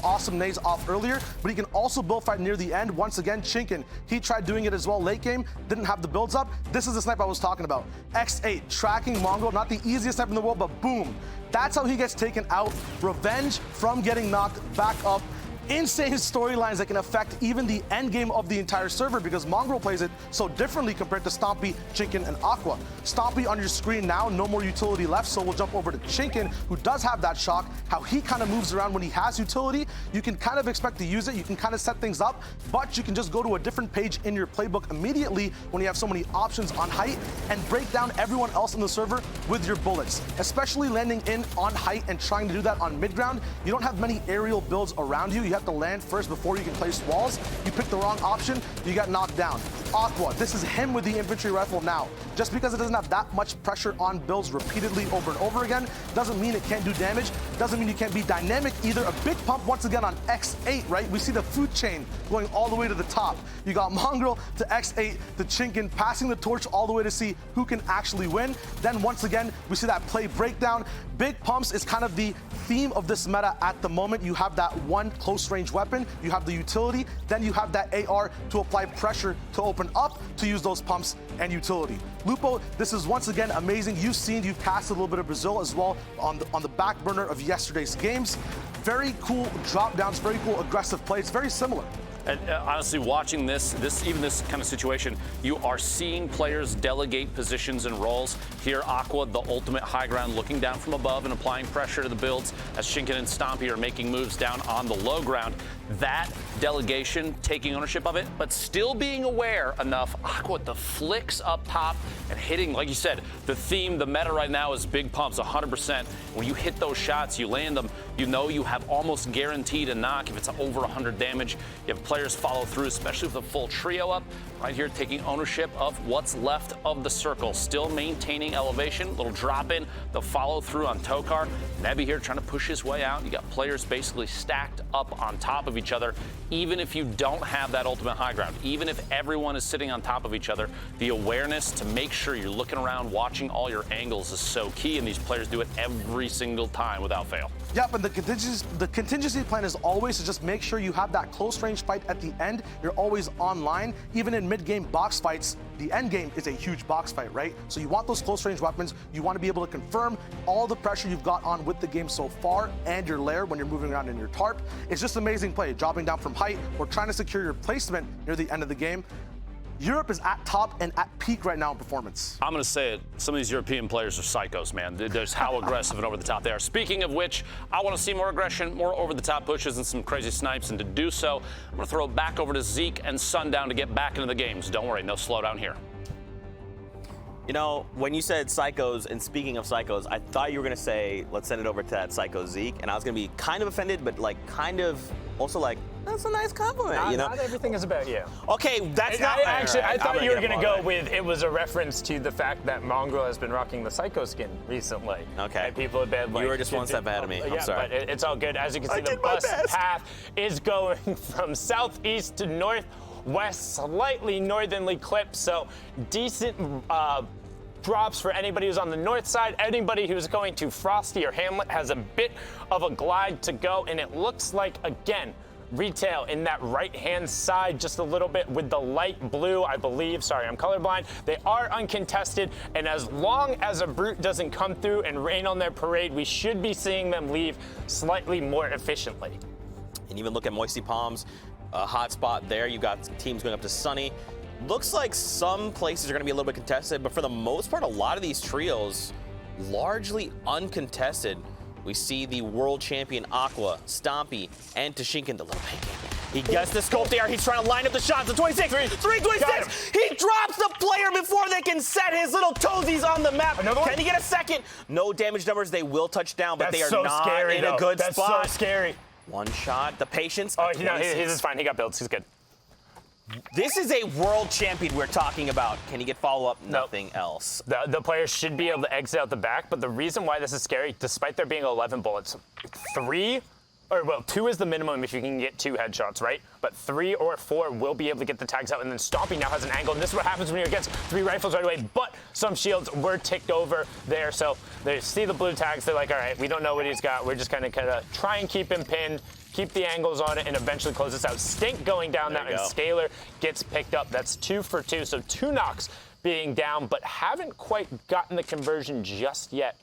awesome nades off earlier, but he can also build fight near the end. Once again, Chinken, he tried doing it as well late game, didn't have the builds up. This is the snipe I was talking about. X8 tracking Mongrel, not the easiest snipe in the world, but boom. That's how he gets taken out. Revenge from getting knocked back up. Insane storylines that can affect even the end game of the entire server because Mongrel plays it so differently compared to Stompy, Chinken, and Aqua. Stompy on your screen now, no more utility left, so we'll jump over to Chinken, who does have that shock. How he kind of moves around when he has utility, you can kind of expect to use it, you can kind of set things up, but you can just go to a different page in your playbook immediately when you have so many options on height and break down everyone else in the server with your bullets. Especially landing in on height and trying to do that on mid-ground, you don't have many aerial builds around you. You have to land first before you can place walls. You pick the wrong option, you get knocked drop down. Aqua, this is him with the infantry rifle now. Just because it doesn't have that much pressure on builds repeatedly over and over again, doesn't mean it can't do damage, doesn't mean you can't be dynamic either. A big pump once again on X8, right? We see the food chain going all the way to the top. You got Mongrel to X8, to Chinkin, passing the torch all the way to see who can actually win. Then once again, we see that play breakdown. Big pumps is kind of the theme of this meta at the moment. You have that one close range weapon, you have the utility, then you have that AR to apply pressure to open up to use those pumps and utility. Lupo, this is once again amazing. You've cast a little bit of Brazil as well on the back burner of yesterday's games. Very cool drop downs, very cool aggressive plays, very similar. And honestly, watching this kind of situation, you are seeing players delegate positions and roles. Here, Aqua, the ultimate high ground, looking down from above and applying pressure to the builds as Shinken and Stompy are making moves down on the low ground. That delegation, taking ownership of it, but still being aware enough. Aqua, the flicks up top and hitting, like you said, the theme, the meta right now is big pumps, 100%. When you hit those shots, you land them, you know you have almost guaranteed a knock if it's over 100 damage. You have players follow through, especially with a full trio up. Right here, taking ownership of what's left of the circle, still maintaining elevation, little drop in, the follow through on Tokar. Nebby here trying to push his way out. You got players basically stacked up on top of each other. Even if you don't have that ultimate high ground, even if everyone is sitting on top of each other, the awareness to make sure you're looking around, watching all your angles is so key, and these players do it every single time without fail. Yep, and the contingency plan is always to just make sure you have that close range fight at the end. You're always online. Even in mid-game box fights, the end game is a huge box fight, right? So you want those close range weapons. You want to be able to confirm all the pressure you've got on with the game so far and your lair when you're moving around in your tarp. It's just amazing play, dropping down from height or trying to secure your placement near the end of the game. Europe is at top and at peak right now in performance. I'm going to say it. Some of these European players are psychos, man. There's how aggressive and over the top they are. Speaking of which, I want to see more aggression, more over the top pushes, and some crazy snipes. And to do so, I'm going to throw it back over to Zeke and Sundown to get back into the games. Don't worry, no slowdown here. You know, when you said psychos, and speaking of psychos, I thought you were going to say, let's send it over to that psycho Zeke. And I was going to be kind of offended, but like kind of also like, that's a nice compliment, you know? Not everything is about you. Okay, that's not... I thought you were going to go with, it was a reference to the fact that Mongrel has been rocking the Psycho skin recently. Okay. And people have been like... You were just one step ahead of me. I'm sorry. But it's all good. As you can see, the bus path is going from southeast to northwest, slightly northerly clip, so decent... drops for anybody who's on the north side. Anybody who's going to Frosty or Hamlet has a bit of a glide to go, and it looks like, again, retail in that right-hand side just a little bit with the light blue, I believe. Sorry, I'm colorblind. They are uncontested, and as long as a brute doesn't come through and rain on their parade, we should be seeing them leave slightly more efficiently. And even look at Moisty Palms, a hot spot there. You've got teams going up to Sunny. Looks like some places are going to be a little bit contested, but for the most part, a lot of these trios largely uncontested. We see the world champion Aqua, Stompy, and Tashinkin, the little pancake. He gets the scope there. He's trying to line up the shots. The 26, 326. He drops the player before they can set his little toesies on the map. Can he get a second? No damage numbers. They will touch down, but they are not in a good spot. That's so scary. One shot. The patience. Oh, no, he's fine. He got builds. He's good. This is a world champion we're talking about. Can he get follow-up? Nothing else. The player should be able to exit out the back, but the reason why this is scary, despite there being 11 bullets, 2 is the minimum if you can get 2 headshots, right? But 3 or 4 will be able to get the tags out, and then Stompy now has an angle, and this is what happens when you're against 3 rifles right away, but some shields were ticked over there, so they see the blue tags, they're like, all right, we don't know what he's got, we're just gonna try and keep him pinned, keep the angles on it, and eventually close this out. Stink going down now, and Scalar gets picked up. That's 2 for 2, so 2 knocks being down, but haven't quite gotten the conversion just yet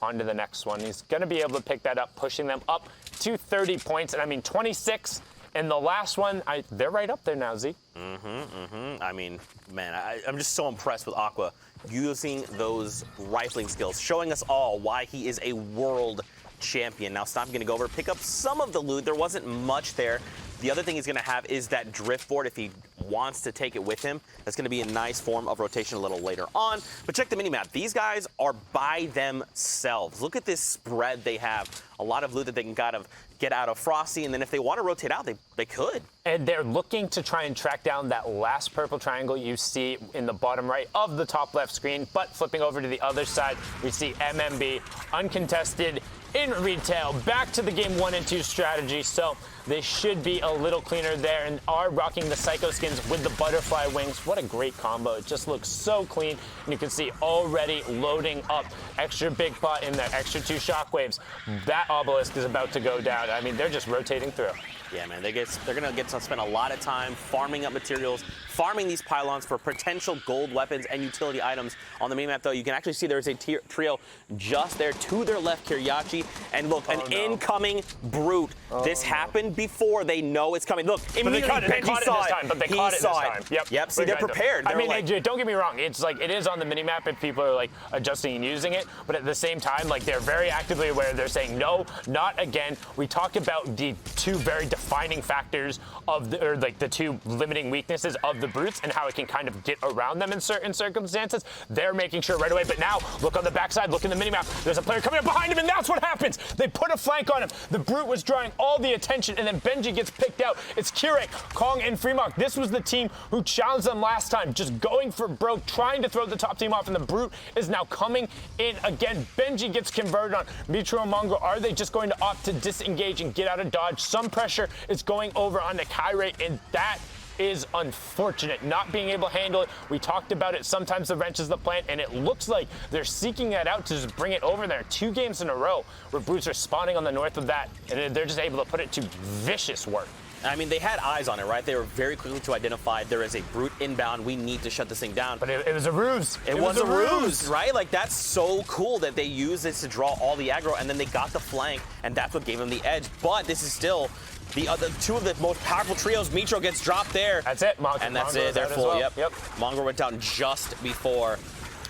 onto the next one. He's gonna be able to pick that up, pushing them up to 30 points, and I mean 26 in the last one. They're right up there now, Z. I mean, man, I'm just so impressed with Aqua using those rifling skills, showing us all why he is a world champion. Now, Stomp going to go over, pick up some of the loot. There wasn't much there. The other thing he's going to have is that drift board if he wants to take it with him. That's going to be a nice form of rotation a little later on. But check the minimap. These guys are by themselves. Look at this spread they have. A lot of loot that they can kind of get out of Frosty, and then if they want to rotate out, they could. And they're looking to try and track down that last purple triangle you see in the bottom right of the top left screen. But flipping over to the other side, we see MMB uncontested in retail, back to the game 1 and 2 strategy. So they should be a little cleaner there and are rocking the Psycho skins with the butterfly wings. What a great combo. It just looks so clean. And you can see already loading up extra big pot in there, extra 2 shockwaves. That obelisk is about to go down. I mean, they're just rotating through. Yeah, man, they're going to get to spend a lot of time farming up materials, farming these pylons for potential gold weapons and utility items. On the minimap, though, you can actually see there's a trio just there to their left, Kiryachi. And look, an incoming brute. This happened before. They know it's coming. Look, immediately Benji saw it. He saw it. Yep, see, they're prepared. I mean, don't get me wrong. It's like, it is on the minimap if people are like adjusting and using it. But at the same time, like, they're very actively aware. They're saying, no, not again. We talked about the 2 very defining factors of the, or like the 2 limiting weaknesses of the brutes and how it can kind of get around them in certain circumstances. They're making sure right away. But now, look on the backside, look in the minimap. There's a player coming up behind him, and that's what happens. They put a flank on him. The brute was drawing all the attention, and then Benji gets picked out. It's Kirek, Kong, and Fremont. This was the team who challenged them last time, just going for broke, trying to throw the top team off, and the brute is now coming in again. Benji gets converted on Mitro and Mongo. Are they just going to opt to disengage and get out of dodge? Some pressure is going over on the Kyrie, and that is unfortunate, not being able to handle it. We talked about it. Sometimes the wrench is the plan, and it looks like they're seeking that out to just bring it over there. 2 games in a row where brutes are spawning on the north of that, and they're just able to put it to vicious work. I mean, they had eyes on it, right? They were very quickly to identify there is a brute inbound. We need to shut this thing down. But it was a ruse. It was a ruse, right? Like, that's so cool that they used this to draw all the aggro, and then they got the flank, and that's what gave them the edge. But this is still the other 2 of the most powerful trios. Mitro gets dropped there. That's it. And that's it. They're full. Well. Yep. Mongo went down just before.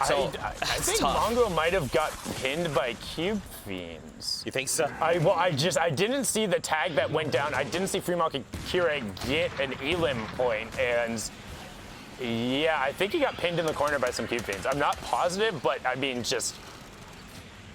So I think Mongo might have got pinned by Cube Fiends. You think so? I didn't see the tag that went down. I didn't see Fremont and Kira get an elim point, and yeah, I think he got pinned in the corner by some Cube Fiends. I'm not positive, but I mean, just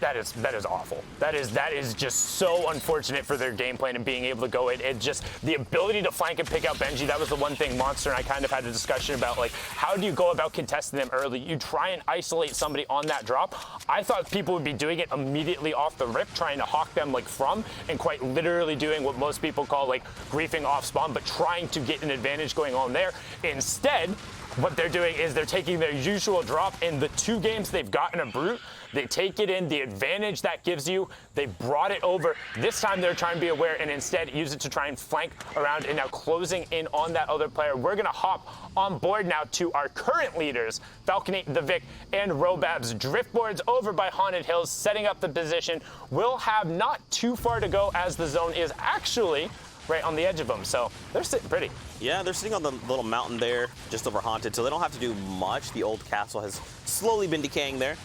that is awful. That is just so unfortunate for their game plan and being able to go in. It just, the ability to flank and pick out Benji, that was the one thing Monster and I kind of had a discussion about, like, how do you go about contesting them early? You try and isolate somebody on that drop. I thought people would be doing it immediately off the rip, trying to hawk them like from, and quite literally doing what most people call like griefing off spawn, but trying to get an advantage going on there. Instead, what they're doing is they're taking their usual drop in the 2 games they've gotten a brute. They take it in, the advantage that gives you, they brought it over. This time they're trying to be aware and instead use it to try and flank around and now closing in on that other player. We're gonna hop on board now to our current leaders, Falconate, the Vic, and Robabs. Driftboards over by Haunted Hills, setting up the position. We'll have not too far to go as the zone is actually right on the edge of them, so they're sitting pretty. Yeah, they're sitting on the little mountain there, just over Haunted, so they don't have to do much. The old castle has slowly been decaying there.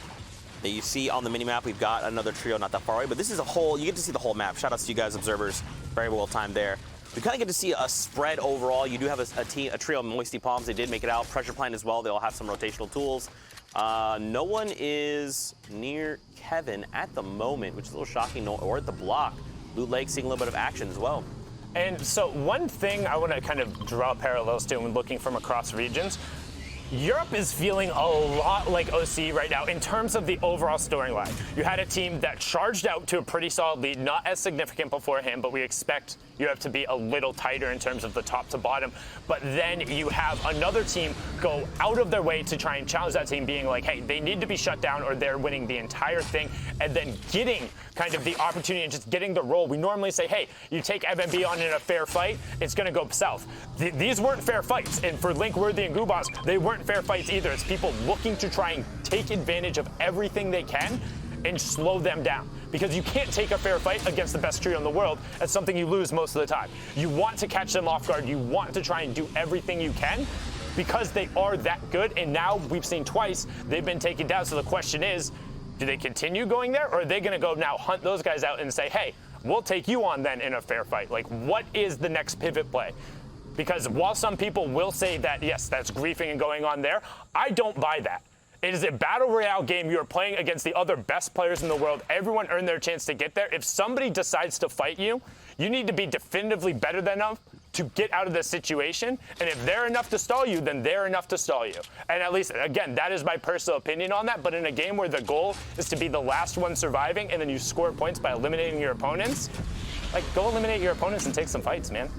That you see on the minimap, we've got another trio not that far away, but this is a whole, you get to see the whole map. Shout out to you guys, observers. Very well timed there. We kind of get to see a spread overall. You do have a trio of Moisty Palms. They did make it out. Pressure Plant as well. They all have some rotational tools. No one is near Kevin at the moment, which is a little shocking, or at the block. Loot Lake seeing a little bit of action as well. And so one thing I want to kind of draw parallels to when looking from across regions, Europe is feeling a lot like OC right now in terms of the overall storyline. You had a team that charged out to a pretty solid lead, not as significant beforehand, but we expect Europe to be a little tighter in terms of the top to bottom. But then you have another team go out of their way to try and challenge that team, being like, hey, they need to be shut down or they're winning the entire thing, and then getting kind of the opportunity and just getting the role. We normally say, hey, you take MMB on in a fair fight, it's going to go south. These weren't fair fights, and for Linkworthy and Goobas, they weren't fair fights either. It's people looking to try and take advantage of everything they can and slow them down. Because you can't take a fair fight against the best trio in the world. That's something you lose most of the time. You want to catch them off guard. You want to try and do everything you can because they are that good. And now we've seen twice they've been taken down. So the question is, Do they continue going there, or are they going to go now hunt those guys out and say, hey, we'll take you on then in a fair fight? Like, what is the next pivot play? Because while some people will say that, yes, that's griefing and going on there, I don't buy that. It is a battle royale game. You're playing against the other best players in the world. Everyone earned their chance to get there. If somebody decides to fight you, you need to be definitively better than them to get out of the situation. And if they're enough to stall you, then they're enough to stall you. And at least, again, that is my personal opinion on that. But in a game where the goal is to be the last one surviving and then you score points by eliminating your opponents, like, go eliminate your opponents and take some fights, man.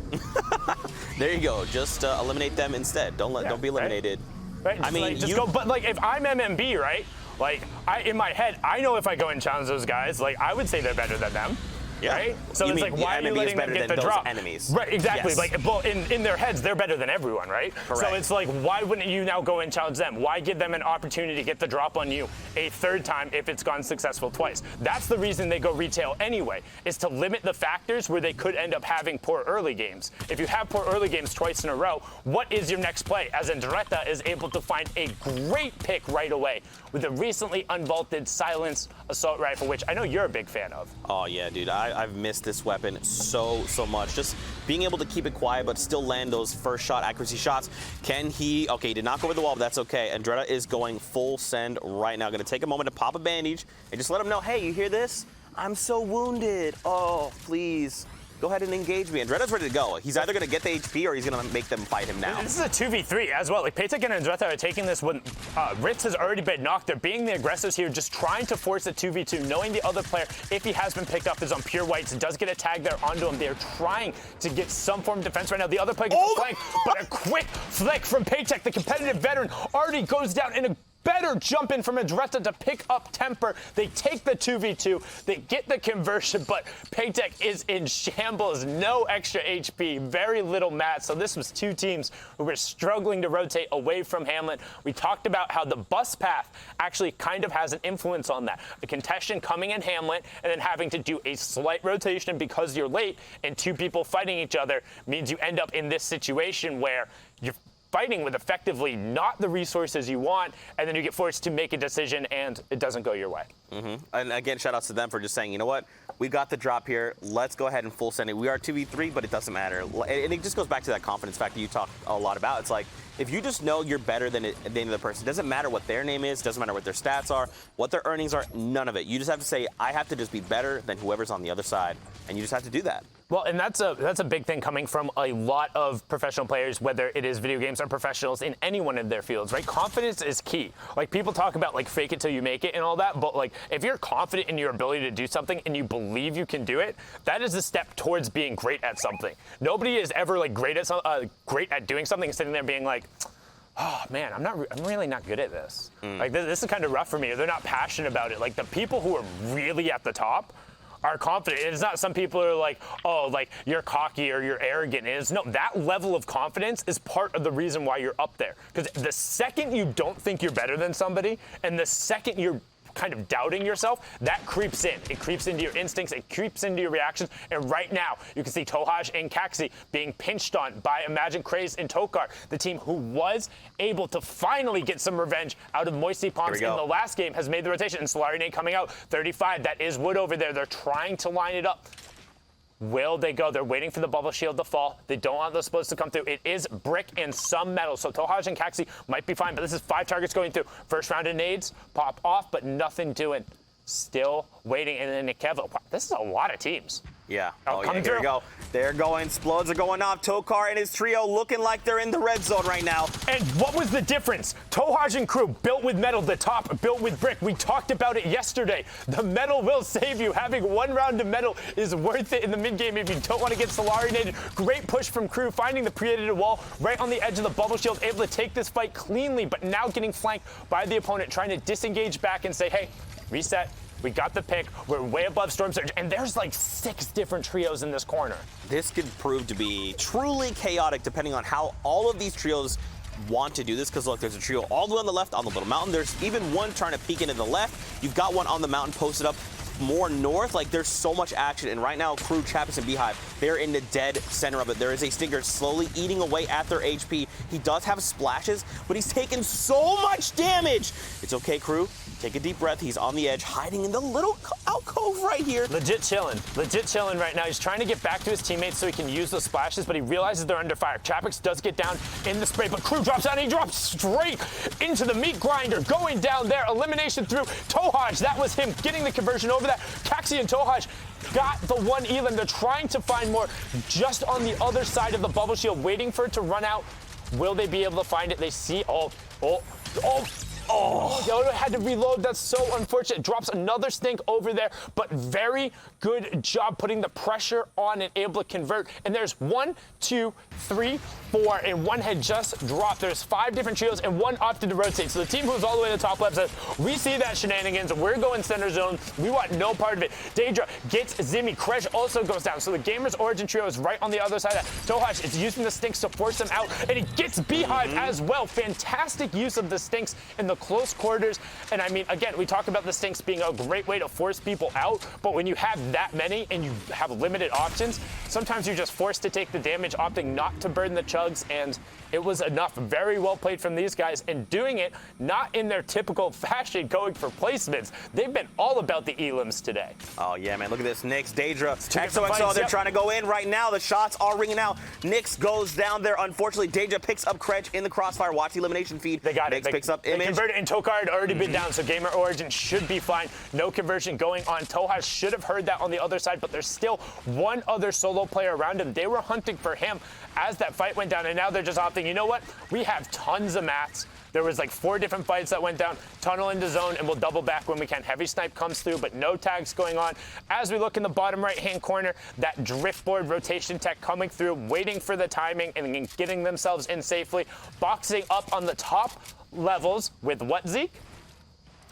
There you go. Just eliminate them instead. Don't be eliminated. Right? I mean, like, go. But like, if I'm MMB, right? Like, in my head, I know if I go and challenge those guys, like, I would say they're better than them. Yeah. Right? So you it's mean like, why are you letting them get the drop? Enemies. Right, exactly. Yes. Like, well, in their heads, they're better than everyone, right? Correct. So it's like, why wouldn't you now go and challenge them? Why give them an opportunity to get the drop on you a third time if it's gone successful twice? That's the reason they go retail anyway, is to limit the factors where they could end up having poor early games. If you have poor early games twice in a row, what is your next play? As Andretta is able to find a great pick right away with a recently unvaulted silenced assault rifle, which I know you're a big fan of. Oh yeah, dude, I've missed this weapon so much. Just being able to keep it quiet but still land those first shot accuracy shots. Can he? Okay, he did not go over the wall, but that's okay. Andretta is going full send right now. Going to take a moment to pop a bandage and just let him know, hey, you hear this? I'm so wounded. Oh, please. Go ahead and engage me. Andretta's ready to go. He's either going to get the HP or he's going to make them fight him now. This is a 2v3 as well. Like, Paytech and Andretta are taking this when Ritz has already been knocked. They're being the aggressors here, just trying to force a 2v2, knowing the other player, if he has been picked up, is on pure whites. Does get a tag there onto him. They're trying to get some form of defense right now. The other player gets a flank, but a quick flick from Paytech, the competitive veteran, already goes down in a better jump in from Andretta to pick up temper. They take the 2v2. They get the conversion, but Paytech is in shambles. No extra HP, very little mat. So this was two teams who were struggling to rotate away from Hamlet. We talked about how the bus path actually kind of has an influence on that. A contestant coming in Hamlet and then having to do a slight rotation because you're late and two people fighting each other means you end up in this situation where you're fighting with effectively not the resources you want, and then you get forced to make a decision and it doesn't go your way. And again, shout outs to them for just saying, you know what, we got the drop here. Let's go ahead and full send it. We are 2v3, but it doesn't matter. And it just goes back to that confidence factor you talk a lot about. It's like, if you just know you're better than the other person, it doesn't matter what their name is, doesn't matter what their stats are, what their earnings are, none of it. You just have to say, I have to just be better than whoever's on the other side, and you just have to do that. Well, and that's a big thing coming from a lot of professional players, whether it is video games or professionals in any one of their fields, right? Confidence is key. Like, people talk about, like, fake it till you make it and all that, but, like, if you're confident in your ability to do something and you believe you can do it, that is a step towards being great at something. Nobody is ever, like, great at doing something and sitting there being like, oh man, I'm really not good at this. Like, this is kind of rough for me. Or they're not passionate about it. Like, the people who are really at the top are confident. It's not some people are like, oh, like, you're cocky or you're arrogant. It's no, that level of confidence is part of the reason why you're up there. Because the second you don't think you're better than somebody, and the second you're kind of doubting yourself, that creeps in. It creeps into your instincts, it creeps into your reactions, and right now, you can see Tohaj and Kaxi being pinched on by Imagine Craze and Tokar, the team who was able to finally get some revenge out of Moisty Palms in the last game, has made the rotation, and Solarine coming out, 35, that is Wood over there. They're trying to line it up. Will they go? They're waiting for the bubble shield to fall. They don't want those splits to come through. It is brick and some metal, so Tohaj and Kaxi might be fine, but this is 5 targets going through. First round of nades, pop off, but nothing doing. Still waiting, and then Nikevo. This is a lot of teams. Yeah. Oh, yeah, here we go. They're going. Explodes are going off. Tokar and his trio looking like they're in the red zone right now. And what was the difference? Tohaj and crew built with metal, the top built with brick. We talked about it yesterday. The metal will save you. Having one round of metal is worth it in the mid-game if you don't want to get Solarinated. Great push from crew, finding the pre-edited wall right on the edge of the bubble shield, able to take this fight cleanly, but now getting flanked by the opponent, trying to disengage back and say, hey, reset. We got the pick. We're way above Storm Surge. And there's like 6 different trios in this corner. This could prove to be truly chaotic depending on how all of these trios want to do this. Because look, there's a trio all the way on the left on the little mountain. There's even one trying to peek into the left. You've got one on the mountain posted up. more north, like there's so much action. And right now, Crew, Trappist, and Beehive, they're in the dead center of it. There is a Stinker slowly eating away at their HP. He does have splashes, but he's taken so much damage. It's okay, Crew. Take a deep breath. He's on the edge, hiding in the little alcove right here. Legit chilling right now. He's trying to get back to his teammates so he can use those splashes, but he realizes they're under fire. Trappix does get down in the spray, but Crew drops out and he drops straight into the meat grinder, going down there. Elimination through Tohaj. That was him getting the conversion over that. Kaxi and Tohaj got the one Elam. They're trying to find more just on the other side of the bubble shield, waiting for it to run out. Will they be able to find it? They see, Yoda had to reload. That's so unfortunate. Drops another stink over there, but very good job putting the pressure on and able to convert. And there's 1, 2, 3, 4, and one had just dropped. There's 5 different trios, and one opted to rotate. So the team who's all the way to the top left says, we see that shenanigans. We're going center zone. We want no part of it. Daedra gets Zimmy. Kresh also goes down. So the Gamers Origin trio is right on the other side of that. Tohash is using the stinks to force him out, and he gets Beehive as well. Fantastic use of the stinks in the close quarters. And I mean, again, we talk about the stinks being a great way to force people out, but when you have that many and you have limited options, sometimes you're just forced to take the damage, opting not to burn the chugs, and it was enough. Very well played from these guys, and doing it not in their typical fashion, going for placements. They've been all about the elims today. Oh yeah, man, look at this. Nyx, Daedra, XOXO, they're trying to go in right now. The shots are ringing out. Nyx goes down there. Unfortunately, Daedra picks up Kretch in the crossfire. Watch the elimination feed. They got Nyx it. picks up They Image. converted, and Tokar had already been down, so Gamer Origin should be fine. No conversion going on. Tohaj should have heard that on the other side, but there's still one other solo player around him. They were hunting for him as that fight went down, and now they're just opting, you know what? We have tons of mats. There was like 4 different fights that went down. Tunnel into zone, and we'll double back when we can. Heavy snipe comes through, but no tags going on. As we look in the bottom right-hand corner, that driftboard rotation tech coming through, waiting for the timing and getting themselves in safely. Boxing up on the top levels with what, Zeke?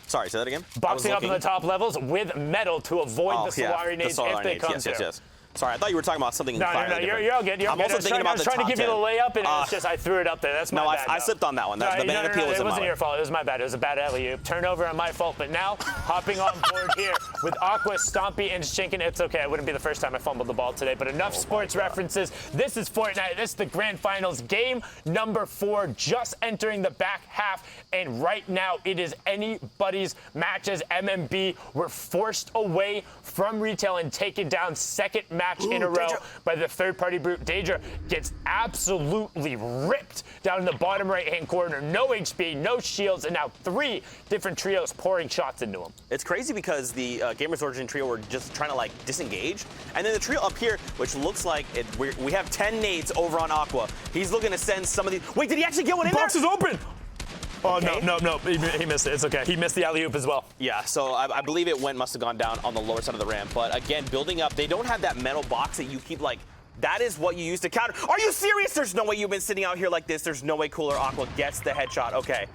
Sorry, say that again. Boxing up on the top levels with metal to avoid the Solari nades if they come through. Yes. Sorry, I thought you were talking about something entirely different. You're all good. I'm also thinking about I was trying to give you the layup, and it's just I threw it up there. That's my bad. I slipped on that one. The banana peel was it wasn't your fault. It was my bad. It was a bad alley-oop. Turnover on my fault. But now, hopping on board here with Aqua, Stompy, and Shinken. It's okay. It wouldn't be the first time I fumbled the ball today. But enough sports references. This is Fortnite. This is the grand finals. Game number 4, just entering the back half. And right now, it is anybody's match as MMB were forced away from retail and taken down second match in a row by the third-party brute. Daedra gets absolutely ripped down in the bottom right-hand corner. No HP, no shields, and now 3 different trios pouring shots into him. It's crazy because the Gamers Origin trio were just trying to like disengage, and then the trio up here, which looks like we have 10 nades over on Aqua. He's looking to send some of these. Wait, did he actually get one in there? Box is open. Oh, okay. no. He missed it. It's okay. He missed the alley-oop as well. Yeah, so I believe it must have gone down on the lower side of the ramp. But again, building up, they don't have that metal box that you keep like, that is what you use to counter. Are you serious? There's no way you've been sitting out here like this. There's no way Cooler Aqua gets the headshot. Okay.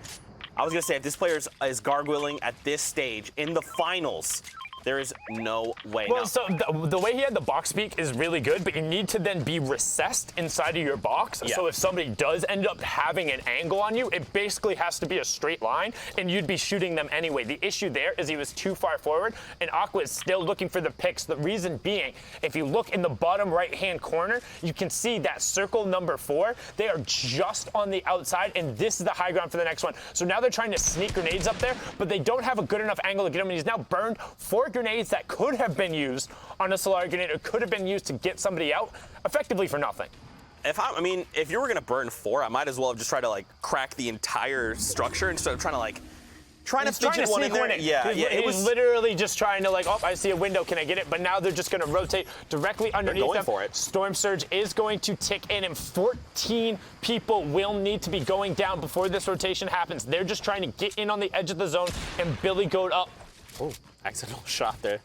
I was going to say, if this player is gargoyling at this stage in the finals, there is no way. Well, so the way he had the box peek is really good, but you need to then be recessed inside of your box. Yeah. So if somebody does end up having an angle on you, it basically has to be a straight line, and you'd be shooting them anyway. The issue there is he was too far forward, and Aqua is still looking for the picks. The reason being, if you look in the bottom right-hand corner, you can see that circle number 4. They are just on the outside, and this is the high ground for the next one. So now they're trying to sneak grenades up there, but they don't have a good enough angle to get him, and he's now burned 4 grenades that could have been used on a Solari grenade or could have been used to get somebody out effectively for nothing. If you were going to burn 4, I might as well have just tried to like crack the entire structure instead of trying to fidget one in there. Yeah, it was literally just trying to like, oh, I see a window, can I get it? But now they're just going to rotate directly underneath them. For it. Storm Surge is going to tick in, and 14 people will need to be going down before this rotation happens. They're just trying to get in on the edge of the zone, and Billy Goat up. Oh, accidental shot there.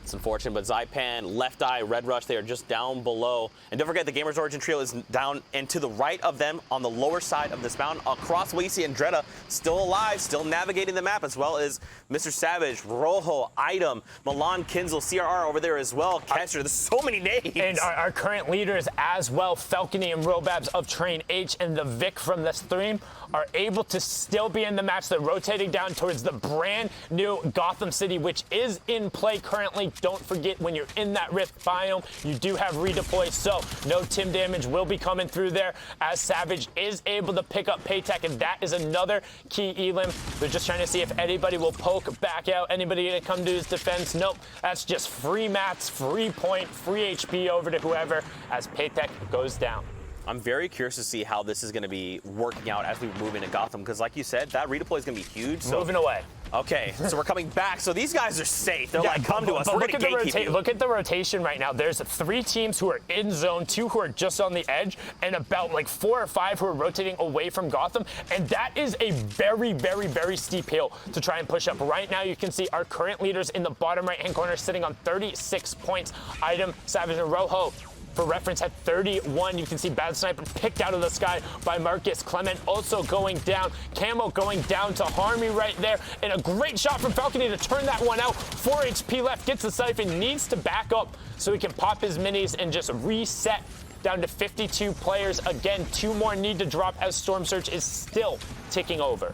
It's unfortunate, but Zypan, Left Eye, Red Rush, they are just down below. And don't forget, the Gamers Origin trio is down and to the right of them on the lower side of this mountain. Across we see Andretta still alive, still navigating the map, as well as Mr. Savage, Rojo, Item, Milan, Kinzel, CRR over there as well. Catcher, there's so many names. And our current leaders as well, Falcony and Robabs of Train H and the Vic from the stream, are able to still be in the match. They're rotating down towards the brand new Gotham City, which is in play currently. Don't forget, when you're in that Rift biome, you do have redeploy, so no Tim damage will be coming through there as Savage is able to pick up Paytech, and that is another key elim. They're just trying to see if anybody will poke back out, anybody to come to his defense. Nope, that's just free mats, free point, free HP over to whoever as Paytech goes down. I'm very curious to see how this is going to be working out as we move into Gotham, because like you said, that redeploy is going to be huge. So Moving away. Okay, so we're coming back. So these guys are safe. They're like, come to us. We're going to gatekeep you. Look at the rotation right now. There's 3 teams who are in zone, 2 who are just on the edge, and about like 4 or 5 who are rotating away from Gotham. And that is a very, very, very steep hill to try and push up. Right now, you can see our current leaders in the bottom right-hand corner sitting on 36 points. Item, Savage, and Rojo, for reference, had 31. You can see Bad Sniper picked out of the sky by Marcus. Clement also going down. Camo going down to Harmy right there. And a great shot from Falcony to turn that one out. 4 HP left, gets the Siphon, needs to back up so he can pop his minis and just reset down to 52 players. Again, 2 more need to drop as Storm Surge is still ticking over.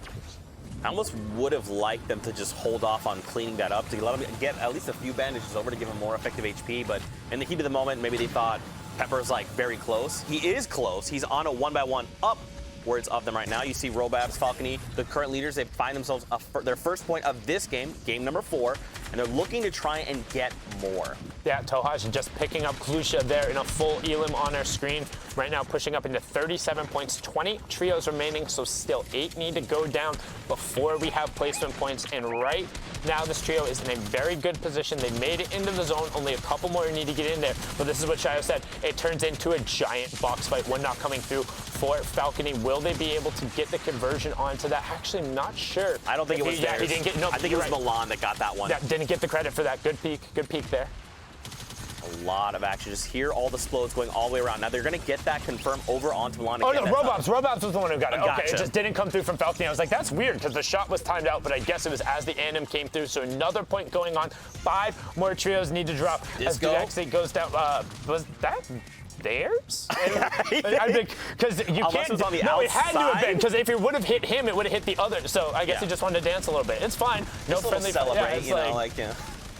I almost would have liked them to just hold off on cleaning that up to let them get at least a few bandages over to give him more effective HP. But in the heat of the moment, maybe they thought Pepper's like very close. He is close. He's on a 1-by-1 upwards of them right now. You see Robabs, Falcony, the current leaders. They find themselves their first point of this game, game number 4, and they're looking to try and get more. Yeah, Tohaj just picking up Klusha there in a full elim on our screen. Right now pushing up into 37 points, 20 trios remaining, so still 8 need to go down before we have placement points. And right now this trio is in a very good position. They made it into the zone, only a couple more need to get in there. But this is what Shio said, it turns into a giant box fight. One not coming through for Falcony. Will they be able to get the conversion onto that? Actually, I'm not sure. I don't think it was theirs. Yeah, he didn't get, no, I think it was Milan that got that one. Yeah, didn't get the credit for that. Good peek there. A lot of action. Just hear all the explodes going all the way around. Now they're going to get that confirmed over onto Milan. Oh no, Robabs was the one who got it. Gotcha. Okay, it just didn't come through from Falcony. I was like, that's weird because the shot was timed out, but I guess it was as the anim came through. So another point going on. 5 more trios need to drop. Disco. As DXA goes down. Was that theirs? Because you Unless can't. it was on the no, outside. it had to have been because if it would have hit him, it would have hit the other. So I guess he just wanted to dance a little bit. It's fine. No just friendly celebrate. Yeah, Yeah.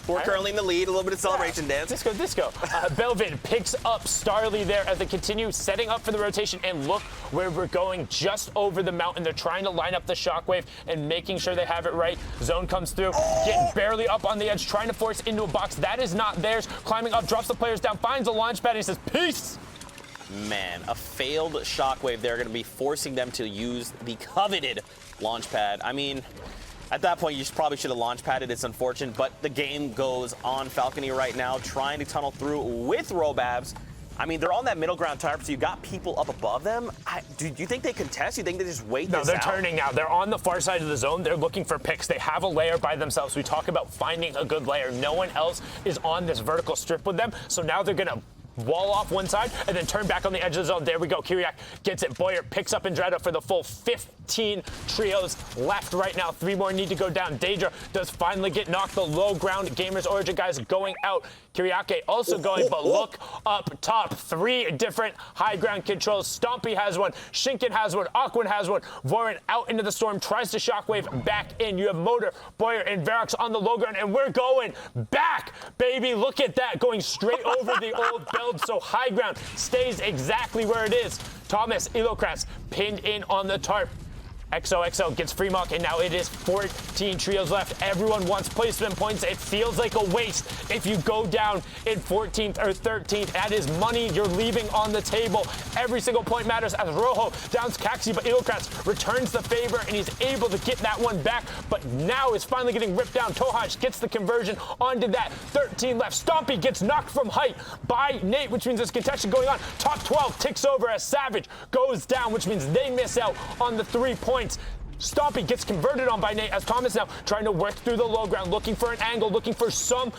We're currently in the lead, a little bit of celebration dance. Disco. Belvid picks up Starly there as they continue setting up for the rotation, and look where we're going, just over the mountain. They're trying to line up the Shockwave and making sure they have it right. Zone comes through, getting barely up on the edge, trying to force into a box. That is not theirs. Climbing up, drops the players down, finds a launch pad, and he says, peace. Man, a failed Shockwave. They're going to be forcing them to use the coveted launch pad. I mean, at that point, you probably should have launch padded. It's unfortunate, but the game goes on. Falcony right now trying to tunnel through with Robabs. I mean, they're on that middle ground tarp, so you got people up above them. Do you think they contest? You think they just wait this out? No, they're turning now. They're on the far side of the zone. They're looking for picks. They have a layer by themselves. We talk about finding a good layer. No one else is on this vertical strip with them, so now they're going to wall off one side and then turn back on the edge of the zone. There we go. Kyriak gets it. Boyer picks up Andretta for the full 15 trios left right now. 3 more need to go down. Daedra does finally get knocked. The low ground Gamers Origin guys going out. Kyriake also going, but look up top. 3 different high ground controls. Stompy has one. Shinken has one. Aquan has one. Vorin out into the storm. Tries to Shockwave back in. You have Motor, Boyer, and Verox on the low ground, and we're going back, baby. Look at that. Going straight over the old belt. So high ground stays exactly where it is. Thomas, Ilokras pinned in on the tarp. XOXO gets free mock, and now it is 14 trios left. Everyone wants placement points. It feels like a waste if you go down in 14th or 13th. That is money you're leaving on the table. Every single point matters as Rojo downs Kaxi, but Ilokras returns the favor, and he's able to get that one back, but now is finally getting ripped down. Tohaj gets the conversion onto that. 13 left. Stompy gets knocked from height by Nate, which means there's contention going on. Top 12 ticks over as Savage goes down, which means they miss out on the 3 points. Stompy gets converted on by Nate as Thomas now trying to work through the low ground, looking for an angle, looking for some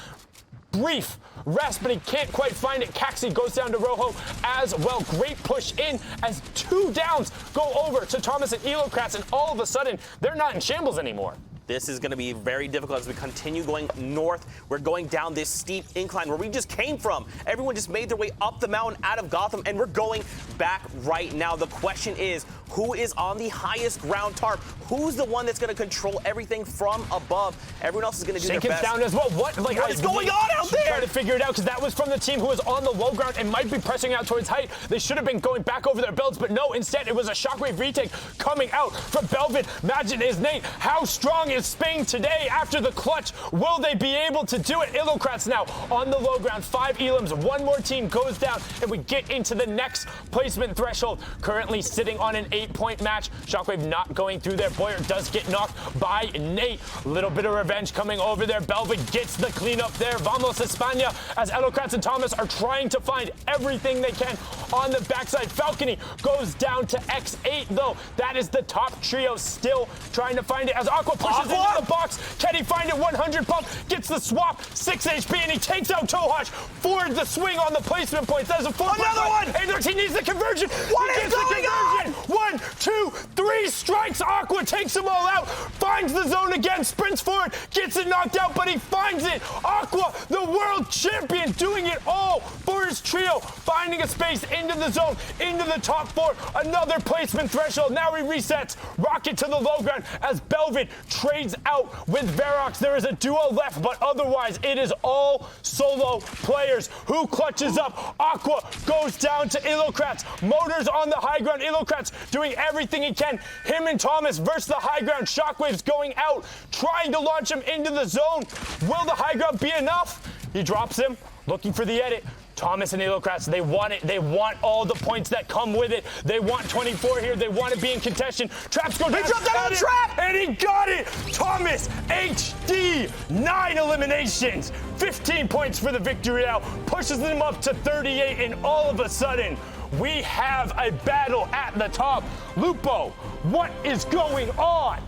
brief rest, but he can't quite find it. Caxi goes down to Rojo as well. Great push in as 2 downs go over to Thomas and Elocrats, and all of a sudden, they're not in shambles anymore. This is going to be very difficult as we continue going north. We're going down this steep incline where we just came from. Everyone just made their way up the mountain out of Gotham, and we're going back right now. The question is, who is on the highest ground tarp? Who's the one that's going to control everything from above? Everyone else is going to do their best. Down as well. What is going on out there? Trying to figure it out, because that was from the team who was on the low ground and might be pressing out towards height. They should have been going back over their builds, but no, instead it was a Shockwave retake coming out from Belvin. Imagine his Nate. How strong is Spain today after the clutch? Will they be able to do it? Ilocrats now on the low ground. 5 elims. One more team goes down, and we get into the next placement threshold. Currently sitting on an 8-point match. Shockwave not going through there. Boyer does get knocked by Nate. Little bit of revenge coming over there. Belvin gets the cleanup there. Vamos España, as Elocrats and Thomas are trying to find everything they can on the backside. Falcony goes down to X8, though. That is the top trio still trying to find it as Aqua pushes into the box. Can he find it? 100 pump, gets the swap, 6 HP, and he takes out Tohash for the swing on the placement points. That is a 4. Another one! And he needs the conversion. What is going on? 1, 2, 3 strikes. Aqua takes them all out, finds the zone again, sprints forward, gets it knocked out, but he finds it. Aqua, the world champion, doing it all for his trio, finding a space into the zone, into the top 4. Another placement threshold. Now he resets. Rocket to the low ground as Belvin trades out with Verox. There is a duo left, but otherwise it is all solo players. Who clutches up? Aqua goes down to Ilocrats. Motors on the high ground. Ilocrats doing everything he can. Him and Thomas versus the high ground. Shockwave's going out, trying to launch him into the zone. Will the high ground be enough? He drops him, looking for the edit. Thomas and Ilocrats, they want it. They want all the points that come with it. They want 24 here. They want to be in contention. Traps go down. He jumped out of the trap! And he got it! Thomas, HD, 9 eliminations. 15 points for the victory now. Pushes them up to 38, and all of a sudden, we have a battle at the top. Lupo, what is going on?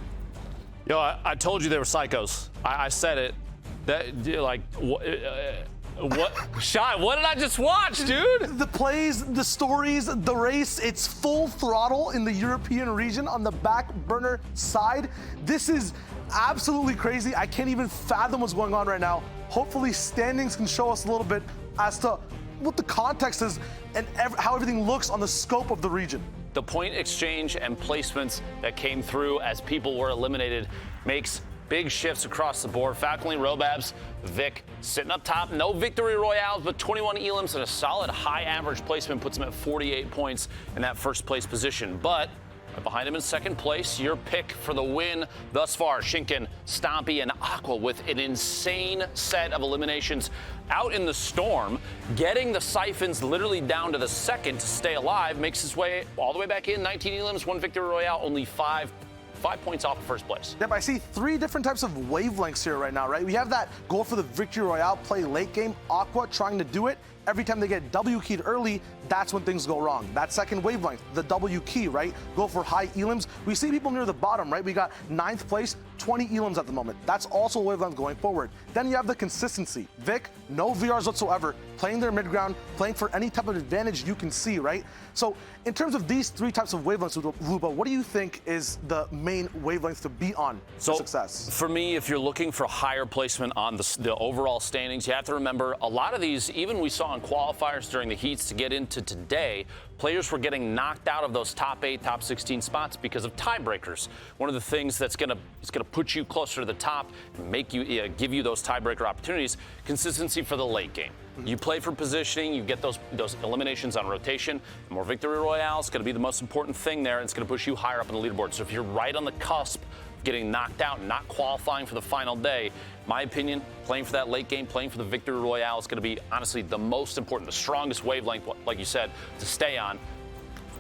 Yo, I told you they were psychos. I said it. That, like, what? Shy, what did I just watch, dude? The plays, the stories, the race, it's full throttle in the European region on the back burner side. This is absolutely crazy. I can't even fathom what's going on right now. Hopefully standings can show us a little bit as to what the context is and how everything looks on the scope of the region. The point exchange and placements that came through as people were eliminated makes big shifts across the board. Falcony, Robabs, Vic sitting up top. No victory royales, but 21 elims and a solid high average placement puts him at 48 points in that first place position. But right behind him in second place, your pick for the win thus far, Shinken, Stompy, and Aqua with an insane set of eliminations out in the storm. Getting the siphons literally down to the second to stay alive makes his way all the way back in. 19 elims, 1 victory royale, only 5 points off of first place. Yep, I see 3 different types of wavelengths here right now, right? We have that goal for the victory royale, play late game, Aqua trying to do it. Every time they get W keyed early, that's when things go wrong. That second wavelength, the W key, right? Go for high elims. We see people near the bottom, right? We got 9th place, 20 elims at the moment. That's also a wavelength going forward. Then you have the consistency. Vic, no VRs whatsoever, playing their mid ground, playing for any type of advantage you can see, right? So in terms of these 3 types of wavelengths, Lubo, what do you think is the main wavelength to be on for success? For me, if you're looking for higher placement on the overall standings, you have to remember a lot of these, even we saw in qualifiers during the heats to get into today, players were getting knocked out of those top 8, top 16 spots because of tiebreakers. One of the things that's gonna put you closer to the top and make you give you those tiebreaker opportunities, consistency for the late game. You play for positioning, you get those eliminations on rotation. The more victory royale is going to be the most important thing there, and it's going to push you higher up on the leaderboard. So if you're right on the cusp of getting knocked out and not qualifying for the final day, my opinion, playing for that late game, playing for the victory royale is going to be honestly the most important, the strongest wavelength, like you said, to stay on.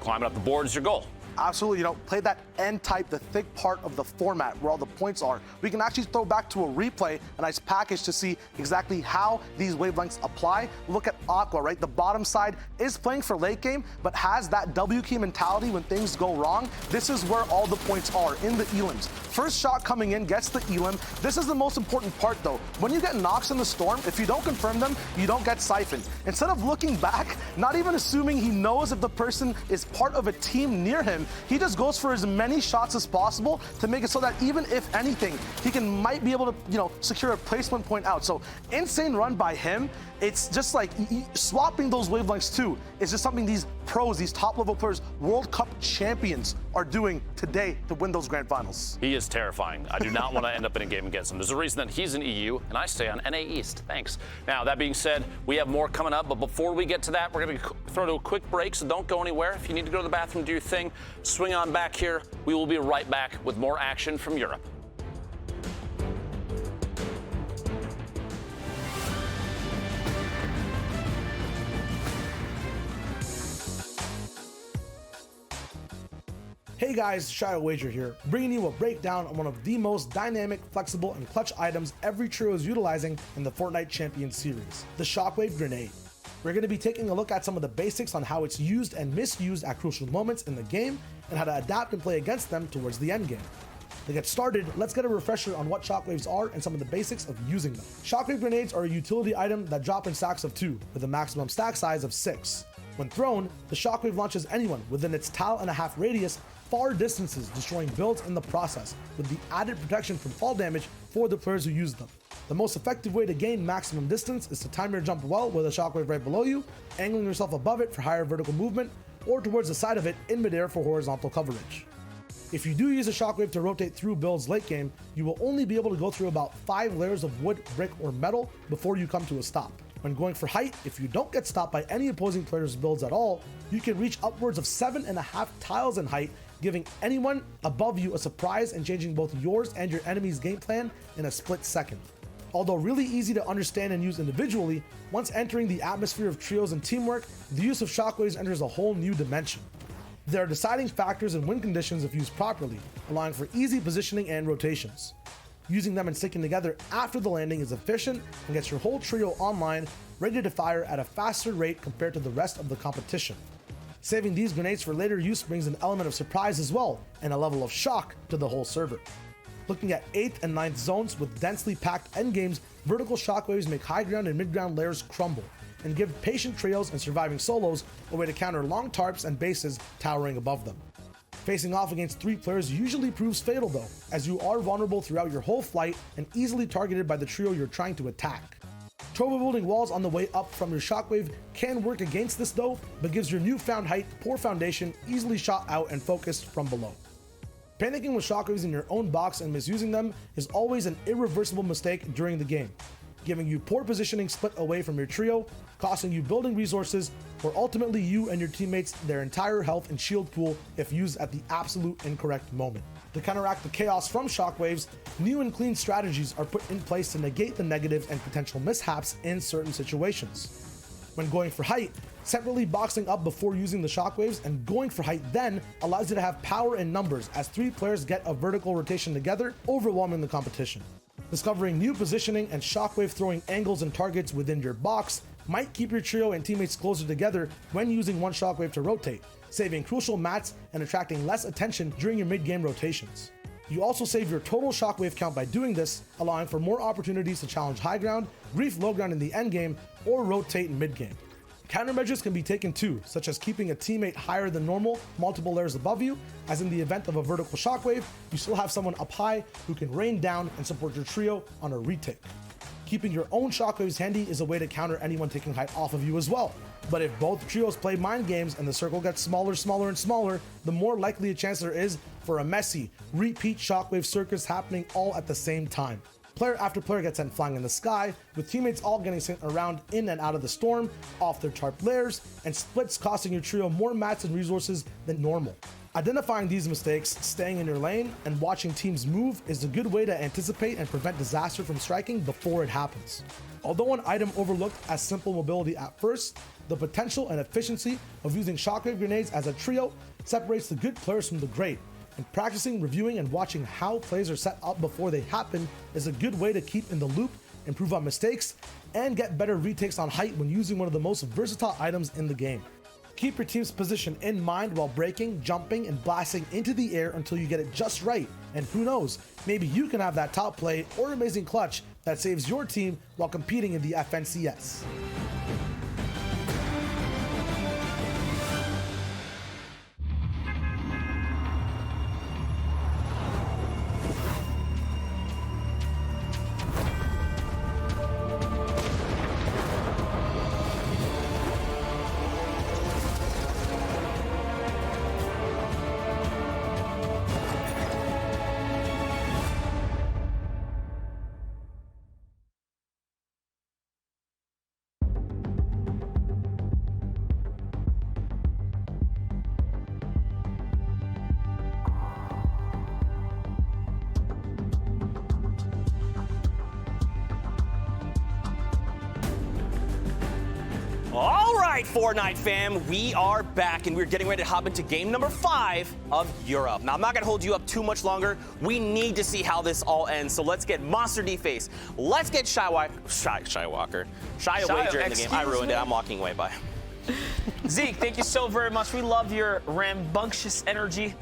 Climbing up the board is your goal. absolutely, play that end type, the thick part of the format where all the points are. We can actually throw back to a replay, a nice package to see exactly how these wavelengths apply. Look at Aqua, right? The bottom side is playing for late game, but has that W key mentality when things go wrong. This is where all the points are, in the elims. First shot coming in gets the elim. This is the most important part though. When you get knocks in the storm, if you don't confirm them, you don't get siphoned. Instead of looking back, not even assuming he knows if the person is part of a team near him, he just goes for as many shots as possible to make it so that even if anything, he might be able to, secure a placement point out. So insane run by him. It's just like swapping those wavelengths too is just something these pros, these top level players, World Cup champions are doing today to win those grand finals. He is terrifying. I do not want to end up in a game against him. There's a reason that he's in EU and I stay on NA East. Thanks. Now, that being said, we have more coming up, but before we get to that, we're going to throw to a quick break, so don't go anywhere. If you need to go to the bathroom, do your thing. Swing on back here. We will be right back with more action from Europe. Hey guys, Shockwave here, bringing you a breakdown on one of the most dynamic, flexible, and clutch items every trio is utilizing in the Fortnite Champions Series, the Shockwave Grenade. We're going to be taking a look at some of the basics on how it's used and misused at crucial moments in the game, and how to adapt and play against them towards the endgame. To get started, let's get a refresher on what shockwaves are and some of the basics of using them. Shockwave grenades are a utility item that drop in stacks of 2, with a maximum stack size of 6. When thrown, the shockwave launches anyone within its tile and a half radius far distances, destroying builds in the process, with the added protection from fall damage for the players who use them. The most effective way to gain maximum distance is to time your jump well with a shockwave right below you, angling yourself above it for higher vertical movement, or towards the side of it in midair for horizontal coverage. If you do use a shockwave to rotate through builds late game, you will only be able to go through about 5 layers of wood, brick, or metal before you come to a stop. When going for height, if you don't get stopped by any opposing player's builds at all, you can reach upwards of 7.5 tiles in height, giving anyone above you a surprise and changing both yours and your enemy's game plan in a split second. Although really easy to understand and use individually, once entering the atmosphere of trios and teamwork, the use of shockwaves enters a whole new dimension. There are deciding factors in win conditions if used properly, allowing for easy positioning and rotations. Using them and sticking together after the landing is efficient and gets your whole trio online, ready to fire at a faster rate compared to the rest of the competition. Saving these grenades for later use brings an element of surprise as well, and a level of shock to the whole server. Looking at 8th and 9th zones with densely packed endgames, vertical shockwaves make high ground and mid ground layers crumble, and give patient trios and surviving solos a way to counter long tarps and bases towering above them. Facing off against 3 players usually proves fatal though, as you are vulnerable throughout your whole flight and easily targeted by the trio you're trying to attack. Turbo building walls on the way up from your shockwave can work against this though, but gives your newfound height poor foundation, easily shot out and focused from below. Panicking with shockwaves in your own box and misusing them is always an irreversible mistake during the game, giving you poor positioning split away from your trio, costing you building resources, or ultimately you and your teammates their entire health and shield pool if used at the absolute incorrect moment. To counteract the chaos from shockwaves, new and clean strategies are put in place to negate the negatives and potential mishaps in certain situations. When going for height, separately boxing up before using the shockwaves and going for height then allows you to have power in numbers as 3 players get a vertical rotation together, overwhelming the competition. Discovering new positioning and shockwave throwing angles and targets within your box might keep your trio and teammates closer together when using one shockwave to rotate, saving crucial mats and attracting less attention during your mid-game rotations. You also save your total shockwave count by doing this, allowing for more opportunities to challenge high ground, grief low ground in the endgame, or rotate in mid-game. Countermeasures can be taken too, such as keeping a teammate higher than normal, multiple layers above you, as in the event of a vertical shockwave, you still have someone up high who can rain down and support your trio on a retake. Keeping your own shockwaves handy is a way to counter anyone taking height off of you as well. But if both trios play mind games and the circle gets smaller, and smaller, the more likely a chance there is for a messy, repeat shockwave circus happening all at the same time. Player after player gets sent flying in the sky, with teammates all getting sent around in and out of the storm, off their tarp layers, and splits costing your trio more mats and resources than normal. Identifying these mistakes, staying in your lane, and watching teams move is a good way to anticipate and prevent disaster from striking before it happens. Although an item overlooked as simple mobility at first, the potential and efficiency of using Shockwave grenades as a trio separates the good players from the great, and practicing, reviewing, and watching how plays are set up before they happen is a good way to keep in the loop, improve on mistakes, and get better retakes on height when using one of the most versatile items in the game. Keep your team's position in mind while breaking, jumping, and blasting into the air until you get it just right, and who knows, maybe you can have that top play or amazing clutch that saves your team while competing in the FNCS. All right, Fortnite fam, we are back and we're getting ready to hop into game number 5 of Europe. Now, I'm not going to hold you up too much longer. We need to see how this all ends, so let's get Monster D-Face. Let's get Shy Wager in the game. I ruined it. I'm walking away. Bye. Zeke, thank you so very much. We love your rambunctious energy.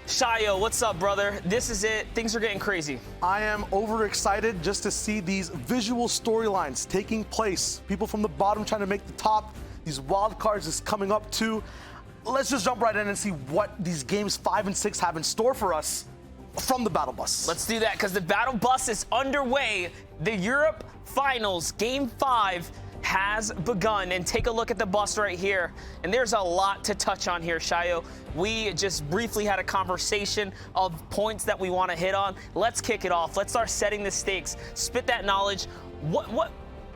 Shayo, what's up, brother? This is it. Things are getting crazy. I am overexcited just to see these visual storylines taking place. People from the bottom trying to make the top. These wild cards is coming up too. Let's just jump right in and see what these games 5 and 6 have in store for us from the Battle Bus. Let's do that because the Battle Bus is underway. The Europe Finals, Game 5 has begun, and take a look at the bus right here. And there's a lot to touch on here, Shayo. We just briefly had a conversation of points that we want to hit on. Let's kick it off. Let's start setting the stakes. Spit that knowledge.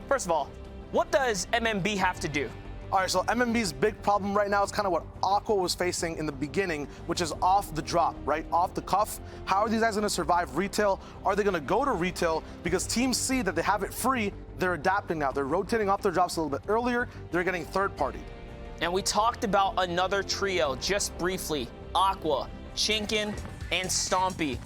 First of all, what does MMB have to do? All right, so MMB's big problem right now is kind of what Aqua was facing in the beginning, which is off the drop, right? Off the cuff. How are these guys going to survive retail? Are they going to go to retail? Because teams see that they have it free, they're adapting now. They're rotating off their drops a little bit earlier. They're getting third party. And we talked about another trio just briefly. Aqua, Chinkin, and Stompy.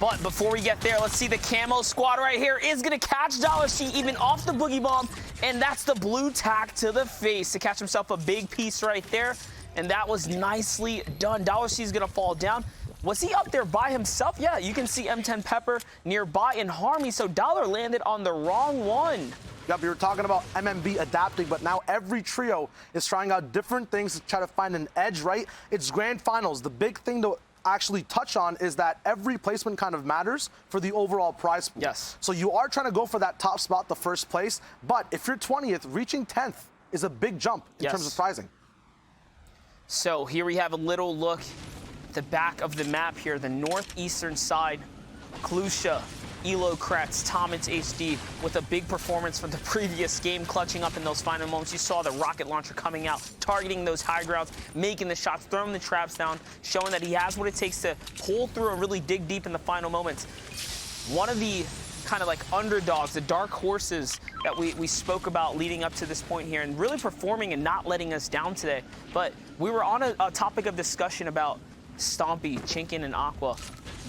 But before we get there, let's see the camo squad right here is going to catch Dollar C even off the Boogie Bomb. And that's the blue tack to the face to catch himself a big piece right there. And that was nicely done. Dollar C is going to fall down. Was he up there by himself? Yeah, you can see M10 Pepper nearby in Harmy. So Dollar landed on the wrong one. Yep, we were talking about MMB adapting, but now every trio is trying out different things to try to find an edge, right? It's grand finals. The big thing to actually touch on is that every placement kind of matters for the overall prize pool. Yes. So you are trying to go for that top spot, the first place, but if you're 20th, reaching 10th is a big jump in terms of prizing. So here we have a little look at the back of the map here, the northeastern side. Klusha, Elo Kretz, Tomits HD with a big performance from the previous game, clutching up in those final moments. You saw the rocket launcher coming out, targeting those high grounds, making the shots, throwing the traps down, showing that he has what it takes to pull through and really dig deep in the final moments. One of the kind of like underdogs, the dark horses that we spoke about leading up to this point here, and really performing and not letting us down today. But we were on a topic of discussion about Stompy, Chinkin, and Aqua.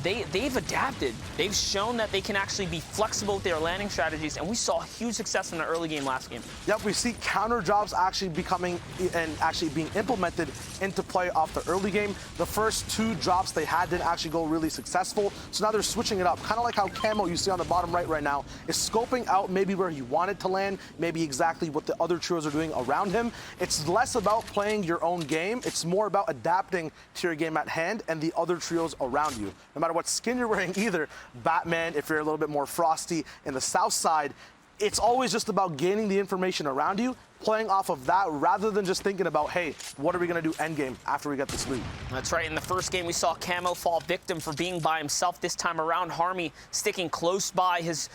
They've adapted. They've shown that they can actually be flexible with their landing strategies, and we saw huge success in the early game last game. Yep, we see counter drops actually becoming and actually being implemented into play off the early game. The first 2 drops they had didn't actually go really successful, so now they're switching it up. Kind of like how Camo, you see on the bottom right now, is scoping out maybe where he wanted to land, maybe exactly what the other trios are doing around him. It's less about playing your own game. It's more about adapting to your game at hand and the other trios around you. No matter what skin you're wearing either, Batman, if you're a little bit more frosty in the south side, it's always just about gaining the information around you, playing off of that rather than just thinking about, hey, what are we going to do endgame after we get this loot? That's right. In the first game, we saw Camo fall victim for being by himself. This time around, Harmy sticking close by his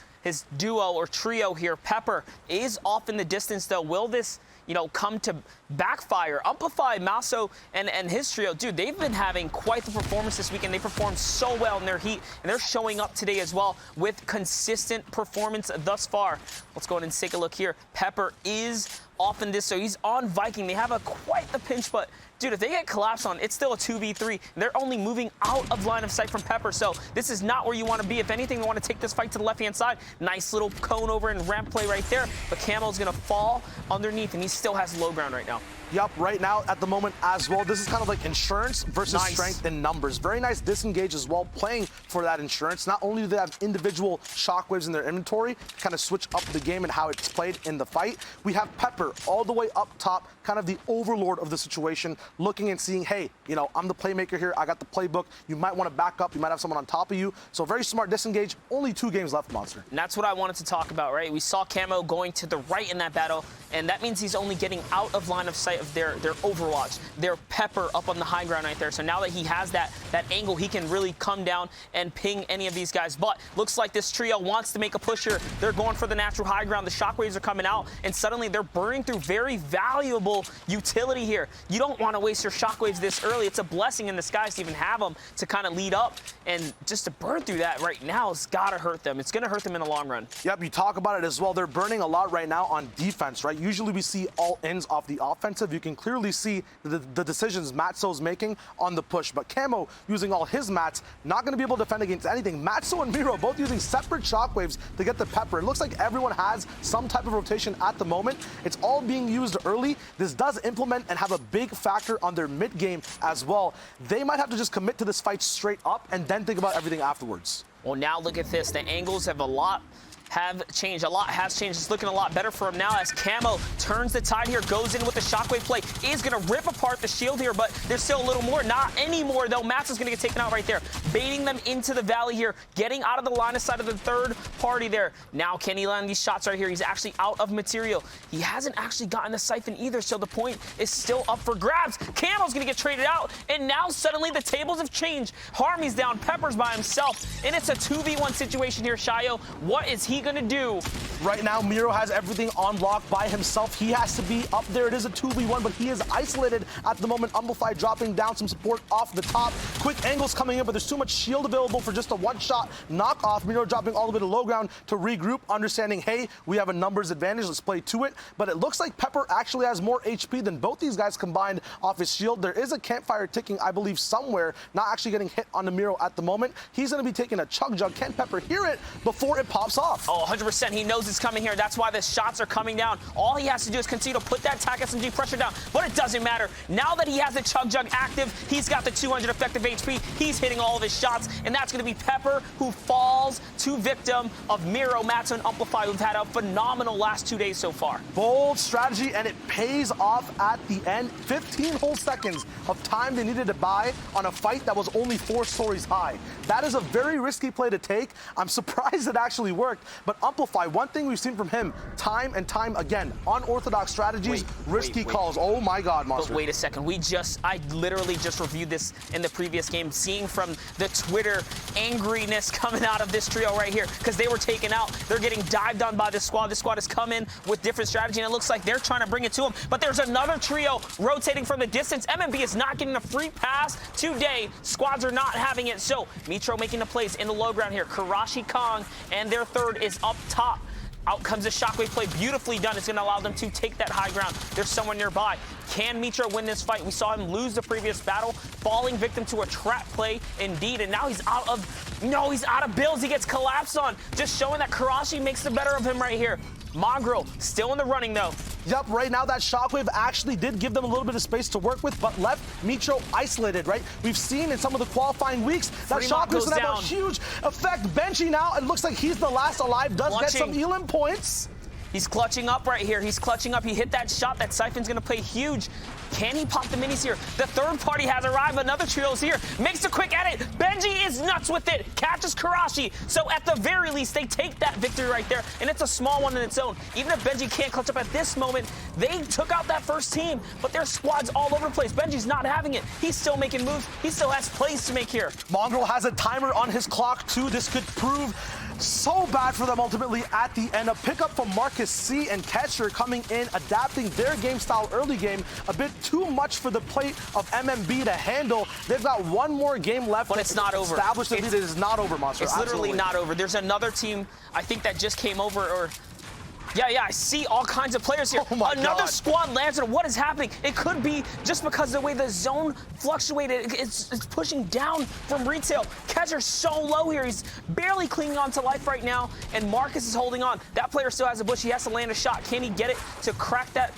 duo or trio here. Pepper is off in the distance, though. Will this come to backfire. Amplify, Maso, and his trio, dude, they've been having quite the performance this weekend. They performed so well in their heat, and they're showing up today as well with consistent performance thus far. Let's go ahead and take a look here. Pepper is off in this, so he's on Viking. They have quite the pinch, but dude, if they get collapsed on, it's still a 2v3. They're only moving out of line of sight from Pepper, so this is not where you want to be. If anything, they want to take this fight to the left-hand side. Nice little cone over and ramp play right there, but Camo's going to fall underneath, and he still has low ground right now. Yup, right now at the moment as well, this is kind of like insurance versus strength in numbers. Very nice disengage as well, playing for that insurance. Not only do they have individual shockwaves in their inventory, kind of switch up the game and how it's played in the fight. We have Pepper all the way up top, kind of the overlord of the situation, looking and seeing, hey, I'm the playmaker here. I got the playbook. You might want to back up. You might have someone on top of you. So very smart disengage. Only 2 games left, Monster. And that's what I wanted to talk about, right? We saw Camo going to the right in that battle, and that means he's only getting out of line of sight of their Overwatch, their Pepper up on the high ground right there. So now that he has that angle, he can really come down and ping any of these guys. But looks like this trio wants to make a push here. They're going for the natural high ground. The shockwaves are coming out, and suddenly they're burning through very valuable utility here. You don't want to waste your shockwaves this early. It's a blessing in disguise to even have them to kind of lead up, and just to burn through that right now has got to hurt them. It's going to hurt them in the long run. Yep, you talk about it as well. They're burning a lot right now on defense, right? Usually we see all ends off the offensive. You can clearly see the decisions Matso's making on the push, but Camo using all his mats, not going to be able to defend against anything. Matso and Miro both using separate shockwaves to get the Pepper. It looks like everyone has some type of rotation at the moment. It's all being used early. This does implement and have a big factor on their mid game as well. They might have to just commit to this fight straight up and then think about everything afterwards. Well, now look at this. The angles have changed. A lot has changed. It's looking a lot better for him now as Camo turns the tide here, goes in with the shockwave play, is going to rip apart the shield here, but there's still a little more. Not anymore, though. Mats is going to get taken out right there, baiting them into the valley here, getting out of the line of sight of the third party there. Now, can he land these shots right here? He's actually out of material. He hasn't actually gotten the siphon either, so the point is still up for grabs. Camo's going to get traded out, and now suddenly the tables have changed. Harmy's down, Pepper's by himself, and it's a 2v1 situation here, Shayo. What is he going to do? Right now, Miro has everything on lock by himself. He has to be up there. It is a 2v1, but he is isolated at the moment. Amplify dropping down some support off the top. Quick angles coming in, but there's too much shield available for just a one-shot knockoff. Miro dropping all the way to low ground to regroup, understanding, hey, we have a numbers advantage. Let's play to it. But it looks like Pepper actually has more HP than both these guys combined off his shield. There is a campfire ticking, I believe, somewhere, not actually getting hit on the Miro at the moment. He's going to be taking a chug jug. Can Pepper hear it before it pops off? Oh, 100%. He knows it's coming here. That's why the shots are coming down. All he has to do is continue to put that TAC SMG pressure down, but it doesn't matter. Now that he has the chug jug active, he's got the 200 effective HP. He's hitting all of his shots, and that's going to be Pepper who falls to victim of Miro, Matzo, and Amplify, who've had a phenomenal last 2 days so far. Bold strategy, and it pays off at the end. 15 whole seconds of time they needed to buy on a fight that was only 4 stories high. That is a very risky play to take. I'm surprised it actually worked, but Amplify, one thing we've seen from him time and time again, unorthodox strategies, risky calls. Oh my God, Monster. But wait a second, I literally just reviewed this in the previous game, seeing from the Twitter angriness coming out of this trio right here, because they were taken out. They're getting dived on by this squad. This squad has come in with different strategy, and it looks like they're trying to bring it to him, but there's another trio rotating from the distance. MMB is not getting a free pass today. Squads are not having it, so Mitro making the plays in the low ground here. Karashi Kong and their third is up top. Out comes the shockwave play, beautifully done. It's going to allow them to take that high ground. There's someone nearby. Can Mitro win this fight? We saw him lose the previous battle, falling victim to a trap play indeed, and now he's out of builds. He gets collapsed on, just showing that Karashi makes the better of him right here. Mongrel still in the running though. Yep, right now that shockwave actually did give them a little bit of space to work with, but left Mitro isolated, right? We've seen in some of the qualifying weeks that shockwave's gonna have a huge effect. Benji now, it looks like he's the last alive, does get some Elim points. He's clutching up right here. He's clutching up. He hit that shot. That siphon's going to play huge. Can he pop the minis here? The third party has arrived. Another trio's here. Makes a quick edit. Benji is nuts with it. Catches Karashi. So at the very least, they take that victory right there. And it's a small one in its own. Even if Benji can't clutch up at this moment, they took out that first team. But their squad's all over the place. Benji's not having it. He's still making moves. He still has plays to make here. Mongrel has a timer on his clock too. This could prove So bad for them ultimately at the end. A pickup from Marcus C and Ketcher coming in, adapting their game style early game. A bit too much for the plate of MMB to handle. They've got one more game left. But it's not over. Established the lead. It is not over, Monster. It's literally not over. There's another team, I think, that just came over, or... Yeah, I see all kinds of players here. Oh my Another God. squad lands, and what is happening? It could be just because of the way the zone fluctuated. It's pushing down from retail. Ketcher's so low here. He's barely clinging on to life right now, and Marcus is holding on. That player still has a bush. He has to land a shot. Can he get it to crack that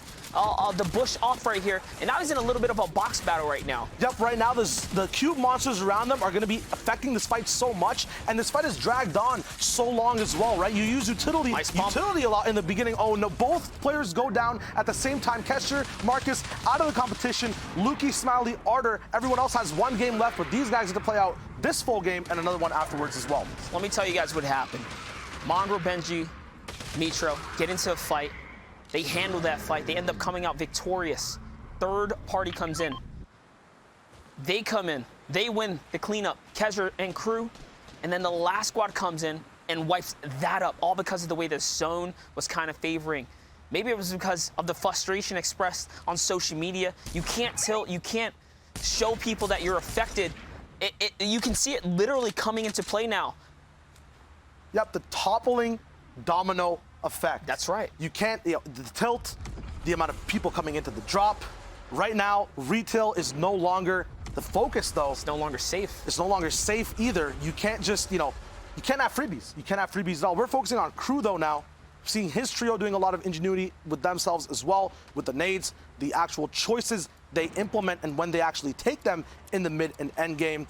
the bush off right here? And now he's in a little bit of a box battle right now. Yep, right now the cube monsters around them are going to be affecting this fight so much, and this fight is dragged on so long as well, right? You use utility a lot in the beginning. Oh no, both players go down at the same time. Ketcher, Marcus out of the competition. Lukey, Smiley, Arter, everyone else has one game left, but these guys have to play out this full game and another one afterwards as well. Let me tell you guys what happened. Mongrel, Benji, Mitro get into a fight. They handle that fight. They end up coming out victorious. Third party comes in. They come in. They win the cleanup. Ketcher and crew. And then the last squad comes in and wipes that up, all because of the way the zone was kind of favoring. Maybe it was because of the frustration expressed on social media. You can't show people that you're affected. You can see it literally coming into play now. Yep, the toppling domino effect. That's right. You can't, the tilt, the amount of people coming into the drop. Right now, retail is no longer the focus, though. It's no longer safe. It's no longer safe either. You can't just, you can't have freebies. You can't have freebies at all. We're focusing on crew, though, now. Seeing his trio doing a lot of ingenuity with themselves as well, with the nades, the actual choices they implement, and when they actually take them in the mid and end game.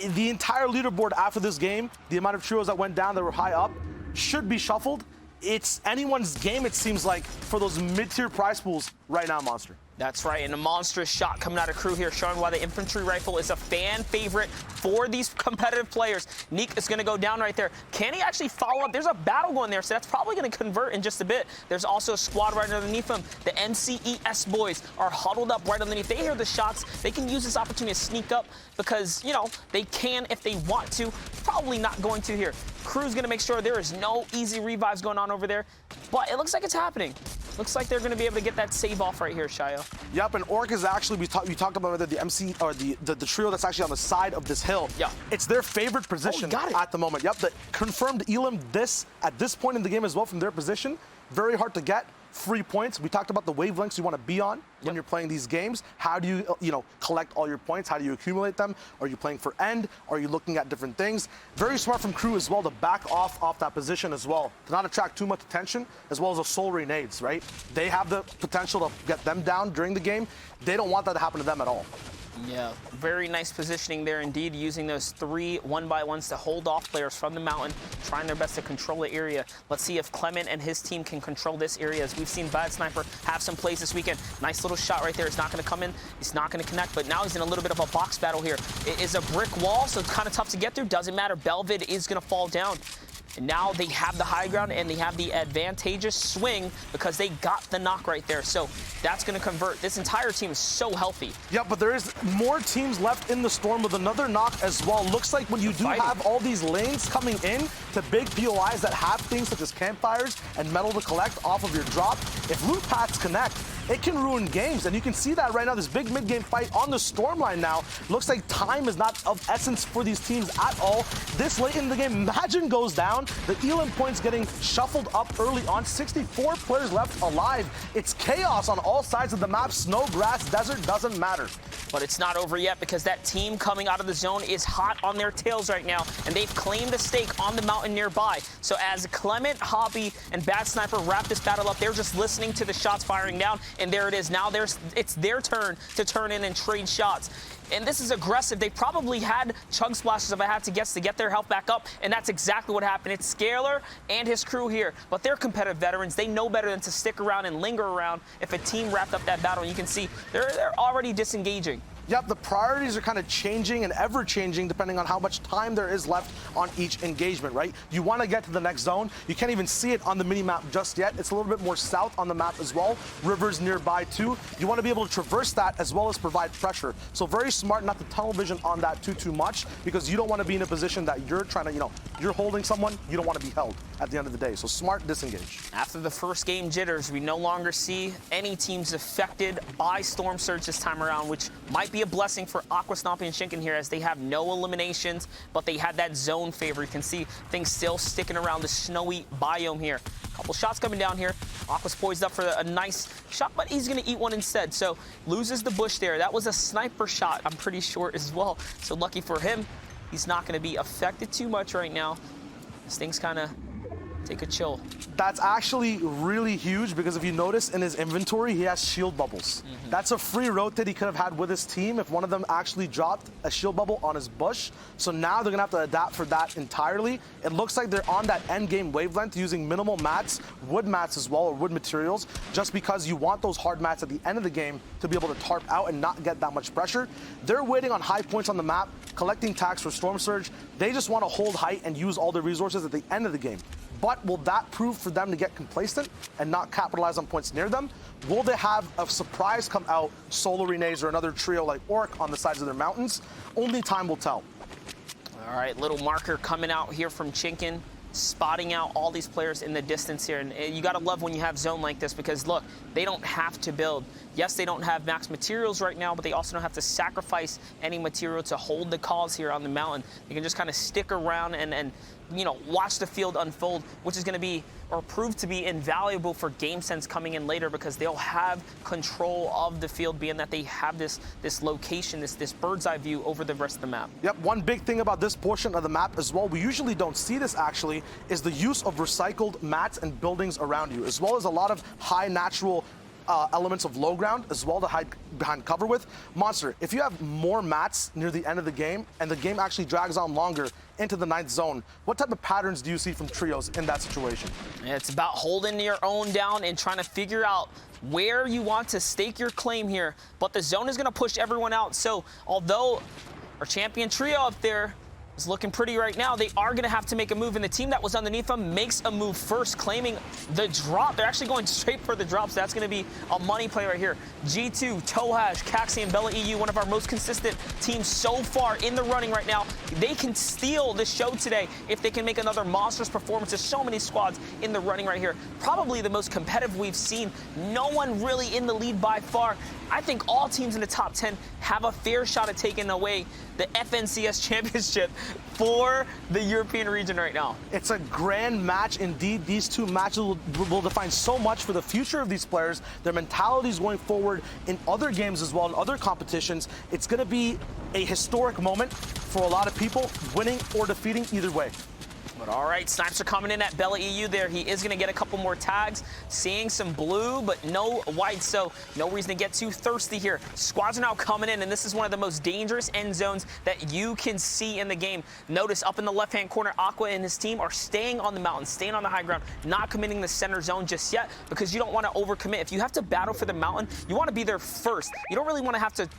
The entire leaderboard after this game, the amount of trios that went down that were high up, should be shuffled. It's anyone's game, it seems like, for those mid-tier prize pools right now, Monster. That's right, and a monstrous shot coming out of crew here, showing why the infantry rifle is a fan favorite for these competitive players. Neek is going to go down right there. Can he actually follow up? There's a battle going there, so that's probably going to convert in just a bit. There's also a squad right underneath him. The NCES boys are huddled up right underneath. They hear the shots. They can use this opportunity to sneak up because, they can if they want to. Probably not going to here. Crew's going to make sure there is no easy revives going on over there, but it looks like it's happening. Looks like they're going to be able to get that save off right here, Shayo. Yep, and Orc is actually, we talked about whether the MC or the trio that's actually on the side of this hill. Yeah. It's their favorite position at the moment. Yep, the confirmed Elam at this point in the game as well from their position. Very hard to get. Free points. We talked about the wavelengths you want to be on when you're playing these games. How do you, collect all your points? How do you accumulate them? Are you playing for end? Are you looking at different things? Very smart from crew as well to back off that position as well, to not attract too much attention, as well as the soul nades, right? They have the potential to get them down during the game. They don't want that to happen to them at all. Yeah, very nice positioning there indeed, using those 3 1-by-1s to hold off players from the mountain, trying their best to control the area. Let's see if Clement and his team can control this area, as we've seen Bad Sniper have some plays this weekend. Nice little shot right there. It's not going to come in. It's not going to connect, but now he's in a little bit of a box battle here. It is a brick wall, so it's kind of tough to get through. Doesn't matter. Belvid is going to fall down. And now they have the high ground and they have the advantageous swing because they got the knock right there. So that's going to convert. This entire team is so healthy. Yeah, but there is more teams left in the storm with another knock as well. Looks like when you do have all these lanes coming in to big POIs that have things such as campfires and metal to collect off of your drop, if loot paths connect, it can ruin games, and you can see that right now. This big mid-game fight on the storm line now. Looks like time is not of essence for these teams at all. This late in the game, Imagine goes down. The Elam points getting shuffled up early on. 64 players left alive. It's chaos on all sides of the map. Snow, grass, desert, doesn't matter. But it's not over yet because that team coming out of the zone is hot on their tails right now, and they've claimed a stake on the mountain nearby. So as Clement, Hobby, and Bad Sniper wrap this battle up, they're just listening to the shots firing down, and there it is. Now it's their turn to turn in and trade shots. And this is aggressive. They probably had chug splashes, if I had to guess, to get their health back up, and that's exactly what happened. It's Scalar and his crew here, but they're competitive veterans. They know better than to stick around and linger around if a team wrapped up that battle. And you can see they're already disengaging. Yep, the priorities are kind of changing and ever changing depending on how much time there is left on each engagement, right? You want to get to the next zone. You can't even see it on the mini map just yet. It's a little bit more south on the map as well. Rivers nearby too. You want to be able to traverse that as well as provide pressure. So very smart not to tunnel vision on that too much, because you don't want to be in a position that you're trying to, you're holding someone, you don't want to be held at the end of the day. So smart disengage. After the first game jitters, we no longer see any teams affected by Storm Surge this time around, which might be a blessing for Aqua, Stompy, and Shinken here, as they have no eliminations, but they had that zone favor. You can see things still sticking around the snowy biome here. Couple shots coming down here. Aqua's poised up for a nice shot, but he's going to eat one instead. So loses the bush there. That was a sniper shot, I'm pretty sure, as well. So lucky for him, he's not going to be affected too much right now. This thing's kind of take a chill. That's actually really huge, because if you notice in his inventory, he has shield bubbles. That's a free rotate he could have had with his team if one of them actually dropped a shield bubble on his bush. So now they're gonna have to adapt for that entirely. It looks like they're on that end game wavelength using minimal mats, wood mats as well, or wood materials, just because you want those hard mats at the end of the game to be able to tarp out and not get that much pressure. They're waiting on high points on the map, collecting tags for Storm Surge. They just want to hold height and use all their resources at the end of the game. But will that prove for them to get complacent and not capitalize on points near them? Will they have a surprise come out, solo Renes or another trio like Orc on the sides of their mountains? Only time will tell. All right, little marker coming out here from Chinken, spotting out all these players in the distance here. And you got to love when you have zone like this, because look, they don't have to build. Yes, they don't have max materials right now, but they also don't have to sacrifice any material to hold the cause here on the mountain. They can just kind of stick around and watch the field unfold, which is going to be, or prove to be, invaluable for game sense coming in later, because they'll have control of the field, being that they have this location, this bird's eye view over the rest of the map. Yep, one big thing about this portion of the map as well, we usually don't see this actually, is the use of recycled mats and buildings around you, as well as a lot of high natural elements of low ground as well to hide behind cover with. Monster, if you have more mats near the end of the game and the game actually drags on longer into the 9th zone, what type of patterns do you see from trios in that situation? It's about holding your own down and trying to figure out where you want to stake your claim here, but the zone is going to push everyone out. So although our champion trio up there is looking pretty right now, they are going to have to make a move, and the team that was underneath them makes a move first, claiming the drop. They're actually going straight for the drop, so that's going to be a money play right here. G2, Tohash, Caxi, and Bella EU, one of our most consistent teams so far in the running right now. They can steal the show today if they can make another monstrous performance. There's so many squads in the running right here. Probably the most competitive we've seen. No one really in the lead by far. I think all teams in the top 10 have a fair shot at taking away the FNCS championship for the European region right now. It's a grand match indeed. These two matches will define so much for the future of these players, their mentalities going forward in other games as well, in other competitions. It's going to be a historic moment for a lot of people, winning or defeating either way. But all right, snipes are coming in at Bella EU there. He is going to get a couple more tags. Seeing some blue, but no white, so no reason to get too thirsty here. Squads are now coming in, and this is one of the most dangerous end zones that you can see in the game. Notice up in the left-hand corner, Aqua and his team are staying on the mountain, staying on the high ground, not committing the center zone just yet, because you don't want to overcommit. If you have to battle for the mountain, you want to be there first. You don't really want to have to,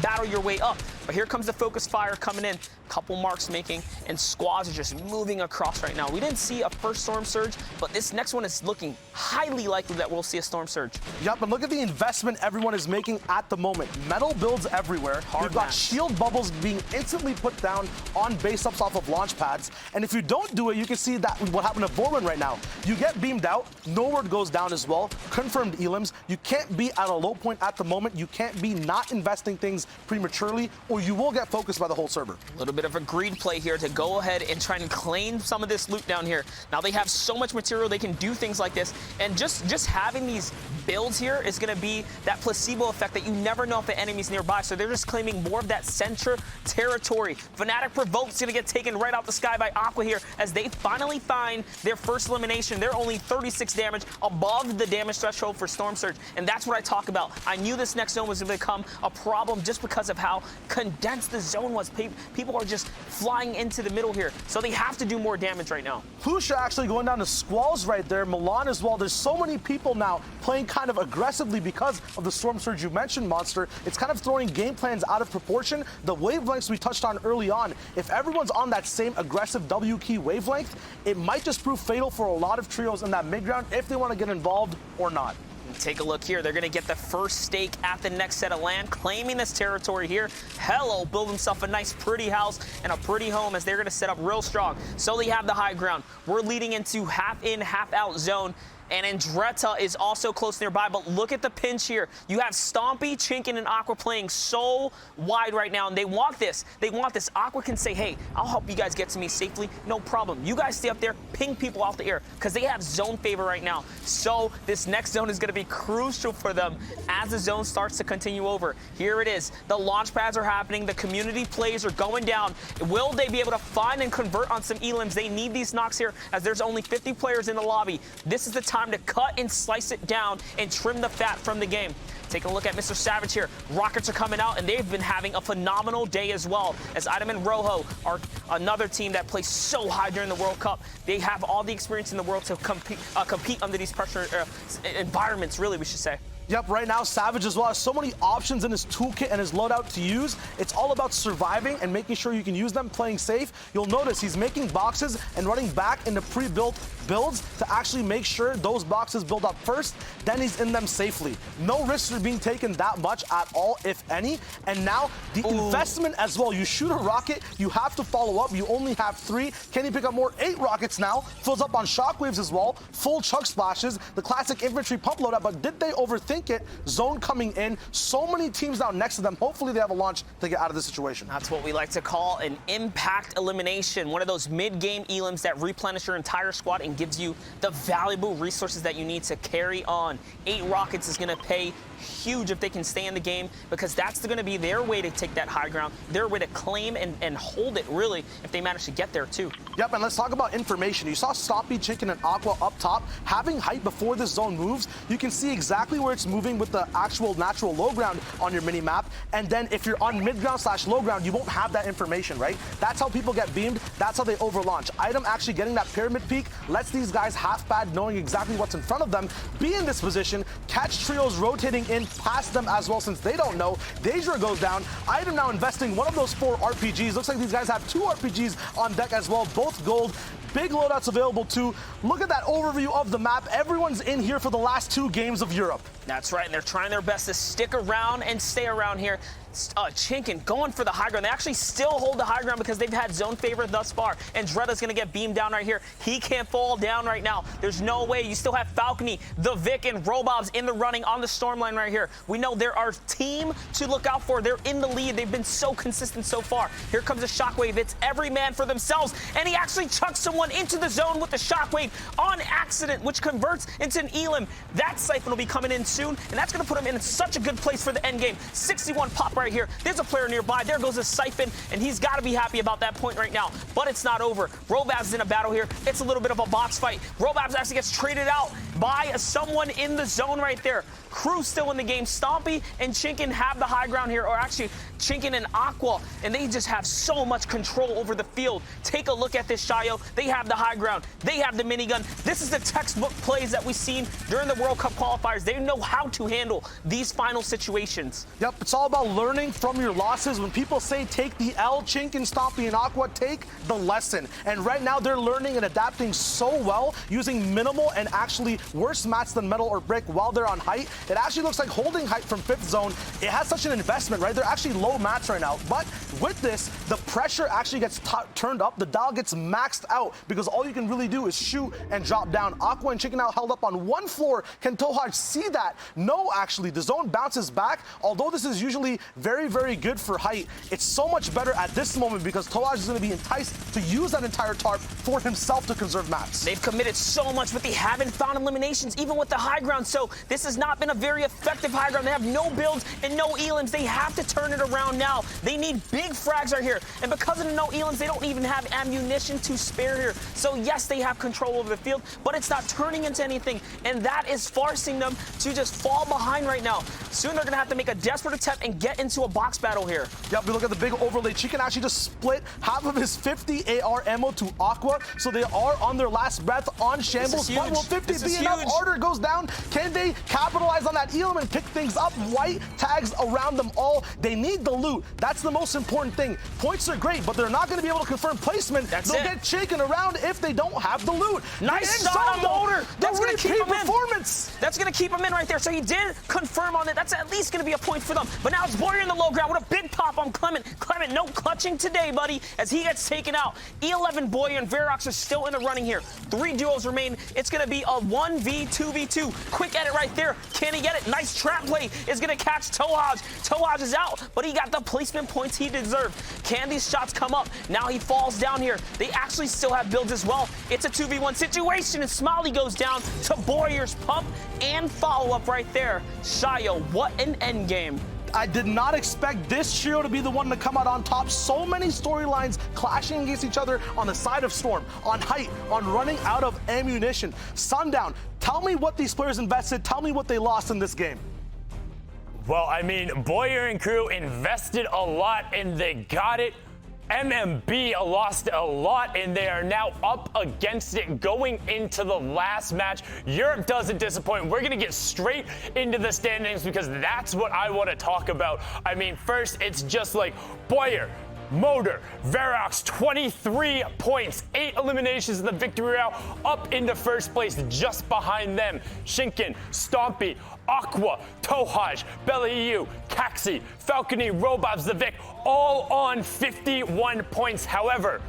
battle your way up. But here comes the focus fire coming in. Couple marks making, and squads are just moving across right now. We didn't see a first Storm Surge, but this next one is looking highly likely that we'll see a Storm Surge. Yep, and look at the investment everyone is making at the moment. Metal builds everywhere. Hard We've got match. shield bubbles being instantly put down on base ups off of launch pads. And if you don't do it, you can see that what happened to Vorlin right now. You get beamed out, no word goes down as well. Confirmed elims. You can't be at a low point at the moment. You can't be not investing things prematurely, or you will get focused by the whole server. A little bit of a greed play here to go ahead and try and claim some of this loot down here. Now they have so much material, they can do things like this, and just having these builds here is going to be that placebo effect that you never know if the enemy's nearby, so they're just claiming more of that center territory. Fnatic Provoked's going to get taken right out the sky by Aqua here as they finally find their first elimination. They're only 36 damage above the damage threshold for Storm Surge, and that's what I talk about. I knew this next zone was going to become a problem just because of how condensed the zone was. People are just flying into the middle here, so they have to do more damage right now. Pusha actually going down to Squalls right there. Milan as well. There's so many people now playing kind of aggressively because of the Storm Surge you mentioned, Monster. It's kind of throwing game plans out of proportion. The wavelengths we touched on early on, if everyone's on that same aggressive W key wavelength, it might just prove fatal for a lot of trios in that mid ground if they want to get involved or not. Take a look here. They're going to get the first stake at the next set of land, claiming this territory here. Hello, build himself a nice pretty house and a pretty home as they're going to set up real strong. So they have the high ground. We're leading into half in, half out zone. And Andretta is also close nearby, but look at the pinch here. You have Stompy, Chinkin, and Aqua playing so wide right now, and they want this. They want this. Aqua can say, hey, I'll help you guys get to me safely. No problem. You guys stay up there, ping people off the air, because they have zone favor right now. So this next zone is going to be crucial for them as the zone starts to continue over. Here it is. The launch pads are happening. The community plays are going down. Will they be able to find and convert on some elims? They need these knocks here, as there's only 50 players in the lobby. This is the time to cut and slice it down and trim the fat from the game. Take a look at Mr. Savage here. Rockets are coming out, and they've been having a phenomenal day as well, as Item and Rojo are another team that plays so high during the World Cup. They have all the experience in the world to compete under these pressure environments, really, we should say. Yep, right now Savage as well has so many options in his toolkit and his loadout to use. It's all about surviving and making sure you can use them playing safe. You'll notice he's making boxes and running back into pre-built builds to actually make sure those boxes build up first, then he's in them safely. No risks are being taken that much at all, if any. And now the investment as well. You shoot a rocket, you have to follow up. You only have 3. Can you pick up more? 8 rockets now. Fills up on shockwaves as well. Full chug splashes. The classic infantry pump loadout, but did they overthink it? Zone coming in. So many teams now next to them. Hopefully they have a launch to get out of this situation. That's what we like to call an impact elimination. One of those mid-game elims that replenish your entire squad and gives you the valuable resources that you need to carry on. 8 rockets is going to pay huge if they can stay in the game, because that's going to be their way to take that high ground, their way to claim and hold it, really, if they manage to get there too. Yep, and let's talk about information. You saw Stompy, Chicken, and Aqua up top having height before this zone moves. You can see exactly where it's moving with the actual natural low ground on your mini map, and then if you're on mid ground / low ground, you won't have that information, right? That's how people get beamed. That's how they overlaunch. Item actually getting that pyramid peak lets these guys half bad, knowing exactly what's in front of them, be in this position, catch trios rotating in past them as well, since they don't know. Deja goes down. Item now investing one of those 4 RPGs. Looks like these guys have 2 RPGs on deck as well, both gold. Big loadouts available too. Look at that overview of the map. Everyone's in here for the last 2 games of Europe. That's right, and they're trying their best to stick around and stay around here. Chinkin going for the high ground. They actually still hold the high ground because they've had zone favor thus far. And Dretta's going to get beamed down right here. He can't fall down right now. There's no way. You still have Falcony, the Vic, and Robobs in the running on the storm line right here. We know they're our team to look out for. They're in the lead. They've been so consistent so far. Here comes a Shockwave. It's every man for themselves. And he actually chucks someone into the zone with the Shockwave on accident, which converts into an Elim. That Siphon will be coming in soon, and that's going to put him in such a good place for the end game. 61 pop right here. There's a player nearby. There goes a Siphon, and he's got to be happy about that point right now. But it's not over. Robabs is in a battle here. It's a little bit of a box fight. Robabs actually gets traded out by someone in the zone right there. Crew's still in the game. Stompy and Chinkin have the high ground here, or actually Chinkin and Aqua, and they just have so much control over the field. Take a look at this, Shayo. They have the high ground. They have the minigun. This is the textbook plays that we've seen during the World Cup qualifiers. They know how to handle these final situations. Yep, it's all about learning from your losses. When people say take the L, Chinkin, Stompy, and Aqua take the lesson. And right now they're learning and adapting so well, using minimal and actually worse mats than metal or brick while they're on height. It actually looks like holding height from 5th zone. It has such an investment, right? They're actually low mats right now. But with this, the pressure actually gets turned up. The dial gets maxed out because all you can really do is shoot and drop down. Aqua and Chinkin now held up on 1 floor. Can Tohaj see that? No, actually. The zone bounces back. Although this is usually very, very good for height, it's so much better at this moment because Tohaj is going to be enticed to use that entire tarp for himself to conserve mats. They've committed so much, but they haven't found elimination eliminations, even with the high ground. So this has not been a very effective high ground. They have no builds and no elims. They have to turn it around now. They need big frags right here. And because of the no elims, they don't even have ammunition to spare here. So yes, they have control over the field, but it's not turning into anything. And that is forcing them to just fall behind right now. Soon they're going to have to make a desperate attempt and get into a box battle here. Yeah, if we look at the big overlay, she can actually just split half of his 50 AR ammo to Aqua, so they are on their last breath on Shambles. But will 50 be enough? Ardor goes down. Can they capitalize on that elam and pick things up? White tags around them all. They need the loot. That's the most important thing. Points are great, but they're not going to be able to confirm placement. They'll get shaken around if they don't have the loot. Nice shot on Motor. That's going to keep him performance. That's going to keep him in right there. So he did confirm on it. That's at least going to be a point for them. But now it's Boyer in the low ground. What a big pop on Clement. Clement, no clutching today, buddy, as he gets taken out. E11, Boyer, and Verox are still in the running here. 3 duos remain. It's going to be a 1v2v2. Quick edit right there. Can he get it? Nice trap play is going to catch Tohaj. Tohaj is out, but he got the placement points he deserved. Can these shots come up? Now he falls down here. They actually still have builds as well. It's a 2v1 situation, and Smiley goes down to Boyer's pump and follow-up right there. Shayo, what an end game. I did not expect this trio to be the one to come out on top. So many storylines clashing against each other on the side of Storm, on height, on running out of ammunition. Sundown, tell me what these players invested. Tell me what they lost in this game. Well, I mean, Boyer and crew invested a lot and they got it. MMB lost a lot and they are now up against it going into the last match. Europe doesn't disappoint. We're going to get straight into the standings because that's what I want to talk about. I mean, first, it's just like Boyer, Motor, Verox, 23 points, 8 eliminations in the victory round, up into first place just behind them. Shinken, Stompy, Aqua, Tohaj, Bella-EU, Caxi, Falcony, Robobs, the Vic, all on 51 points. However,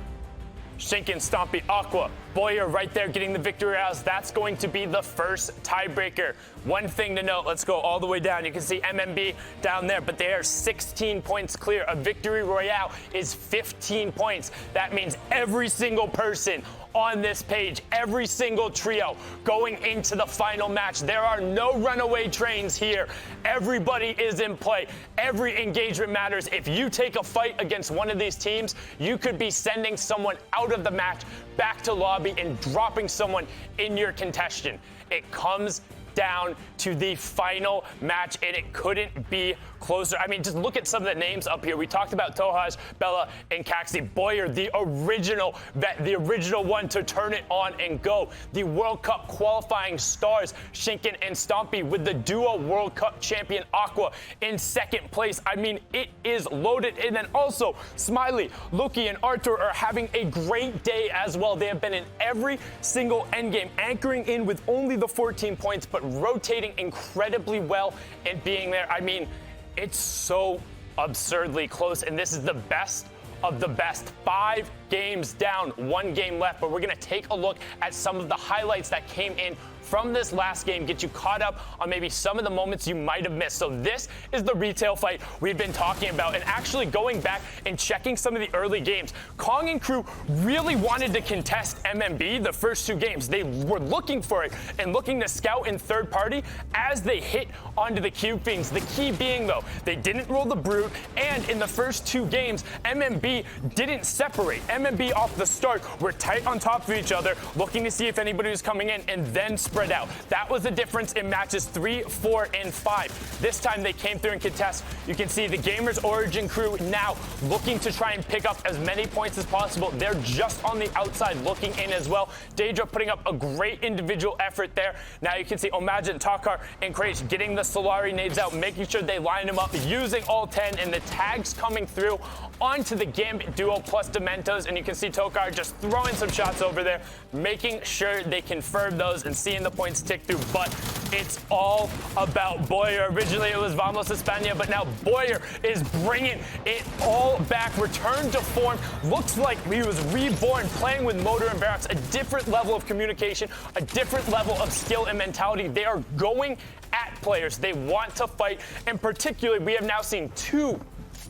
Shinken, Stompy, Aqua, Boyer right there getting the victory rounds. That's going to be the first tiebreaker. One thing to note, let's go all the way down. You can see MMB down there, but they are 16 points clear. A victory royale is 15 points. That means every single person on this page, every single trio going into the final match. There are no runaway trains here. Everybody is in play. Every engagement matters. If you take a fight against one of these teams, you could be sending someone out of the match back to lobby and dropping someone in your contention. It comes down to the final match, and it couldn't be closer. I mean, just look at some of the names up here. We talked about Tohaj, Bella, and Caxi. Boyer, the original vet, the original one to turn it on and go. The World Cup qualifying stars, Shinken and Stompy, with the duo World Cup champion Aqua in second place. I mean, it is loaded. And then also, Smiley, Luki, and Arthur are having a great day as well. They have been in every single endgame, anchoring in with only the 14 points, but rotating incredibly well and being there. I mean, it's so absurdly close, and this is the best of the best. 5 games down, 1 game left, but we're going to take a look at some of the highlights that came in from this last game, get you caught up on maybe some of the moments you might have missed. So this is the retail fight we've been talking about, and actually going back and checking some of the early games, Kong and crew really wanted to contest MMB the first 2 games. They were looking for it and looking to scout in third party as they hit onto the Cube Fiends. The key being, though, they didn't roll the Brute, and in the first 2 games, MMB didn't separate. MMB off the start were tight on top of each other, looking to see if anybody was coming in, and then spread out. That was the difference in matches 3, 4, and 5. This time they came through and contest. You can see the Gamers Origin crew now looking to try and pick up as many points as possible. They're just on the outside looking in as well. Daedra putting up a great individual effort there. Now you can see Omagin, Takar, and Krage getting the Solari nades out, making sure they line them up, using all 10, and the tags coming through onto the Gambit duo plus Dementos, and you can see Tokar just throwing some shots over there, making sure they confirm those and seeing the points tick through. But it's all about Boyer. Originally it was Vamos España, but now Boyer is bringing it all back. Return to form. Looks like he was reborn, playing with Motor and Verox. A different level of communication, a different level of skill and mentality. They are going at players. They want to fight, and particularly we have now seen 2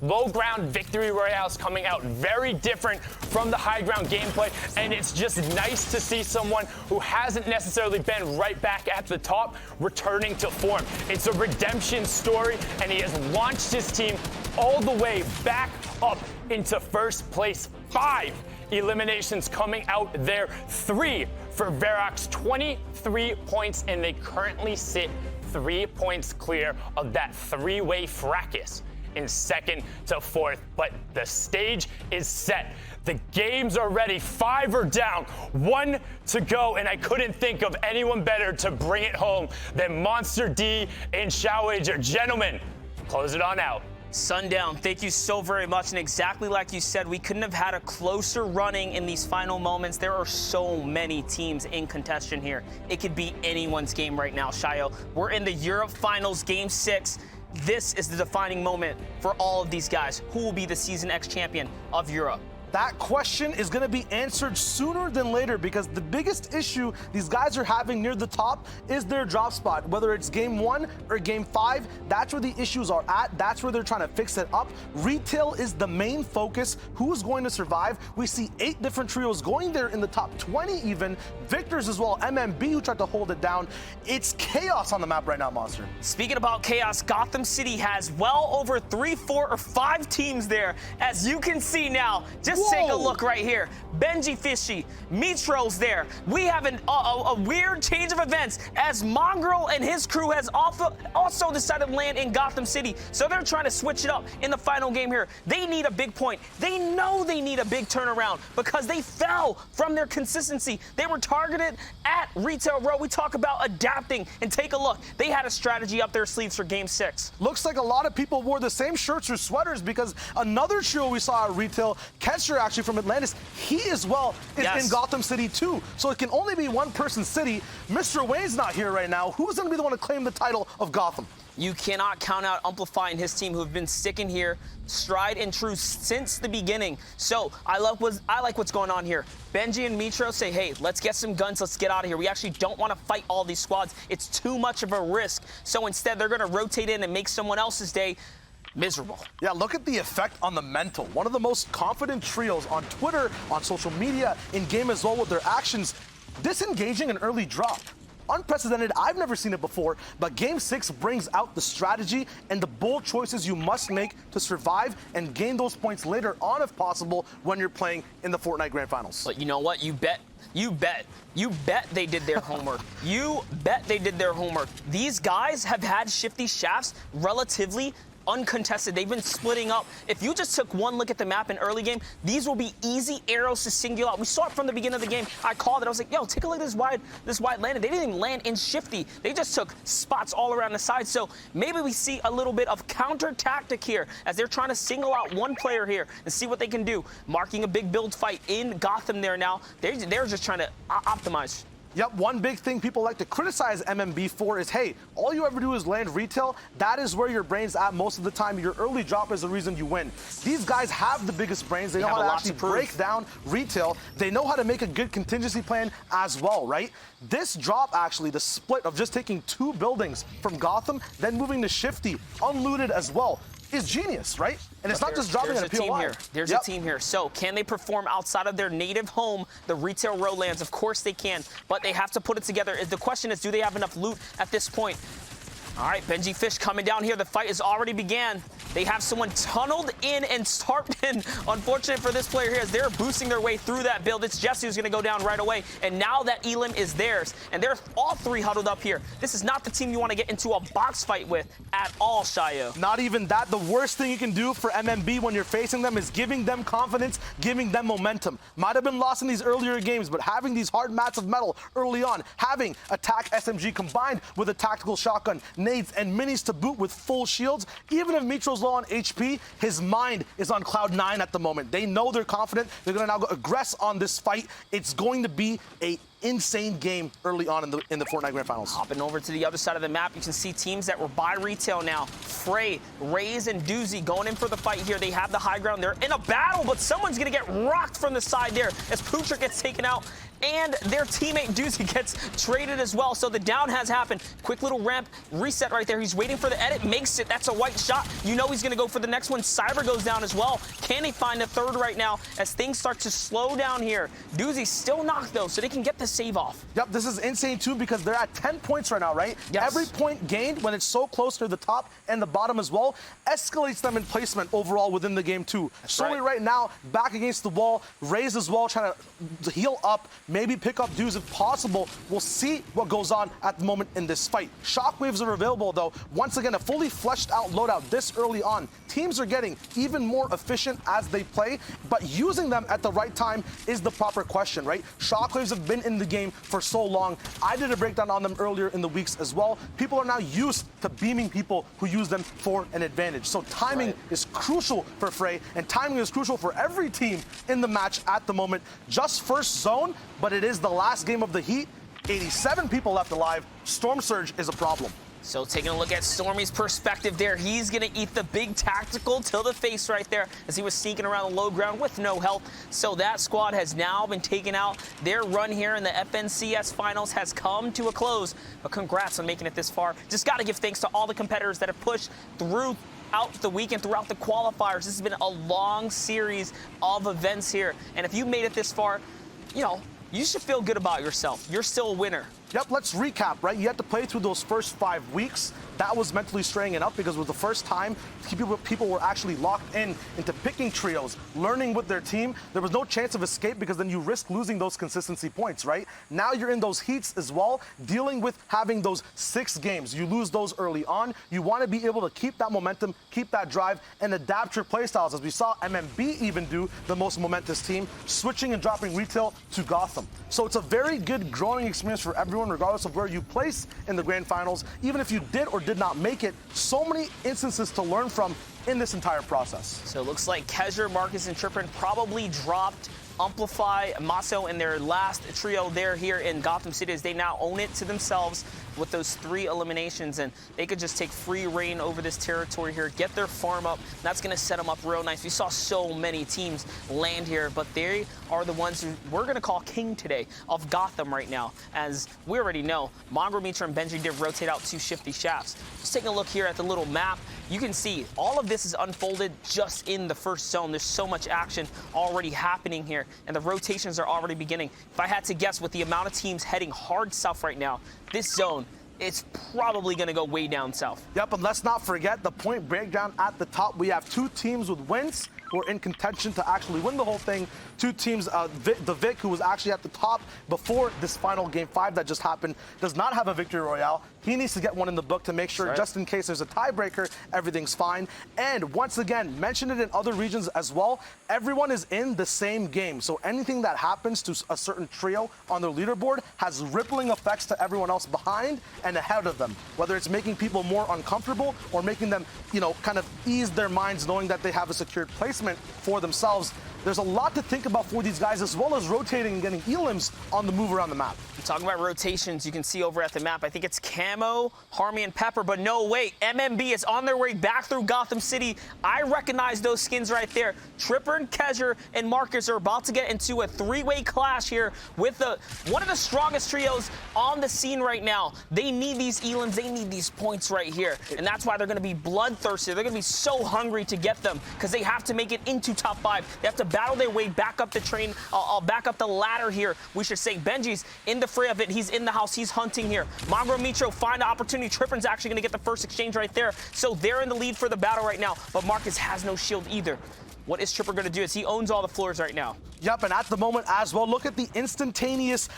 low ground victory royales coming out very different from the high ground gameplay, and it's just nice to see someone who hasn't necessarily been right back at the top returning to form. It's a redemption story, and he has launched his team all the way back up into first place. 5 eliminations coming out there, 3 for Varrox, 23 points, and they currently sit 3 points clear of that 3-way fracas in 2nd to 4th. But the stage is set. The games are ready. 5 are down, 1 to go, and I couldn't think of anyone better to bring it home than Monster D and Shockwave. Gentlemen, close it on out. Sundown, thank you so very much. And exactly like you said, we couldn't have had a closer running in these final moments. There are so many teams in contention here. It could be anyone's game right now, Shayo. We're in the Europe Finals, Game 6. This is the defining moment for all of these guys. Who will be the Season X champion of Europe? That question is going to be answered sooner than later, because the biggest issue these guys are having near the top is their drop spot. Whether it's game 1 or game 5, that's where the issues are at. That's where they're trying to fix it up. Retail is the main focus. Who's going to survive? We see 8 different trios going there in the top 20 even. Victors as well. MMB who tried to hold it down. It's chaos on the map right now, Monster. Speaking about chaos, Gotham City has well over 3, 4, or 5 teams there. As you can see now, just take a look right here. Benji Fishy, Mitro's there. We have a weird change of events as Mongrel and his crew has also decided to land in Gotham City. So they're trying to switch it up in the final game here. They need a big point. They know they need a big turnaround because they fell from their consistency. They were targeted at Retail Row. We talk about adapting, and take a look. They had a strategy up their sleeves for Game 6. Looks like a lot of people wore the same shirts or sweaters, because another trio we saw at Retail, Ketcher actually from Atlantis, he as well is in Gotham City too. So it can only be one person's city. Mr. Wayne's not here right now. Who's going to be the one to claim the title of Gotham? You cannot count out Amplify and his team, who have been sticking here, stride and true since the beginning. So I like what's going on here. Benji and Mitro say, hey, let's get some guns, let's get out of here. We actually don't want to fight all these squads. It's too much of a risk. So instead, they're going to rotate in and make someone else's day miserable. Yeah, look at the effect on the mental. One of the most confident trios on Twitter, on social media, in game as well with their actions, disengaging an early drop. Unprecedented, I've never seen it before, but Game 6 brings out the strategy and the bold choices you must make to survive and gain those points later on if possible when you're playing in the Fortnite Grand Finals. But you know what? You bet they did their homework. You bet they did their homework. These guys have had Shifty Shafts relatively uncontested. They've been splitting up. If you just took one look at the map in early game, these will be easy arrows to single out. We saw it from the beginning of the game. I called it. I was like, yo, take a look at this wide landing. They didn't even land in Shifty. They just took spots all around the side. So maybe we see a little bit of counter tactic here as they're trying to single out one player here and see what they can do. Marking a big build fight in Gotham there now. They're just trying to optimize. Yep, one big thing people like to criticize MMB for is, hey, all you ever do is land retail. That is where your brain's at most of the time. Your early drop is the reason you win. These guys have the biggest brains. They know how to actually break down retail. They know how to make a good contingency plan as well, right? This drop, actually, the split of just taking 2 buildings from Gotham, then moving to Shifty, unlooted as well, is genius, right? And it's not just dropping in a POI. There's a team here. So can they perform outside of their native home, the Retail Row lands? Of course they can, but they have to put it together. The question is, do they have enough loot at this point? All right, Benji Fish coming down here. The fight has already began. They have someone tunneled in and tarped in. Unfortunate for this player here as they're boosting their way through that build. It's Jesse who's going to go down right away. And now that Elim is theirs. And they're all 3 huddled up here. This is not the team you want to get into a box fight with at all, Shayo. Not even that. The worst thing you can do for MMB when you're facing them is giving them confidence, giving them momentum. Might have been lost in these earlier games, but having these hard mats of metal early on, having attack SMG combined with a tactical shotgun, nades and minis to boot with full shields. Even if Mitro's low on HP, his mind is on cloud 9 at the moment. They know they're confident. They're going to now go aggress on this fight. It's going to be a insane game early on in the Fortnite Grand Finals. Hopping over to the other side of the map, you can see teams that were by Retail now. Frey, Raze, and Doozy going in for the fight here. They have the high ground. They're in a battle, but someone's going to get rocked from the side there as Poocher gets taken out. and their teammate Doozy gets traded as well. So the down has happened. Quick little ramp reset right there. He's waiting for the edit, makes it. That's a white shot. You know he's going to go for the next one. Cyber goes down as well. Can he find a third right now as things start to slow down here? Doozy's still knocked though, so they can get the save off. Yep, this is insane too because they're at 10 points right now, right? Yes. Every point gained when it's so close to the top and the bottom as well escalates them in placement overall within the game too. Solely right now, back against the wall, Raze as well, trying to heal up, maybe pick up dudes if possible. We'll see what goes on at the moment in this fight. Shockwaves are available though. Once again, a fully fleshed out loadout this early on. Teams are getting even more efficient as they play, but using them at the right time is the proper question, right? Shockwaves have been in the game for so long. I did a breakdown on them earlier in the weeks as well. People are now used to beaming people who use them for an advantage. So timing is crucial for Frey, and timing is crucial for every team in the match at the moment. Just first zone, but it is the last game of the heat. 87 people left alive. Storm Surge is a problem. So taking a look at Stormy's perspective there, he's going to eat the big tactical to the face right there as he was sneaking around the low ground with no health. So that squad has now been taken out. Their run here in the FNCS finals has come to a close. But congrats on making it this far. Just got to give thanks to all the competitors that have pushed through out the weekend, throughout the qualifiers. This has been a long series of events here. And if you made it this far, you know, you should feel good about yourself. You're still a winner. Yep, let's recap, right? You had to play through those first 5 weeks. That was mentally straining it up because it was the first time people were actually locked into picking trios, learning with their team. There was no chance of escape because then you risk losing those consistency points, right? Now you're in those heats as well, dealing with having those 6 games. You lose those early on. You want to be able to keep that momentum, keep that drive, and adapt your playstyles, as we saw MMB even do, the most momentous team, switching and dropping retail to Gotham. So it's a very good growing experience for everyone, regardless of where you place in the grand finals, even if you did or did not make it. So many instances to learn from in this entire process. So it looks like Kezher, Marcus, and Trippin probably dropped Amplify, Maso, and their last trio there here in Gotham City as they now own it to themselves with those 3 eliminations, and they could just take free reign over this territory here, get their farm up. That's going to set them up real nice. We saw so many teams land here, but they are the ones who we're going to call king today of Gotham right now. As we already know, Mongrel, Mitra, and Benji did rotate out 2 Shifty Shafts. Just taking a look here at the little map, you can see all of this is unfolded just in the first zone. There's so much action already happening here, and the rotations are already beginning. If I had to guess with the amount of teams heading hard south right now, this zone, it's probably going to go way down south. Yep, and let's not forget the point breakdown at the top. We have 2 teams with wins who are in contention to actually win the whole thing. 2 teams, the Vic, who was actually at the top before this final Game 5 that just happened, does not have a victory royale. He needs to get one in the book to make sure, just in case there's a tiebreaker, everything's fine. And once again, mention it in other regions as well, everyone is in the same game. So anything that happens to a certain trio on their leaderboard has rippling effects to everyone else behind and ahead of them. Whether it's making people more uncomfortable or making them, you know, kind of ease their minds knowing that they have a secured placement for themselves. There's a lot to think about for these guys, as well as rotating and getting elims on the move around the map. Talking about rotations, you can see over at the map, I think it's Camo, Harmy, and Pepper, but no, wait, MMB is on their way back through Gotham City. I recognize those skins right there. Tripper and Kezher and Marcus are about to get into a 3-way clash here with one of the strongest trios on the scene right now. They need these elims, they need these points right here, and that's why they're going to be bloodthirsty. They're going to be so hungry to get them because they have to make it into top 5. They have to battle their way back up the train, back up the ladder here, we should say. Benji's in the fray of it. He's in the house. He's hunting here. Mongrel, Mitro find the opportunity. Trippin's actually going to get the first exchange right there. So they're in the lead for the battle right now. But Marcus has no shield either. What is Tripper going to do? Is he owns all the floors right now. Yep, and at the moment as well, look at the instantaneous,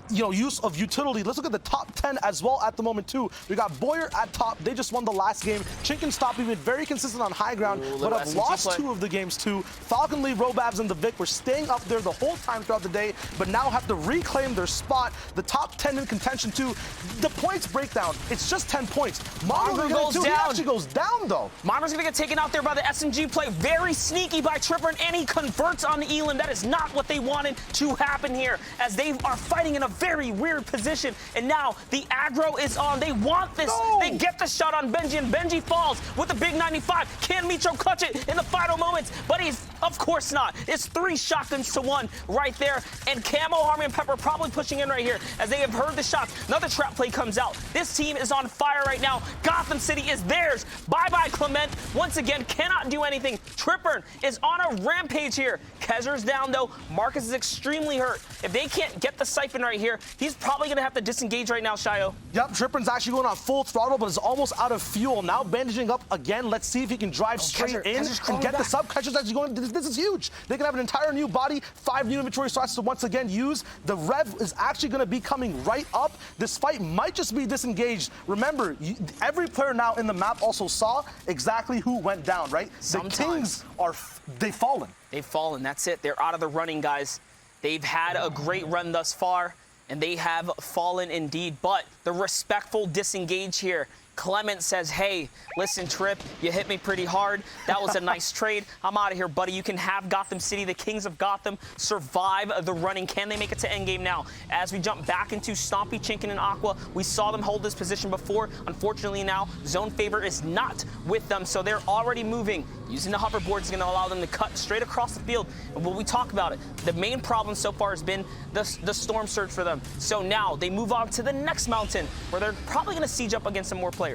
use of utility. Let's look at the top 10 as well at the moment too. We got Boyer at top. They just won the last game. Chink and Stop been very consistent on high ground, but have lost 2 of the games too. Falcon Lee, Robabs, and the Vic were staying up there the whole time throughout the day, but now have to reclaim their spot. The top 10 in contention too. The points breakdown, it's just 10 points. Mongrel goes down. He actually goes down though. Mongrel's going to get taken out there by the SMG play. Very sneaky by Tripper, and he converts on the Elam. That is not what they wanted to happen here, as they are fighting in a very weird position. And now the aggro is on. They want this. No. They get the shot on Benji, and Benji falls with the big 95. Can Mitro clutch it in the final moments? But he's Of course not. It's 3 shotguns to 1 right there. And Camo, Harmony, and Pepper probably pushing in right here as they have heard the shots. Another trap play comes out. This team is on fire right now. Gotham City is theirs. Bye-bye, Clement. Once again, cannot do anything. Tripburn is on a rampage here. Kezer's down, though. Marcus is extremely hurt. If they can't get the siphon right here, he's probably going to have to disengage right now, Shayo. Yep, Tripburn's actually going on full throttle, but is almost out of fuel. Now bandaging up again. Let's see if he can drive straight in and get the sub. Kezer's actually going. This is huge. They can have an entire new body, 5 new inventory slots to once again use. The rev is actually going to be coming right up. This fight might just be disengaged. Remember, every player now in the map also saw exactly who went down, right? Sometimes. The Kings they've fallen. They've fallen. That's it. They're out of the running, guys. They've had a great run thus far, and they have fallen indeed. But the respectful disengage here. Clement says, hey, listen, Trip, you hit me pretty hard. That was a nice trade. I'm out of here, buddy. You can have Gotham City, the Kings of Gotham, survive the running. Can they make it to Endgame now? As we jump back into Stompy, Chinkin, and Aqua, we saw them hold this position before. Unfortunately now, zone favor is not with them, so they're already moving. Using the hoverboard is going to allow them to cut straight across the field. And when we talk about it, the main problem so far has been the storm surge for them. So now they move on to the next mountain, where they're probably going to siege up against some more players.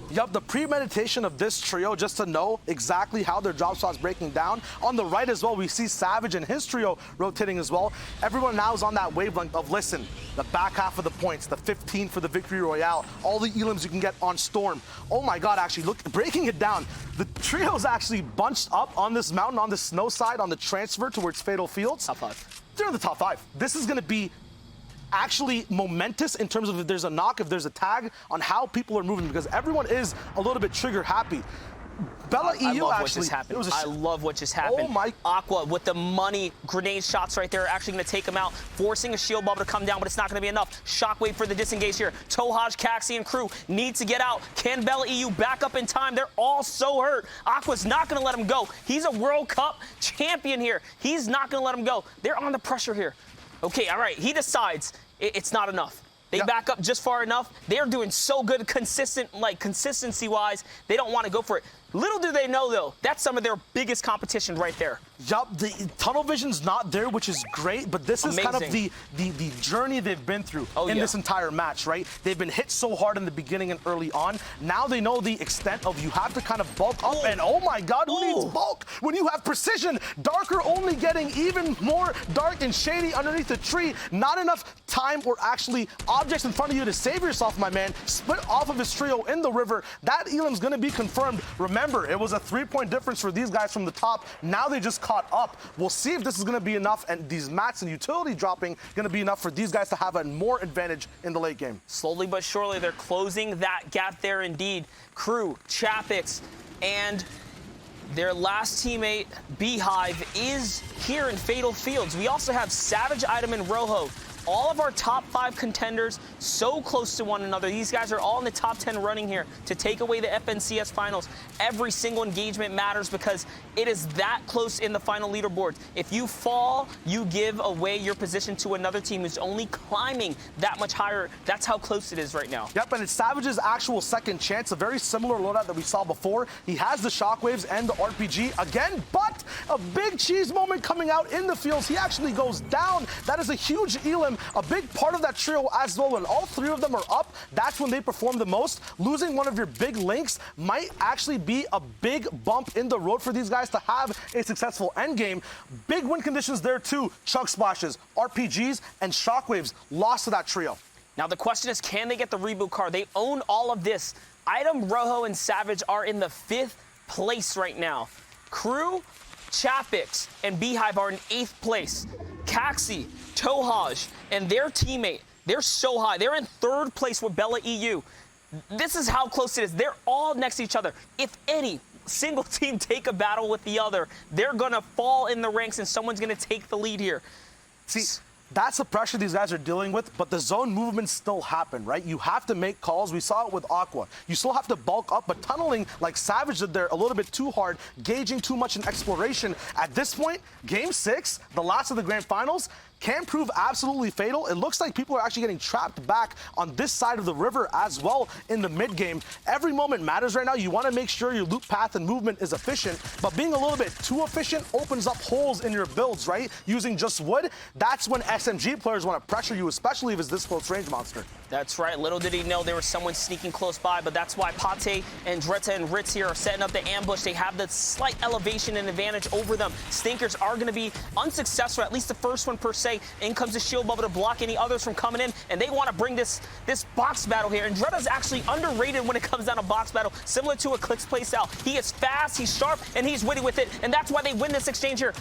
Yup, the premeditation of this trio, just to know exactly how their drop spot's breaking down. On the right as well, we see Savage and his trio rotating as well. Everyone now is on that wavelength of, listen, the back half of the points, the 15 for the Victory Royale, all the elims you can get on Storm. Oh my God, actually, look, breaking it down. The trio's actually bunched up on this mountain, on the snow side, on the transfer towards Fatal Fields. Top 5. They're in the top 5. This is going to be actually momentous in terms of if there's a knock, if there's a tag on how people are moving, because everyone is a little bit trigger happy. Bella EU I love actually, what just happened. it was I love what just happened. Oh my. Aqua with the money grenade shots right there, actually going to take him out, forcing a shield bubble to come down, but it's not going to be enough. Shockwave for the disengage here. Tohaj, Caxi, and crew need to get out. Can Bella EU back up in time? They're all so hurt. Aqua's not going to let him go. He's a World Cup champion here. He's not going to let him go. They're on the pressure here. Okay, all right. He decides it's not enough. They back up just far enough. They're doing so good consistency-wise. They don't want to go for it. Little do they know, though, that's some of their biggest competition right there. Yup, the tunnel vision's not there, which is great, but this is kind of the journey they've been through in this entire match, right? They've been hit so hard in the beginning and early on. Now they know the extent of you have to kind of bulk up, and oh my God, who needs bulk when you have precision? Darker only getting even more dark and shady underneath the tree. Not enough time or actually objects in front of you to save yourself, my man. Split off of his trio in the river. That Elam's gonna be confirmed. Remember, it was a 3-point difference for these guys from the top. Now they just caught up. We'll see if this is going to be enough, and these mats and utility dropping going to be enough for these guys to have a more advantage in the late game. Slowly but surely, they're closing that gap there indeed. Crew, Chapix, and their last teammate, Beehive, is here in Fatal Fields. We also have Savage, Item, and Rojo. All of our top 5 contenders so close to one another. These guys are all in the top 10 running here to take away the FNCS finals. Every single engagement matters because it is that close in the final leaderboards. If you fall, you give away your position to another team who's only climbing that much higher. That's how close it is right now. Yep, and it's Savage's actual second chance, a very similar loadout that we saw before. He has the Shockwaves and the RPG again, but a big cheese moment coming out in the fields. He actually goes down. That is a huge elim. A big part of that trio as well. When all 3 of them are up, that's when they perform the most. Losing one of your big links might actually be a big bump in the road for these guys to have a successful endgame. Big win conditions there too. Chug splashes, RPGs, and Shockwaves lost to that trio. Now the question is, can they get the reboot card? They own all of this. Item, Rojo, and Savage are in the 5th place right now. Crew, Chapix, and Beehive are in 8th place. Caxi, Tohaj, and their teammate, they're so high. They're in 3rd place with Bella EU. This is how close it is. They're all next to each other. If any single team take a battle with the other, they're going to fall in the ranks and someone's going to take the lead here. See, that's the pressure these guys are dealing with, but the zone movements still happen, right? You have to make calls. We saw it with Aqua. You still have to bulk up, but tunneling like Savage did there a little bit too hard, gauging too much in exploration. At this point, Game 6, the last of the grand finals, can prove absolutely fatal. It looks like people are actually getting trapped back on this side of the river as well in the mid game. Every moment matters right now. You want to make sure your loop path and movement is efficient, but being a little bit too efficient opens up holes in your builds, right? Using just wood, that's when SMG players want to pressure you, especially if it's this close range monster. That's right. Little did he know there was someone sneaking close by, but that's why Pate and Dreta and Ritz here are setting up the ambush. They have the slight elevation and advantage over them. Stinkers are going to be unsuccessful, at least the first one per se. In comes the shield bubble to block any others from coming in, and they want to bring this box battle here. And Dreta's actually underrated when it comes down to box battle, similar to a Clix playstyle. He is fast, he's sharp, and he's witty with it, and that's why they win this exchange here.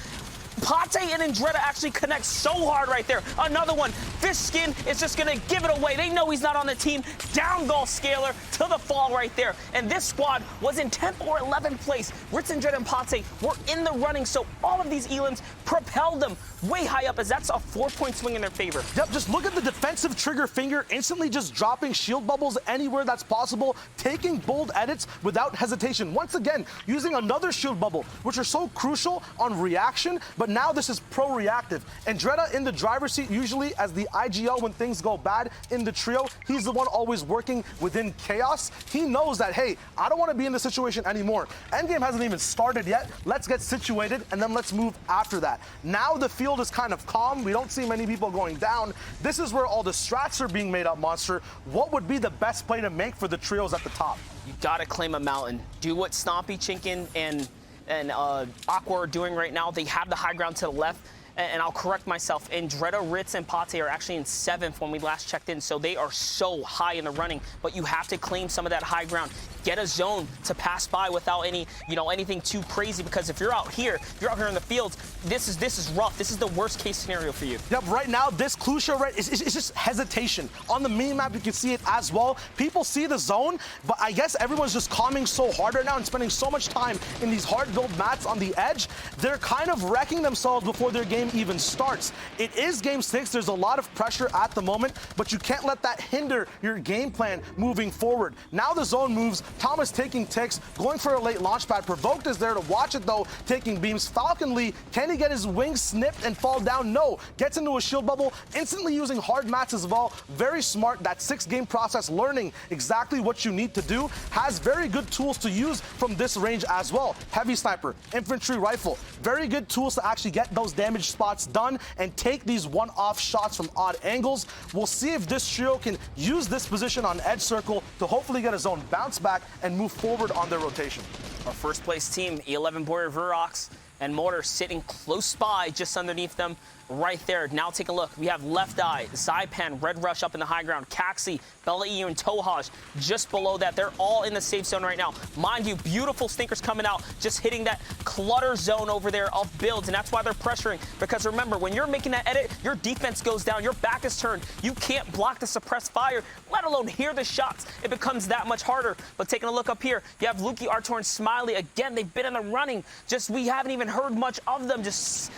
Pate and Andretta actually connect so hard right there. Another one. Fish Skin is just going to give it away. They know he's not on the team. Down goal Scalar to the fall right there. And this squad was in 10th or 11th place. Ritz, Andretta, and Pate were in the running, so all of these elims propelled them way high up, as that's a 4-point swing in their favor. Yep, just look at the defensive trigger finger, instantly just dropping shield bubbles anywhere that's possible, taking bold edits without hesitation. Once again, using another shield bubble, which are so crucial on reaction, but now this is pro-reactive. Andretta in the driver's seat, usually as the IGL when things go bad in the trio. He's the one always working within chaos. He knows that, hey, I don't want to be in this situation anymore. Endgame hasn't even started yet. Let's get situated, and then let's move after that. Now the field is kind of calm. We don't see many people going down. This is where all the strats are being made up, Monster. What would be the best play to make for the trios at the top? You got to claim a mountain. Do what Stompy, Chinkin, and Aqua are doing right now. They have the high ground to the left. And I'll correct myself, Andretta, Ritz, and Pate are actually in 7th when we last checked in, so they are so high in the running, but you have to claim some of that high ground. Get a zone to pass by without anything too crazy, because if you're out here in the fields, this is rough. This is the worst case scenario for you. Yep, right now, this Clusha, right, it's just hesitation. On the mini-map, you can see it as well. People see the zone, but I guess everyone's just calming so hard right now and spending so much time in these hard-built mats on the edge. They're kind of wrecking themselves before their game even starts. It is game 6. There's a lot of pressure at the moment, but you can't let that hinder your game plan moving forward. Now the zone moves. Thomas taking ticks, going for a late launch pad. Provoked is there to watch it though, taking beams. Falcon Lee, can he get his wings snipped and fall down? No. Gets into a shield bubble, instantly using hard mats as well. Very smart. That 6-game process, learning exactly what you need to do. Has very good tools to use from this range as well. Heavy sniper, infantry rifle. Very good tools to actually get those damage spots done and take these one-off shots from odd angles. We'll see if this trio can use this position on edge circle to hopefully get a zone bounce back and move forward on their rotation. Our first place team, E11 Boyer Vurox and Mortar sitting close by just underneath them right there. Now take a look. We have Left Eye, Zypan, Red Rush up in the high ground, Caxi, Bella EU, and Tohaj just below that. They're all in the safe zone right now. Mind you, beautiful stinkers coming out, just hitting that clutter zone over there of builds, and that's why they're pressuring. Because remember, when you're making that edit, your defense goes down, your back is turned. You can't block the suppressed fire, let alone hear the shots. It becomes that much harder. But taking a look up here, you have Luki, Artor, and Smiley. Again, they've been in the running. Just we haven't even heard much of them. Just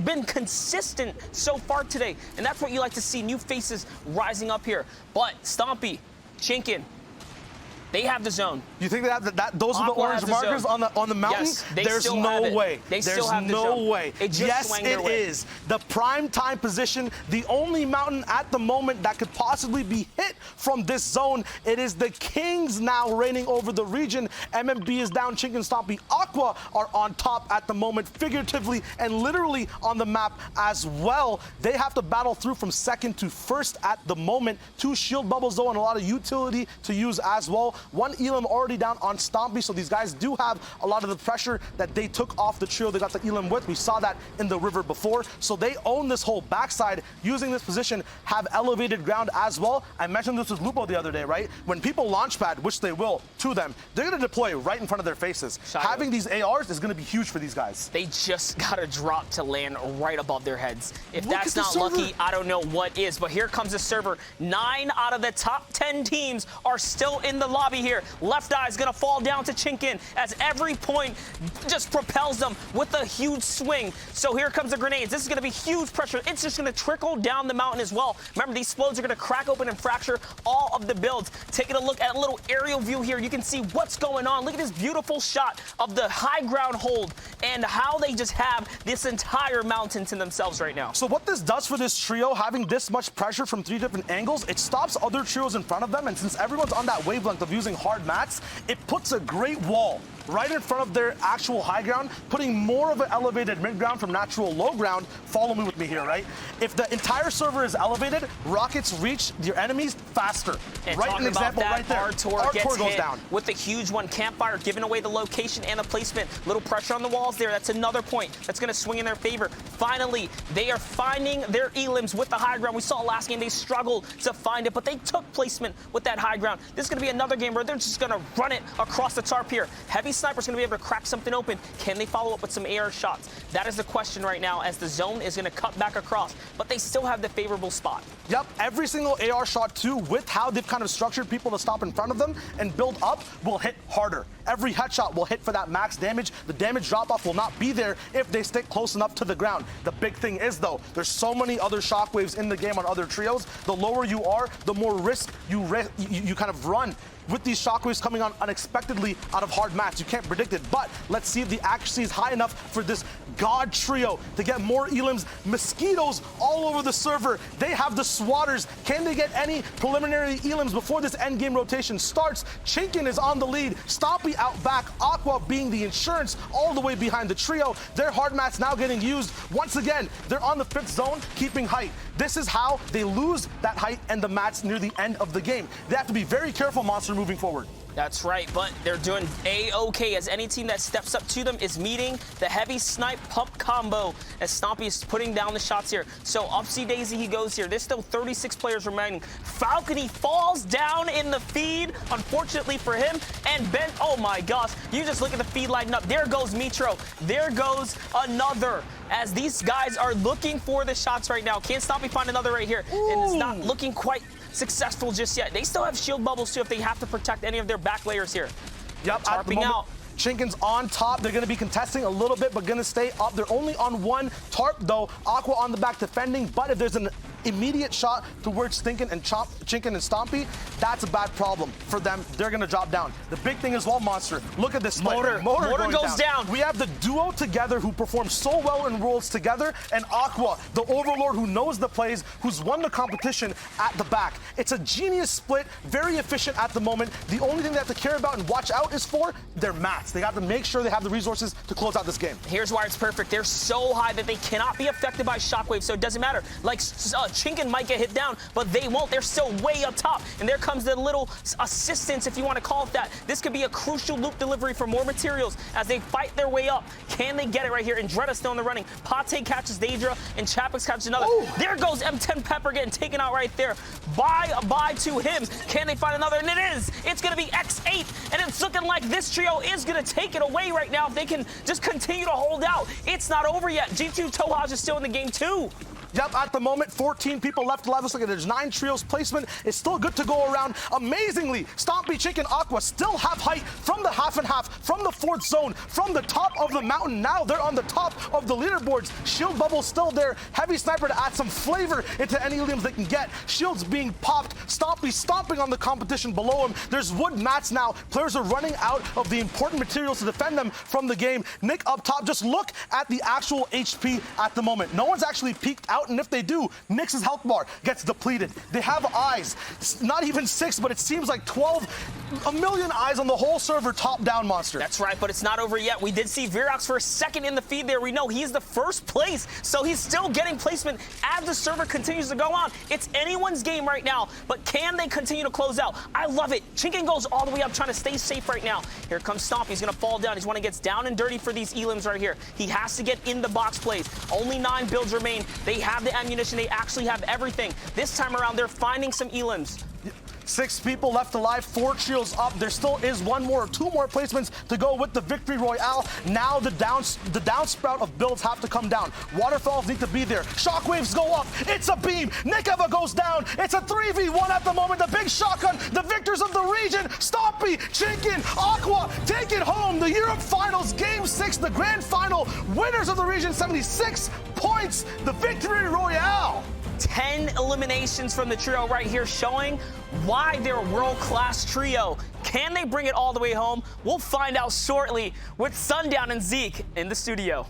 been consistent so far today, and that's what you like to see, new faces rising up here. But Stompy, Chinkin, they have the zone. You think that those are the orange markers on the mountain? Yes, there's no way. There's no way. Yes, it is. The prime time position, the only mountain at the moment that could possibly be hit from this zone. It is the Kings now reigning over the region. MMB is down, Chinkin, Stompy, Aqua are on top at the moment, figuratively and literally on the map as well. They have to battle through from 2nd to 1st at the moment. 2 shield bubbles though, and a lot of utility to use as well. 1 Elim already down on Stompy, so these guys do have a lot of the pressure that they took off the trio they got the Elim with. We saw that in the river before, so they own this whole backside. Using this position, have elevated ground as well. I mentioned this with Lupo the other day, right? When people launch pad, which they will, to them, they're going to deploy right in front of their faces. Having these ARs is going to be huge for these guys. They just got to drop to land right above their heads. If that's not lucky, I don't know what is. But here comes the server. 9 out of the top 10 teams are still in the lobby. lobby here. Left eye is going to fall down to Chinkin as every point just propels them with a huge swing. So here comes the grenades. This is going to be huge pressure. It's just going to trickle down the mountain as well. Remember, these explodes are going to crack open and fracture all of the builds. Taking a look at a little aerial view here, you can see what's going on. Look at this beautiful shot of the high ground hold and how they just have this entire mountain to themselves right now. So what this does for this trio, having this much pressure from 3 different angles, it stops other trios in front of them, and since everyone's on that wavelength of using hard mats, it puts a great wall right in front of their actual high ground, putting more of an elevated mid ground from natural low ground. Follow me with me here, right? If the entire server is elevated, rockets reach your enemies faster. And right, talking an example about that, right there. Artur gets goes hit down with the huge one. Campfire giving away the location and the placement. Little pressure on the walls there. That's another point that's going to swing in their favor. Finally, they are finding their elims with the high ground. We saw last game they struggled to find it, but they took placement with that high ground. This is going to be another game where they're just going to run it across the tarp here. Heavy Sniper's going to be able to crack something open. Can they follow up with some AR shots? That is the question right now, as the zone is going to cut back across, but they still have the favorable spot. Yep, every single AR shot too, with how they've kind of structured people to stop in front of them and build up, will hit harder. Every headshot will hit for that max damage. The damage drop-off will not be there if they stick close enough to the ground. The big thing is, though, there's so many other shockwaves in the game on other trios. The lower you are, the more risk you kind of run. With these shockwaves coming on unexpectedly out of hard mats, you can't predict it. But let's see if the accuracy is high enough for this god trio to get more elims. Mosquitoes all over the server. They have the swatters. Can they get any preliminary elims before this endgame rotation starts? Chinkin is on the lead. Stompy out back. Aqua being the insurance all the way behind the trio. Their hard mats now getting used. Once again, they're on the 5th zone, keeping height. This is how they lose that height and the mats near the end of the game. They have to be very careful, Monster, moving forward. That's right, but they're doing A-OK as any team that steps up to them is meeting the heavy snipe pump combo as Stompy is putting down the shots here. So Upsy Daisy he goes here. There's still 36 players remaining. Falcony falls down in the feed, unfortunately for him. And Ben, oh my gosh, you just look at the feed lighting up. There goes Mitro. There goes another. As these guys are looking for the shots right now. Can Stompy find another right here? Ooh. And it's not looking quite successful just yet. They still have shield bubbles too if they have to protect any of their back layers here. Yep, Tarping out. Chinkin's on top. They're going to be contesting a little bit, but going to stay up. They're only on one tarp, though. Aqua on the back defending, but if there's an immediate shot towards Chinkin and Stompy, that's a bad problem for them. They're going to drop down. The big thing is, well, Monster, look at this split. Motor goes down. We have the duo together who perform so well in roles together, and Aqua, the overlord who knows the plays, who's won the competition at the back. It's a genius split, very efficient at the moment. The only thing they have to care about and watch out is for their mats. They got to make sure they have the resources to close out this game. Here's why it's perfect. They're so high that they cannot be affected by Shockwave, so it doesn't matter. Like, Chinkin might get hit down, but they won't. They're still way up top. And there comes the little assistance, if you want to call it that. This could be a crucial loop delivery for more materials as they fight their way up. Can they get it right here? And Dretta's still in the running. Pate catches Daedra, and Chapix catches another. Ooh. There goes M10 Pepper getting taken out right there. Bye to him. Can they find another? And it is. It's going to be X8, and it's looking like this trio is going to take it away right now if they can just continue to hold out. It's not over yet. G2 Tohaj is still in the game too. Yep, at the moment, 14 people left alive. Looks like there's 9 trios. Placement is still good to go around. Amazingly, Stompy, Chinkin, Aqua still have height from the half and half, from the 4th zone, from the top of the mountain. Now they're on the top of the leaderboards. Shield bubble still there. Heavy Sniper to add some flavor into any elims they can get. Shields being popped. Stompy stomping on the competition below him. There's wood mats now. Players are running out of the important materials to defend them from the game. Nick up top, just look at the actual HP at the moment. No one's actually peeked out, and if they do, Nyx's health bar gets depleted. They have eyes. Not even 6, but it seems like 12. A million eyes on the whole server, top down, Monster. That's right, but it's not over yet. We did see Virox for a second in the feed there. We know he's the first place, so he's still getting placement as the server continues to go on. It's anyone's game right now, but can they continue to close out? I love it. Chinkin goes all the way up trying to stay safe right now. Here comes Stomp. He's going to fall down. He's one that gets down and dirty for these elims right here. He has to get in the box plays. Only 9 builds remain. They have the ammunition. They actually have everything. This time around, they're finding some elims. 6 people left alive, 4 trios up. There still is 2 more placements to go with the victory royale. Now the downsprout of builds have to come down. Waterfalls need to be there. Shockwaves go up. It's a beam. Nikeva goes down. It's a 3v1 at the moment. The big shotgun. The victors of the region. Stompy, Chinkin, Aqua take it home. The Europe Finals, Game 6, the grand final. Winners of the region, 76 points. The victory royale. 10 eliminations from the trio right here, showing why they're a world-class trio. Can they bring it all the way home? We'll find out shortly with Sundown and Zeke in the studio.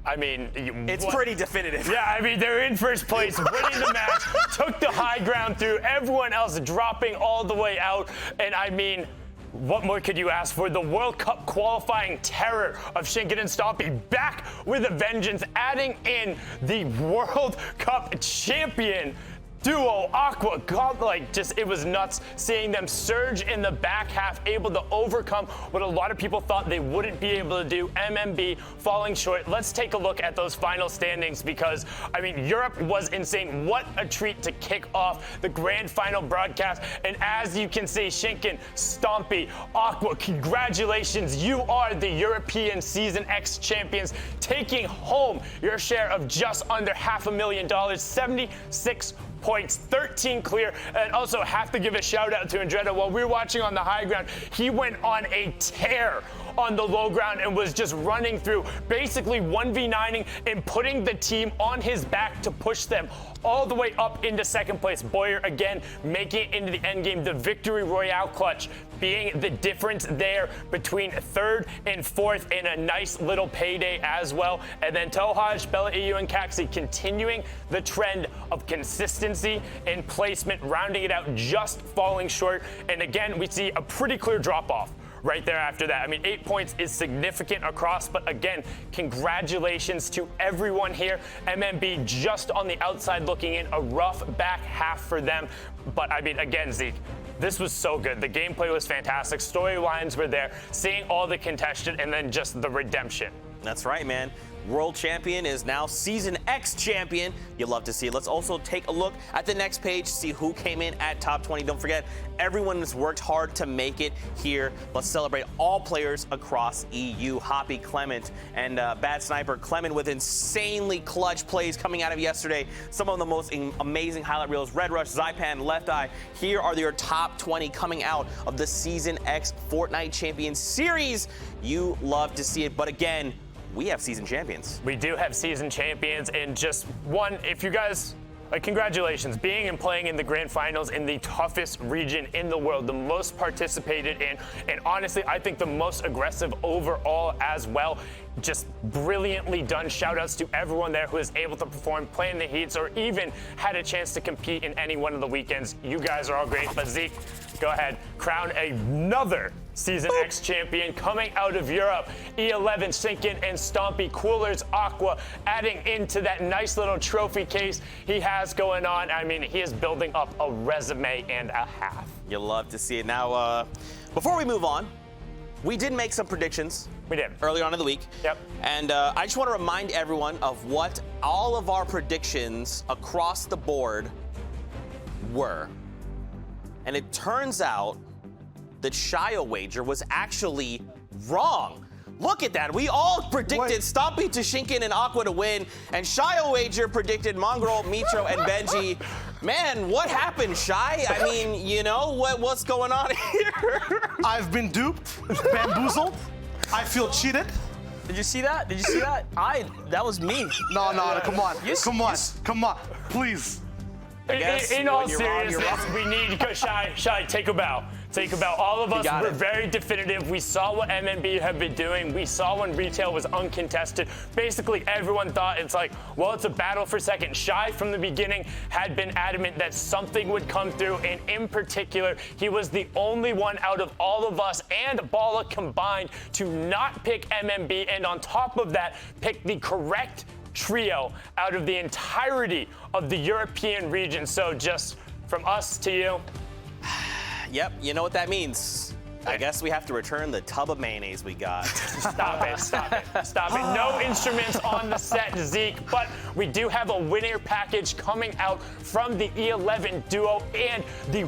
I mean, It's pretty definitive. Yeah, I mean, they're in first place, winning the match, took the high ground through, everyone else dropping all the way out. And I mean, what more could you ask for? The World Cup qualifying terror of Shinken and Stompy back with a vengeance, adding in the World Cup champion duo, Aqua. God, it was nuts seeing them surge in the back half, able to overcome what a lot of people thought they wouldn't be able to do. MMB falling short. Let's take a look at those final standings because, I mean, Europe was insane. What a treat to kick off the grand final broadcast. And as you can see, Shinken, Stompy, Aqua, congratulations. You are the European Season X champions, taking home your share of just under $500,000, 76 points, 13 clear. And also have to give a shout out to Andretta. While we were watching on the high ground, he went on a tear on the low ground and was just running through, basically 1v9ing and putting the team on his back to push them all the way up into second place. Boyer again making it into the end game, the victory royale clutch being the difference there between third and fourth, in a nice little payday as well. And then Tohaj, Bella EU, and Caxi continuing the trend of consistency and placement, rounding it out, just falling short. And again, we see a pretty clear drop off right there after that. I mean, 8 points is significant across, but again, congratulations to everyone here. MMB just on the outside looking in, a rough back half for them. But I mean, again, Zeke, this was so good. The gameplay was fantastic. Storylines were there. Seeing all the contested and then just the redemption. That's right, man. World champion is now Season X champion. You'll love to see it. Let's also take a look at the next page, see who came in at top 20. Don't forget, everyone has worked hard to make it here. Let's celebrate all players across EU. Hoppy, Clement, and Bad Sniper. Clement with insanely clutch plays coming out of yesterday. Some of the most amazing highlight reels. Red Rush, Zypan, Left Eye. Here are your top 20 coming out of the Season X Fortnite Champion Series. You love to see it, but again, we have season champions. We do have season champions, and just one, if you guys, congratulations, being and playing in the grand finals in the toughest region in the world, the most participated in, and honestly, I think the most aggressive overall as well. Just brilliantly done. Shout outs to everyone there who is able to perform, play in the heats, or even had a chance to compete in any one of the weekends. You guys are all great, but Zeke, go ahead, crown another Season X champion coming out of Europe. E11, Sinkin, and Stompy, Coolers, Aqua, adding into that nice little trophy case he has going on. I mean, he is building up a resume and a half. You'll love to see it. Now, before we move on, we did make some predictions. We did. Earlier on in the week. Yep. And I just want to remind everyone of what all of our predictions across the board were. And it turns out that Shockwave was actually wrong. Look at that. We all predicted Stompy, Tashinkin, and Aqua to win, and Shockwave predicted Mongrel, Mitro, and Benji. Man, what happened, Shy? I mean, you know, what's going on here? I've been duped, bamboozled. I feel cheated. Did you see that? Did you see that? That was me. No, come on, come on, please. In all seriousness, we need Shy, take a bow. Take a bow. All of us were very definitive. We saw what MNB had been doing. We saw when retail was uncontested. Basically, everyone thought it's like, well, it's a battle for second. Shy from the beginning had been adamant that something would come through, and in particular, he was the only one out of all of us and Bala combined to not pick MNB, and on top of that, pick the correct trio out of the entirety of the European region. So just from us to you. Yep, you know what that means. I guess we have to return the tub of mayonnaise we got. Stop it, stop it, stop it. No instruments on the set, Zeke, but we do have a winner package coming out from the E11 duo and the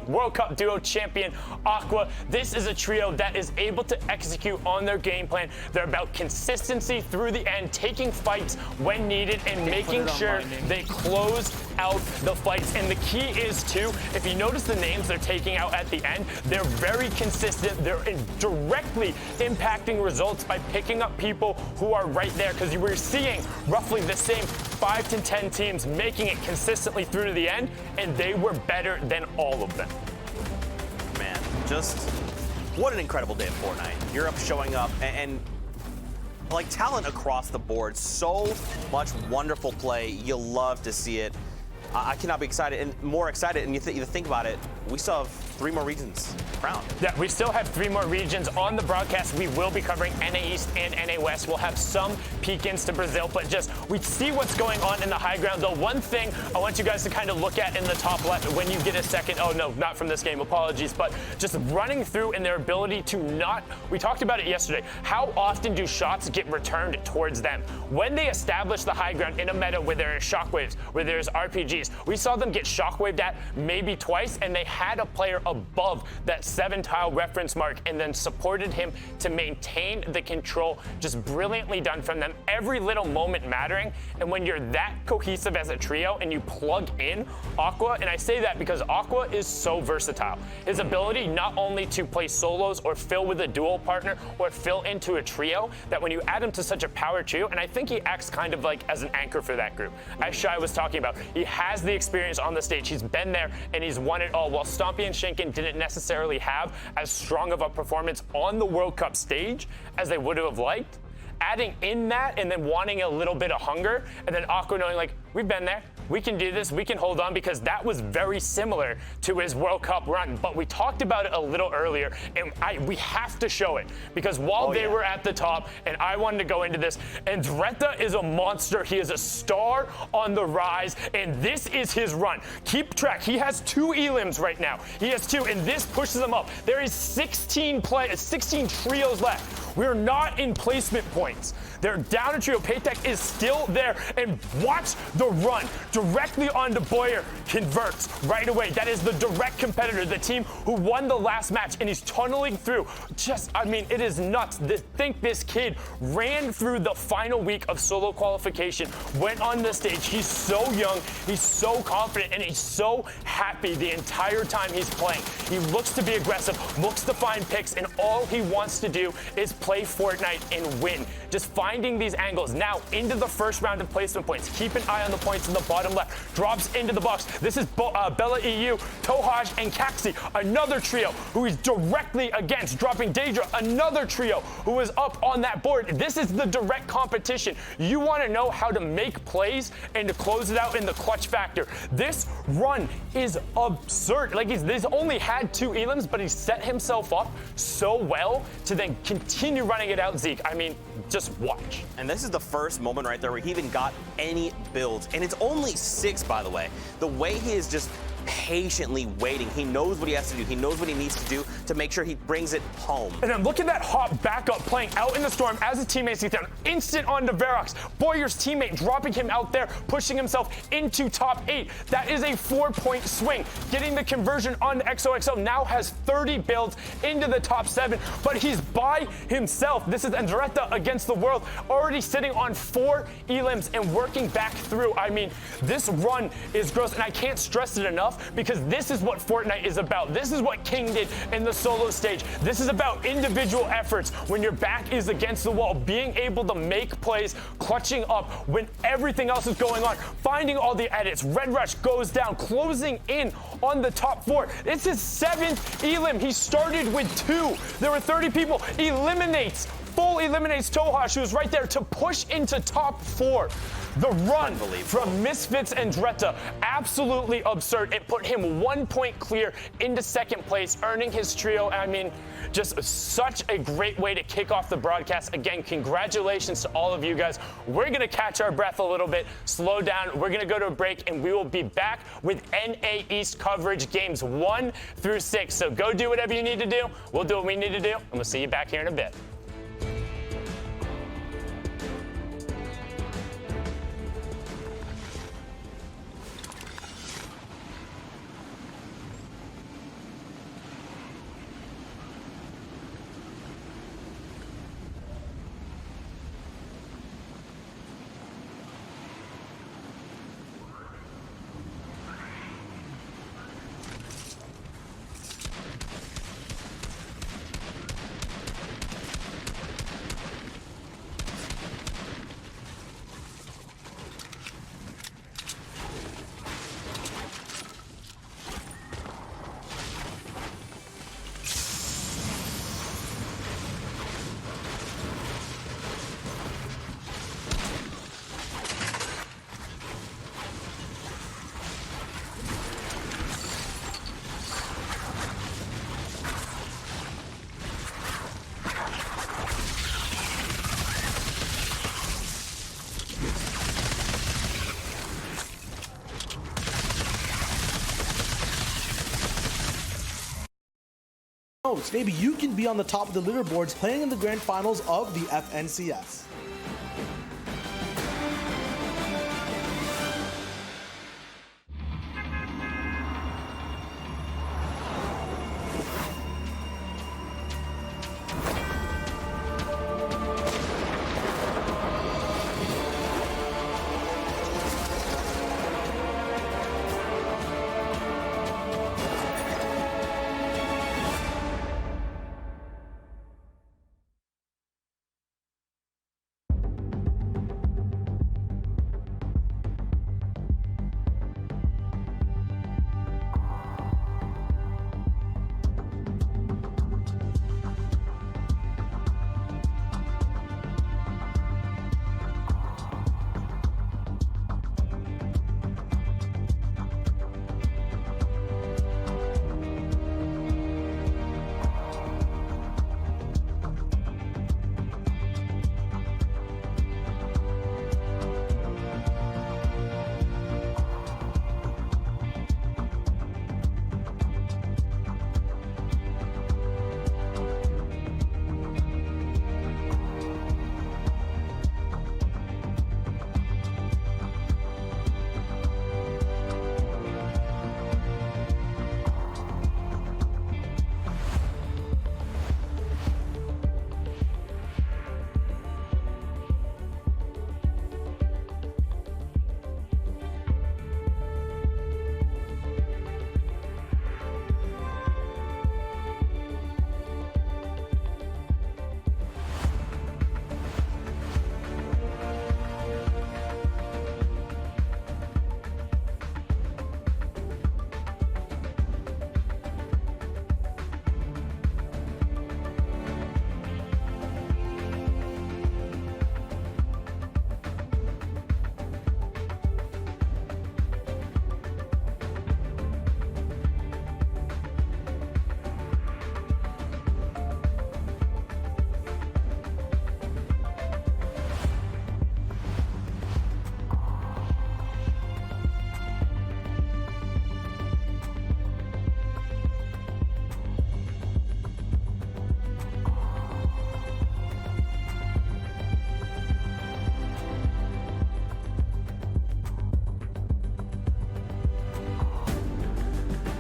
World Cup duo champion, Aqua. This is a trio that is able to execute on their game plan. They're about consistency through the end, taking fights when needed and making sure they close out the fights. And the key is, too, if you notice the names they're taking out at the end, they're very consistent. They're directly impacting results by picking up people who are right there, because you were seeing roughly the same 5 to 10 teams making it consistently through to the end, and they were better than all of them. Man, just what an incredible day of Fortnite. Europe showing up and like talent across the board. So much wonderful play. You love to see it. I cannot be excited and more excited. And you think about it, we still have 3 more regions crowned. Yeah, we still have 3 more regions on the broadcast. We will be covering NA East and NA West. We'll have some peek-ins to Brazil, but just we see what's going on in the high ground. The one thing I want you guys to kind of look at in the top left when you get a second, oh no, not from this game, apologies, but just running through and their ability to not, we talked about it yesterday, how often do shots get returned towards them? When they establish the high ground in a meta where there are shockwaves, where there's RPGs, we saw them get shockwaved at maybe twice, and they had a player above that 7-tile reference mark and then supported him to maintain the control. Just brilliantly done from them. Every little moment mattering. And when you're that cohesive as a trio and you plug in Aqua, and I say that because Aqua is so versatile. His ability not only to play solos or fill with a dual partner or fill into a trio, that when you add him to such a power trio, and I think he acts kind of like as an anchor for that group. As Shai was talking about, he has the experience on the stage. He's been there and he's won it all, while Stompy and Shinken didn't necessarily have as strong of a performance on the World Cup stage as they would have liked. Adding in that and then wanting a little bit of hunger, and then Aqua knowing like, we've been there, we can do this, we can hold on, because that was very similar to his World Cup run. But we talked about it a little earlier, and we have to show it, because while they were at the top, and I wanted to go into this, Andretta is a monster. He is a star on the rise, and this is his run. Keep track. He has 2 elims right now. He has 2, and this pushes him up. There is 16 trios left. We're not in placement points. They're down a trio. Paytech is still there, and watch the run directly onto Boyer. Converts right away. That is the direct competitor, the team who won the last match, and he's tunneling through. Just, I mean, it is nuts. Think this kid ran through the final week of solo qualification, went on the stage. He's so young, he's so confident, and he's so happy the entire time he's playing. He looks to be aggressive, looks to find picks, and all he wants to do is play Fortnite and win. Just finding these angles. Now into the first round of placement points. Keep an eye on the points in the bottom left. Drops into the box. This is Bella EU, Tohaj, and Kaxi, another trio who he's directly against. Dropping Daedra, another trio who is up on that board. This is the direct competition. You want to know how to make plays and to close it out in the clutch factor. This run is absurd. Like, he's only had 2 elims, but he set himself up so well to then continue running it out, Zeke. I mean, just watch. And this is the first moment right there where he even got any builds. And it's only 6, by the way. The way he is just patiently waiting. He knows what he has to do. He knows what he needs to do to make sure he brings it home. And then look at that hop back up, playing out in the storm as his teammates get down. Instant onto Verox. Boyer's teammate dropping him out there, pushing himself into top 8. That is a 4-point swing. Getting the conversion on XOXO, now has 30 builds into the top 7, but he's by himself. This is Andretta against the world, already sitting on 4 elims and working back through. I mean, this run is gross, and I can't stress it enough, because this is what Fortnite is about. This is what King did in the solo stage. This is about individual efforts when your back is against the wall, being able to make plays, clutching up when everything else is going on, finding all the edits. Red Rush goes down, closing in on the top 4. It's his 7th elim. He started with 2. There were 30 people. Eliminates full eliminates Tohash, who's right there to push into top 4. The run from Misfits and Dretta, absolutely absurd. It put him 1 point clear into second place, earning his trio. I mean, just such a great way to kick off the broadcast. Again, congratulations to all of you guys. We're going to catch our breath a little bit, slow down. We're going to go to a break, and we will be back with NA East coverage games 1 through 6. So go do whatever you need to do. We'll do what we need to do, and we'll see you back here in a bit. Maybe you can be on the top of the leaderboards playing in the grand finals of the FNCS.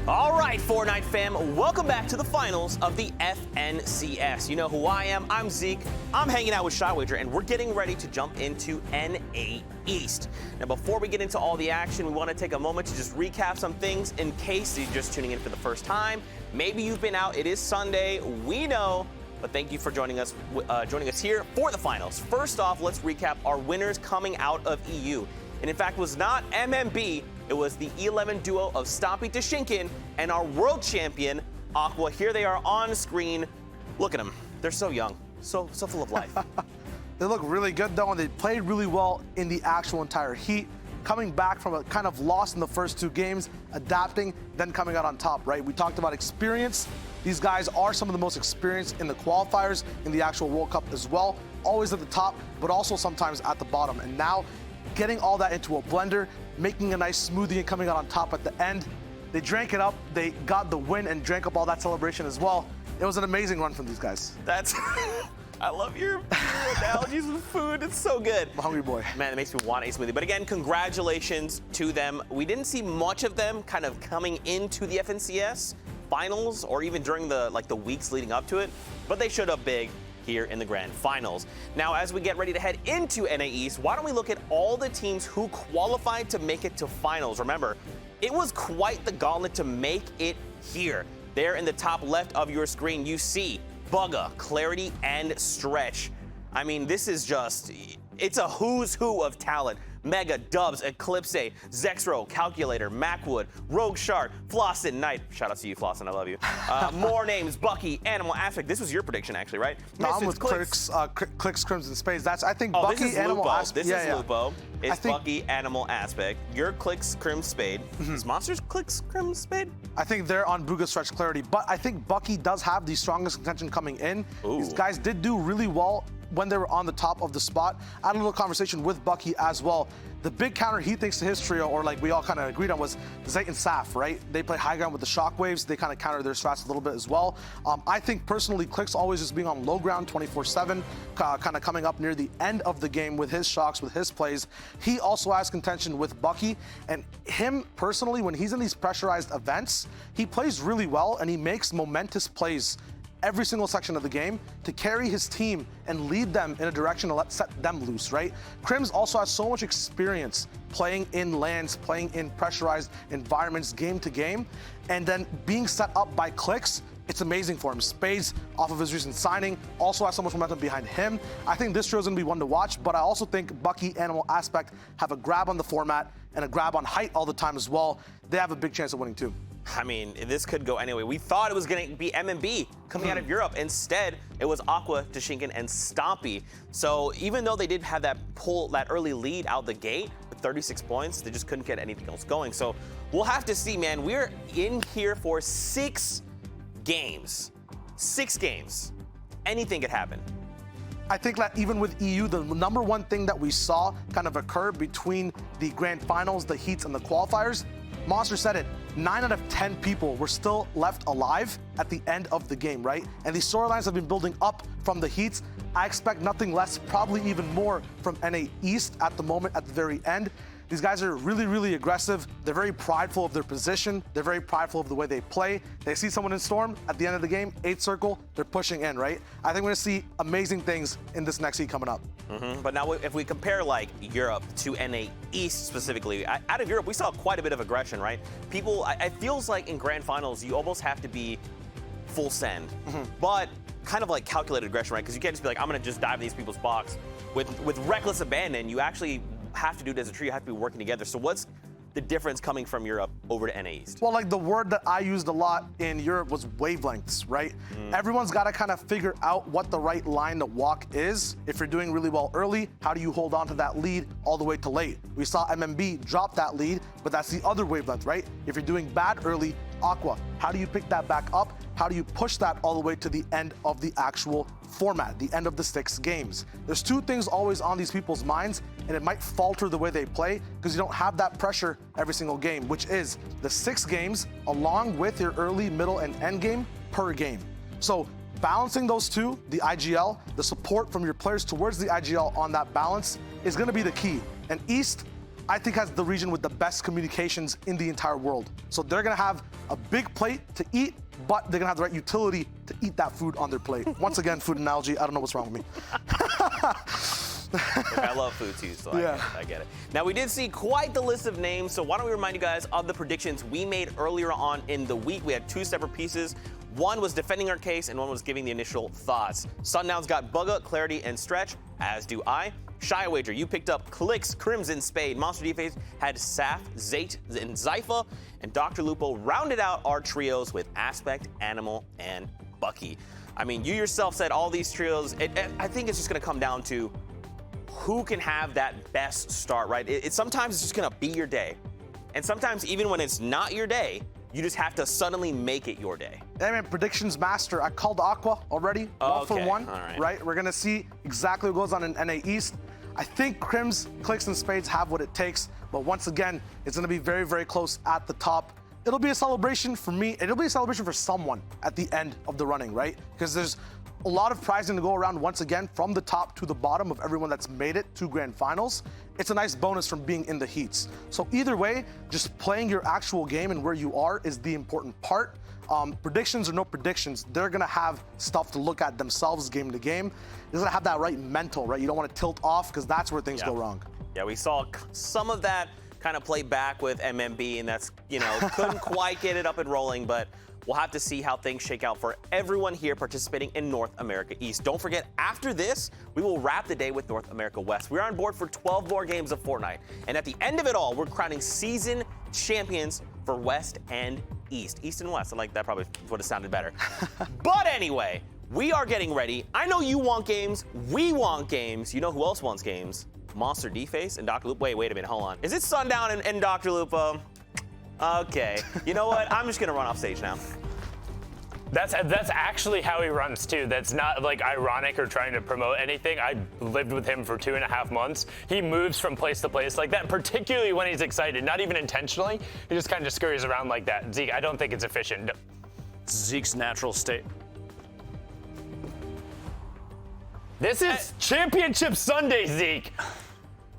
All right, Fortnite fam, welcome back to the finals of the FNCS. You know who I am. I'm Zeke. I'm hanging out with Shockwave, and we're getting ready to jump into NA East. Now, before we get into all the action, we want to take a moment to just recap some things in case you're just tuning in for the first time. Maybe you've been out. It is Sunday. We know. But thank you for joining us here for the finals. First off, let's recap our winners coming out of EU. And in fact, it was not MMB. It was the E11 duo of Stompy Tashinkin and our world champion, Aqua. Here they are on screen. Look at them. They're so young. so full of life. They look really good though, and they played really well in the actual entire heat. Coming back from a kind of loss in the first 2 games, adapting, then coming out on top, right? We talked about experience. These guys are some of the most experienced in the qualifiers, in the actual World Cup as well. Always at the top, but also sometimes at the bottom. And now, getting all that into a blender, making a nice smoothie and coming out on top at the end. They drank it up, they got the win and drank up all that celebration as well. It was an amazing run from these guys. That's, I love your analogies with food. It's so good. I'm a hungry boy. Man, it makes me want a smoothie. But again, congratulations to them. We didn't see much of them kind of coming into the FNCS finals or even during the weeks leading up to it, but they showed up big here in the grand finals. Now, as we get ready to head into NA East, why don't we look at all the teams who qualified to make it to finals? Remember, it was quite the gauntlet to make it here. There in the top left of your screen, you see Bugga, Clarity, and Stretch. I mean, this is just, it's a who's who of talent. Mega, Dubs, Eclipse, Zexro, Calculator, Macwood, Rogue Shark, Flossin, Knight. Shout out to you, Flossin, I love you. More names, Bucky, Animal Aspect. This was your prediction, actually, right? No, I'm with Clicks, Crimson Spades. That's, I think, Oh, Bucky, this is Animal Lupo. Aspect. This is Lupo. I It's think- Bucky, Animal Aspect. Your Clicks, Crim Spade. Is Monsters Clicks, Crim Spade? I think they're on Bugha, Stretch, Clarity, but I think Bucky does have the strongest contention coming in. Ooh. These guys did do really well when they were on the top of the spot. I had a little conversation with Bucky as well. The big counter he thinks to his trio, or like we all kind of agreed on, was Zayt and Saf, right? They play high ground with the Shockwaves. They kind of counter their strats a little bit as well. I think personally, Click's always just being on low ground 24/7, kind of coming up near the end of the game with his shocks, with his plays. He also has contention with Bucky, and him personally, when he's in these pressurized events, he plays really well and he makes momentous plays every single section of the game to carry his team and lead them in a direction to set them loose, right? Crims also has so much experience playing in lands, playing in pressurized environments game to game, and then being set up by Clicks. It's amazing for him. Spades, off of his recent signing, also has so much momentum behind him. I think this trio is going to be one to watch, but I also think Bucky, Animal, Aspect have a grab on the format and a grab on height all the time as well. They have a big chance of winning too. I mean, this could go anyway. We thought it was going to be MMB coming out of Europe. Instead, it was Aqua, Tashinkin, and Stompy. So even though they did have that early lead out the gate with 36 points, they just couldn't get anything else going. So we'll have to see, man. We're in here for 6 games. 6 games. Anything could happen. I think that even with EU, the number one thing that we saw kind of occur between the grand finals, the heats, and the qualifiers, Monster said it, 9 out of 10 people were still left alive at the end of the game, right? And these storylines have been building up from the heats. I expect nothing less, probably even more from NA East at the moment, at the very end. These guys are really, really aggressive. They're very prideful of their position. They're very prideful of the way they play. They see someone in Storm at the end of the game, 8 circle, they're pushing in, right? I think we're gonna see amazing things in this next heat coming up. But now if we compare like Europe to NA East specifically, out of Europe, we saw quite a bit of aggression, right? People, it feels like in grand finals, you almost have to be full send, but kind of like calculated aggression, right? Because you can't just be like, I'm gonna just dive in these people's box. With reckless abandon, you actually have to do it as a trio, you have to be working together. So what's the difference coming from Europe over to NA East? Well, like the word that I used a lot in Europe was wavelengths, right? Everyone's got to kind of figure out what the right line to walk is. If you're doing really well early, how do you hold on to that lead all the way to late? We saw MMB drop that lead, but that's the other wavelength, right? If you're doing bad early, Aqua, how do you pick that back up? How do you push that all the way to the end of the actual format, the end of the 6 games? There's 2 things always on these people's minds, and it might falter the way they play because you don't have that pressure every single game, which is the 6 games along with your early, middle, and end game per game. So balancing those 2, the IGL, the support from your players towards the IGL on that balance is going to be the key. And East, I think, has the region with the best communications in the entire world. So they're going to have a big plate to eat, but they're going to have the right utility to eat that food on their plate. Once again, food analogy. I don't know what's wrong with me. Look, I love food too, so Yeah. I get it. Now, we did see quite the list of names, so why don't we remind you guys of the predictions we made earlier on in the week. We had 2 separate pieces. One was defending our case, and one was giving the initial thoughts. Sundown's got Bugga, Clarity, and Stretch, as do I. Shy Wager, you picked up Clicks, Crimson Spade. Monster Deface had Saf, Zayt, and Zypha. And Dr. Lupo rounded out our trios with Aspect, Animal, and Bucky. I mean, you yourself said all these trios. I think it's just going to come down to who can have that best start, right? Sometimes it's just going to be your day. And sometimes even when it's not your day, you just have to suddenly make it your day. Hey man, predictions master. I called Aqua already, 1 for 1. All Right? We're gonna see exactly what goes on in NA East. I think Crims, Clicks, and Spades have what it takes, but once again, it's gonna be very, very close at the top. It'll be a celebration for me. It'll be a celebration for someone at the end of the running, right? Because there's a lot of prizing to go around once again from the top to the bottom of everyone that's made it to grand finals. It's a nice bonus from being in the heats. So either way, just playing your actual game and where you are is the important part. Predictions or no predictions, they're gonna have stuff to look at themselves game to game. They're gonna have that right mental, right? You don't wanna tilt off because that's where things go wrong. Yeah, we saw some of that kind of play back with MMB, and that's, couldn't quite get it up and rolling, but we'll have to see how things shake out for everyone here participating in North America East. Don't forget, after this, we will wrap the day with North America West. We're on board for 12 more games of Fortnite. And at the end of it all, we're crowning season champions for West and East. East and West, I like that, probably would have sounded better. But anyway, we are getting ready. I know you want games. We want games. You know who else wants games? Monster D-Face and Dr. Lupo. Wait a minute, hold on. Is it Sundown and Dr. Lupo? Okay. You know what? I'm just going to run off stage now. That's actually how he runs too. That's not like ironic or trying to promote anything. I lived with him for 2.5 months. He moves from place to place like that, particularly when he's excited, not even intentionally. He just kind of scurries around like that. Zeke, I don't think it's efficient. Zeke's natural state. This is Championship Sunday, Zeke.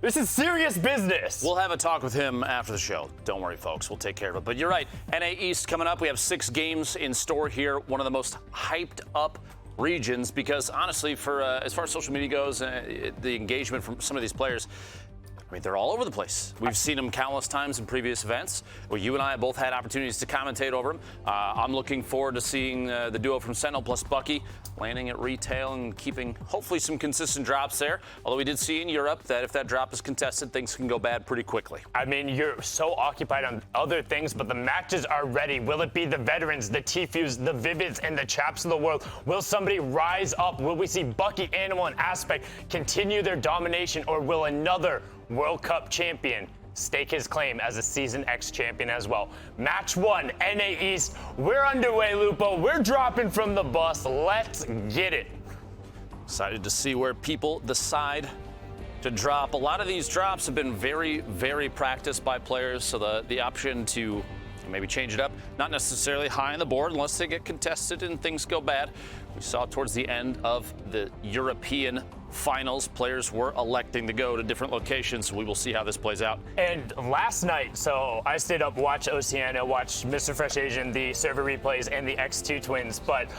This is serious business. We'll have a talk with him after the show. Don't worry, folks. We'll take care of it. But you're right. NA East coming up. We have 6 games in store here. One of the most hyped up regions because, honestly, for as far as social media goes, the engagement from some of these players, I mean, they're all over the place. We've seen them countless times in previous events where you and I have both had opportunities to commentate over them. I'm looking forward to seeing the duo from Sentinel plus Bucky landing at retail and keeping hopefully some consistent drops there. Although we did see in Europe that if that drop is contested, things can go bad pretty quickly. I mean, you're so occupied on other things, but the matches are ready. Will it be the veterans, the Tfus, the Vivids, and the Chaps of the world? Will somebody rise up? Will we see Bucky, Animal, and Aspect continue their domination, or will another World Cup champion stake his claim as a Season X champion as well? Match 1, NA East. We're underway, Lupo. We're dropping from the bus. Let's get it. Excited to see where people decide to drop. A lot of these drops have been very, very practiced by players, so the option to maybe change it up, not necessarily high on the board unless they get contested and things go bad. We saw towards the end of the European finals, players were electing to go to different locations, so we will see how this plays out. And last night, so I stayed up, watched Oceania, watched Mr. Fresh Asian, the server replays, and the X2 twins, but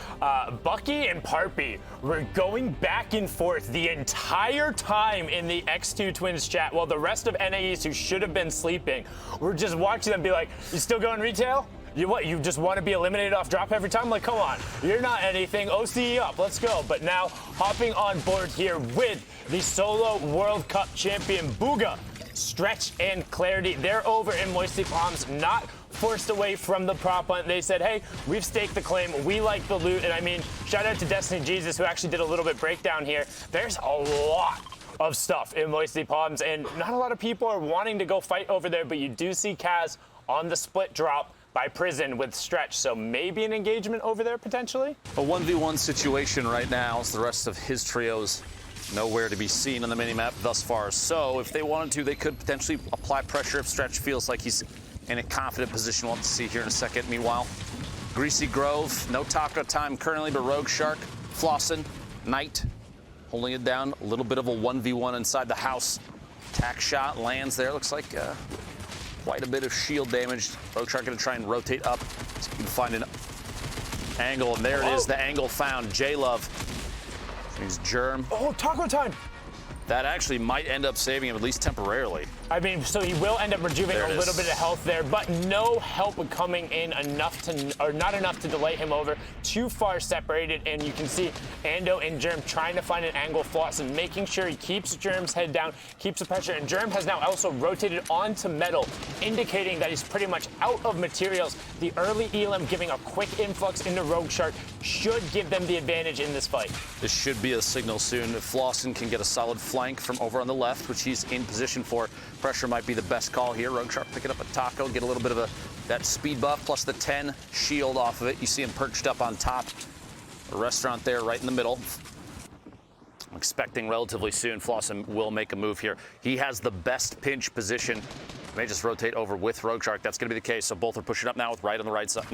Bucky and Parpy were going back and forth the entire time in the X2 twins chat, while the rest of NAEs who should have been sleeping were just watching them be like, you still going retail? You just want to be eliminated off drop every time? Like, come on. You're not anything. OCE up. Let's go. But now, hopping on board here with the solo World Cup champion, Booga, Stretch, and Clarity. They're over in Moisty Palms, not forced away from the prop hunt. They said, hey, we've staked the claim. We like the loot. And I mean, shout out to Destiny Jesus, who actually did a little bit breakdown here. There's a lot of stuff in Moisty Palms, and not a lot of people are wanting to go fight over there, but you do see Kaz on the split drop by Prison with Stretch, so maybe an engagement over there potentially? A 1v1 situation right now as the rest of his trios nowhere to be seen on the minimap thus far. So if they wanted to, they could potentially apply pressure if Stretch feels like he's in a confident position. We'll have to see here in a second. Meanwhile, Greasy Grove, no taco time currently, but Rogue Shark, Flossin, Knight, holding it down. A little bit of a 1v1 inside the house. Tack shot lands there. Looks like quite a bit of shield damage. Rogue Shark going to try and rotate up so he can find an angle, and there it is, the angle found. J-Love. He's Germ. Oh, taco time. That actually might end up saving him, at least temporarily. I mean, so he will end up rejuvenating a little bit of health there, but no help coming in enough to, or not enough to delay him over. Too far separated, and you can see Ando and Germ trying to find an angle. Flossin making sure he keeps Germ's head down, keeps the pressure, and Germ has now also rotated onto metal, indicating that he's pretty much out of materials. The early Elam giving a quick influx into Rogue Shark should give them the advantage in this fight. This should be a signal soon. If Flossin can get a solid flank from over on the left, which he's in position for, pressure might be the best call here. Rogue Shark picking up a taco, get a little bit of that speed buff plus the 10 shield off of it. You see him perched up on top. A restaurant there right in the middle. I'm expecting relatively soon Flossin will make a move here. He has the best pinch position. May just rotate over with Rogue Shark. That's going to be the case. So both are pushing up now with Knight on the right side.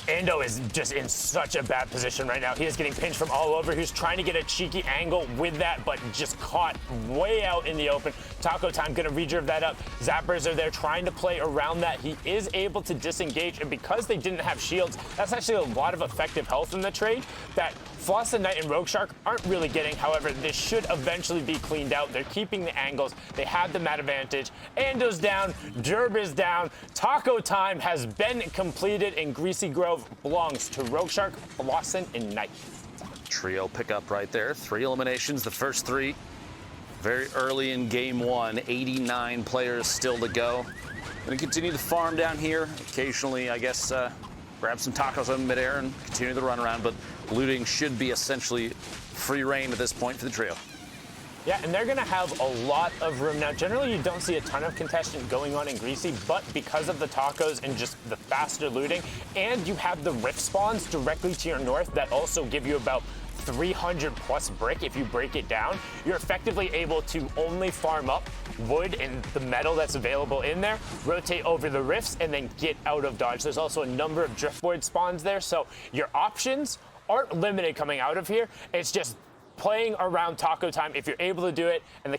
Ando is just in such a bad position right now. He is getting pinched from all over. He's trying to get a cheeky angle with that, but just caught way out in the open. Taco Time going to reserve that up. Zappers are there trying to play around that. He is able to disengage, and because they didn't have shields, that's actually a lot of effective health in the trade that Flossin, Knight, and Rogue Shark aren't really getting. However, this should eventually be cleaned out. They're keeping the angles. They have the mat advantage. Ando's down. Derb is down. Taco Time has been completed, and Greasy Grove belongs to Rogue Shark, Flossin, and Knight. Trio pickup right there. 3 eliminations, the first 3 very early in game 1. 89 players still to go. Going to continue the farm down here. Occasionally, I guess, grab some tacos in midair and continue the run around, but looting should be essentially free reign at this point for the trio. Yeah, and they're going to have a lot of room. Now, generally, you don't see a ton of contestant going on in Greasy, but because of the tacos and just the faster looting, and you have the rift spawns directly to your north that also give you about 300 plus brick if you break it down, you're effectively able to only farm up wood and the metal that's available in there, rotate over the rifts, and then get out of dodge. There's also a number of driftboard spawns there, so your options aren't limited coming out of here. It's just playing around Taco Time if you're able to do it, and the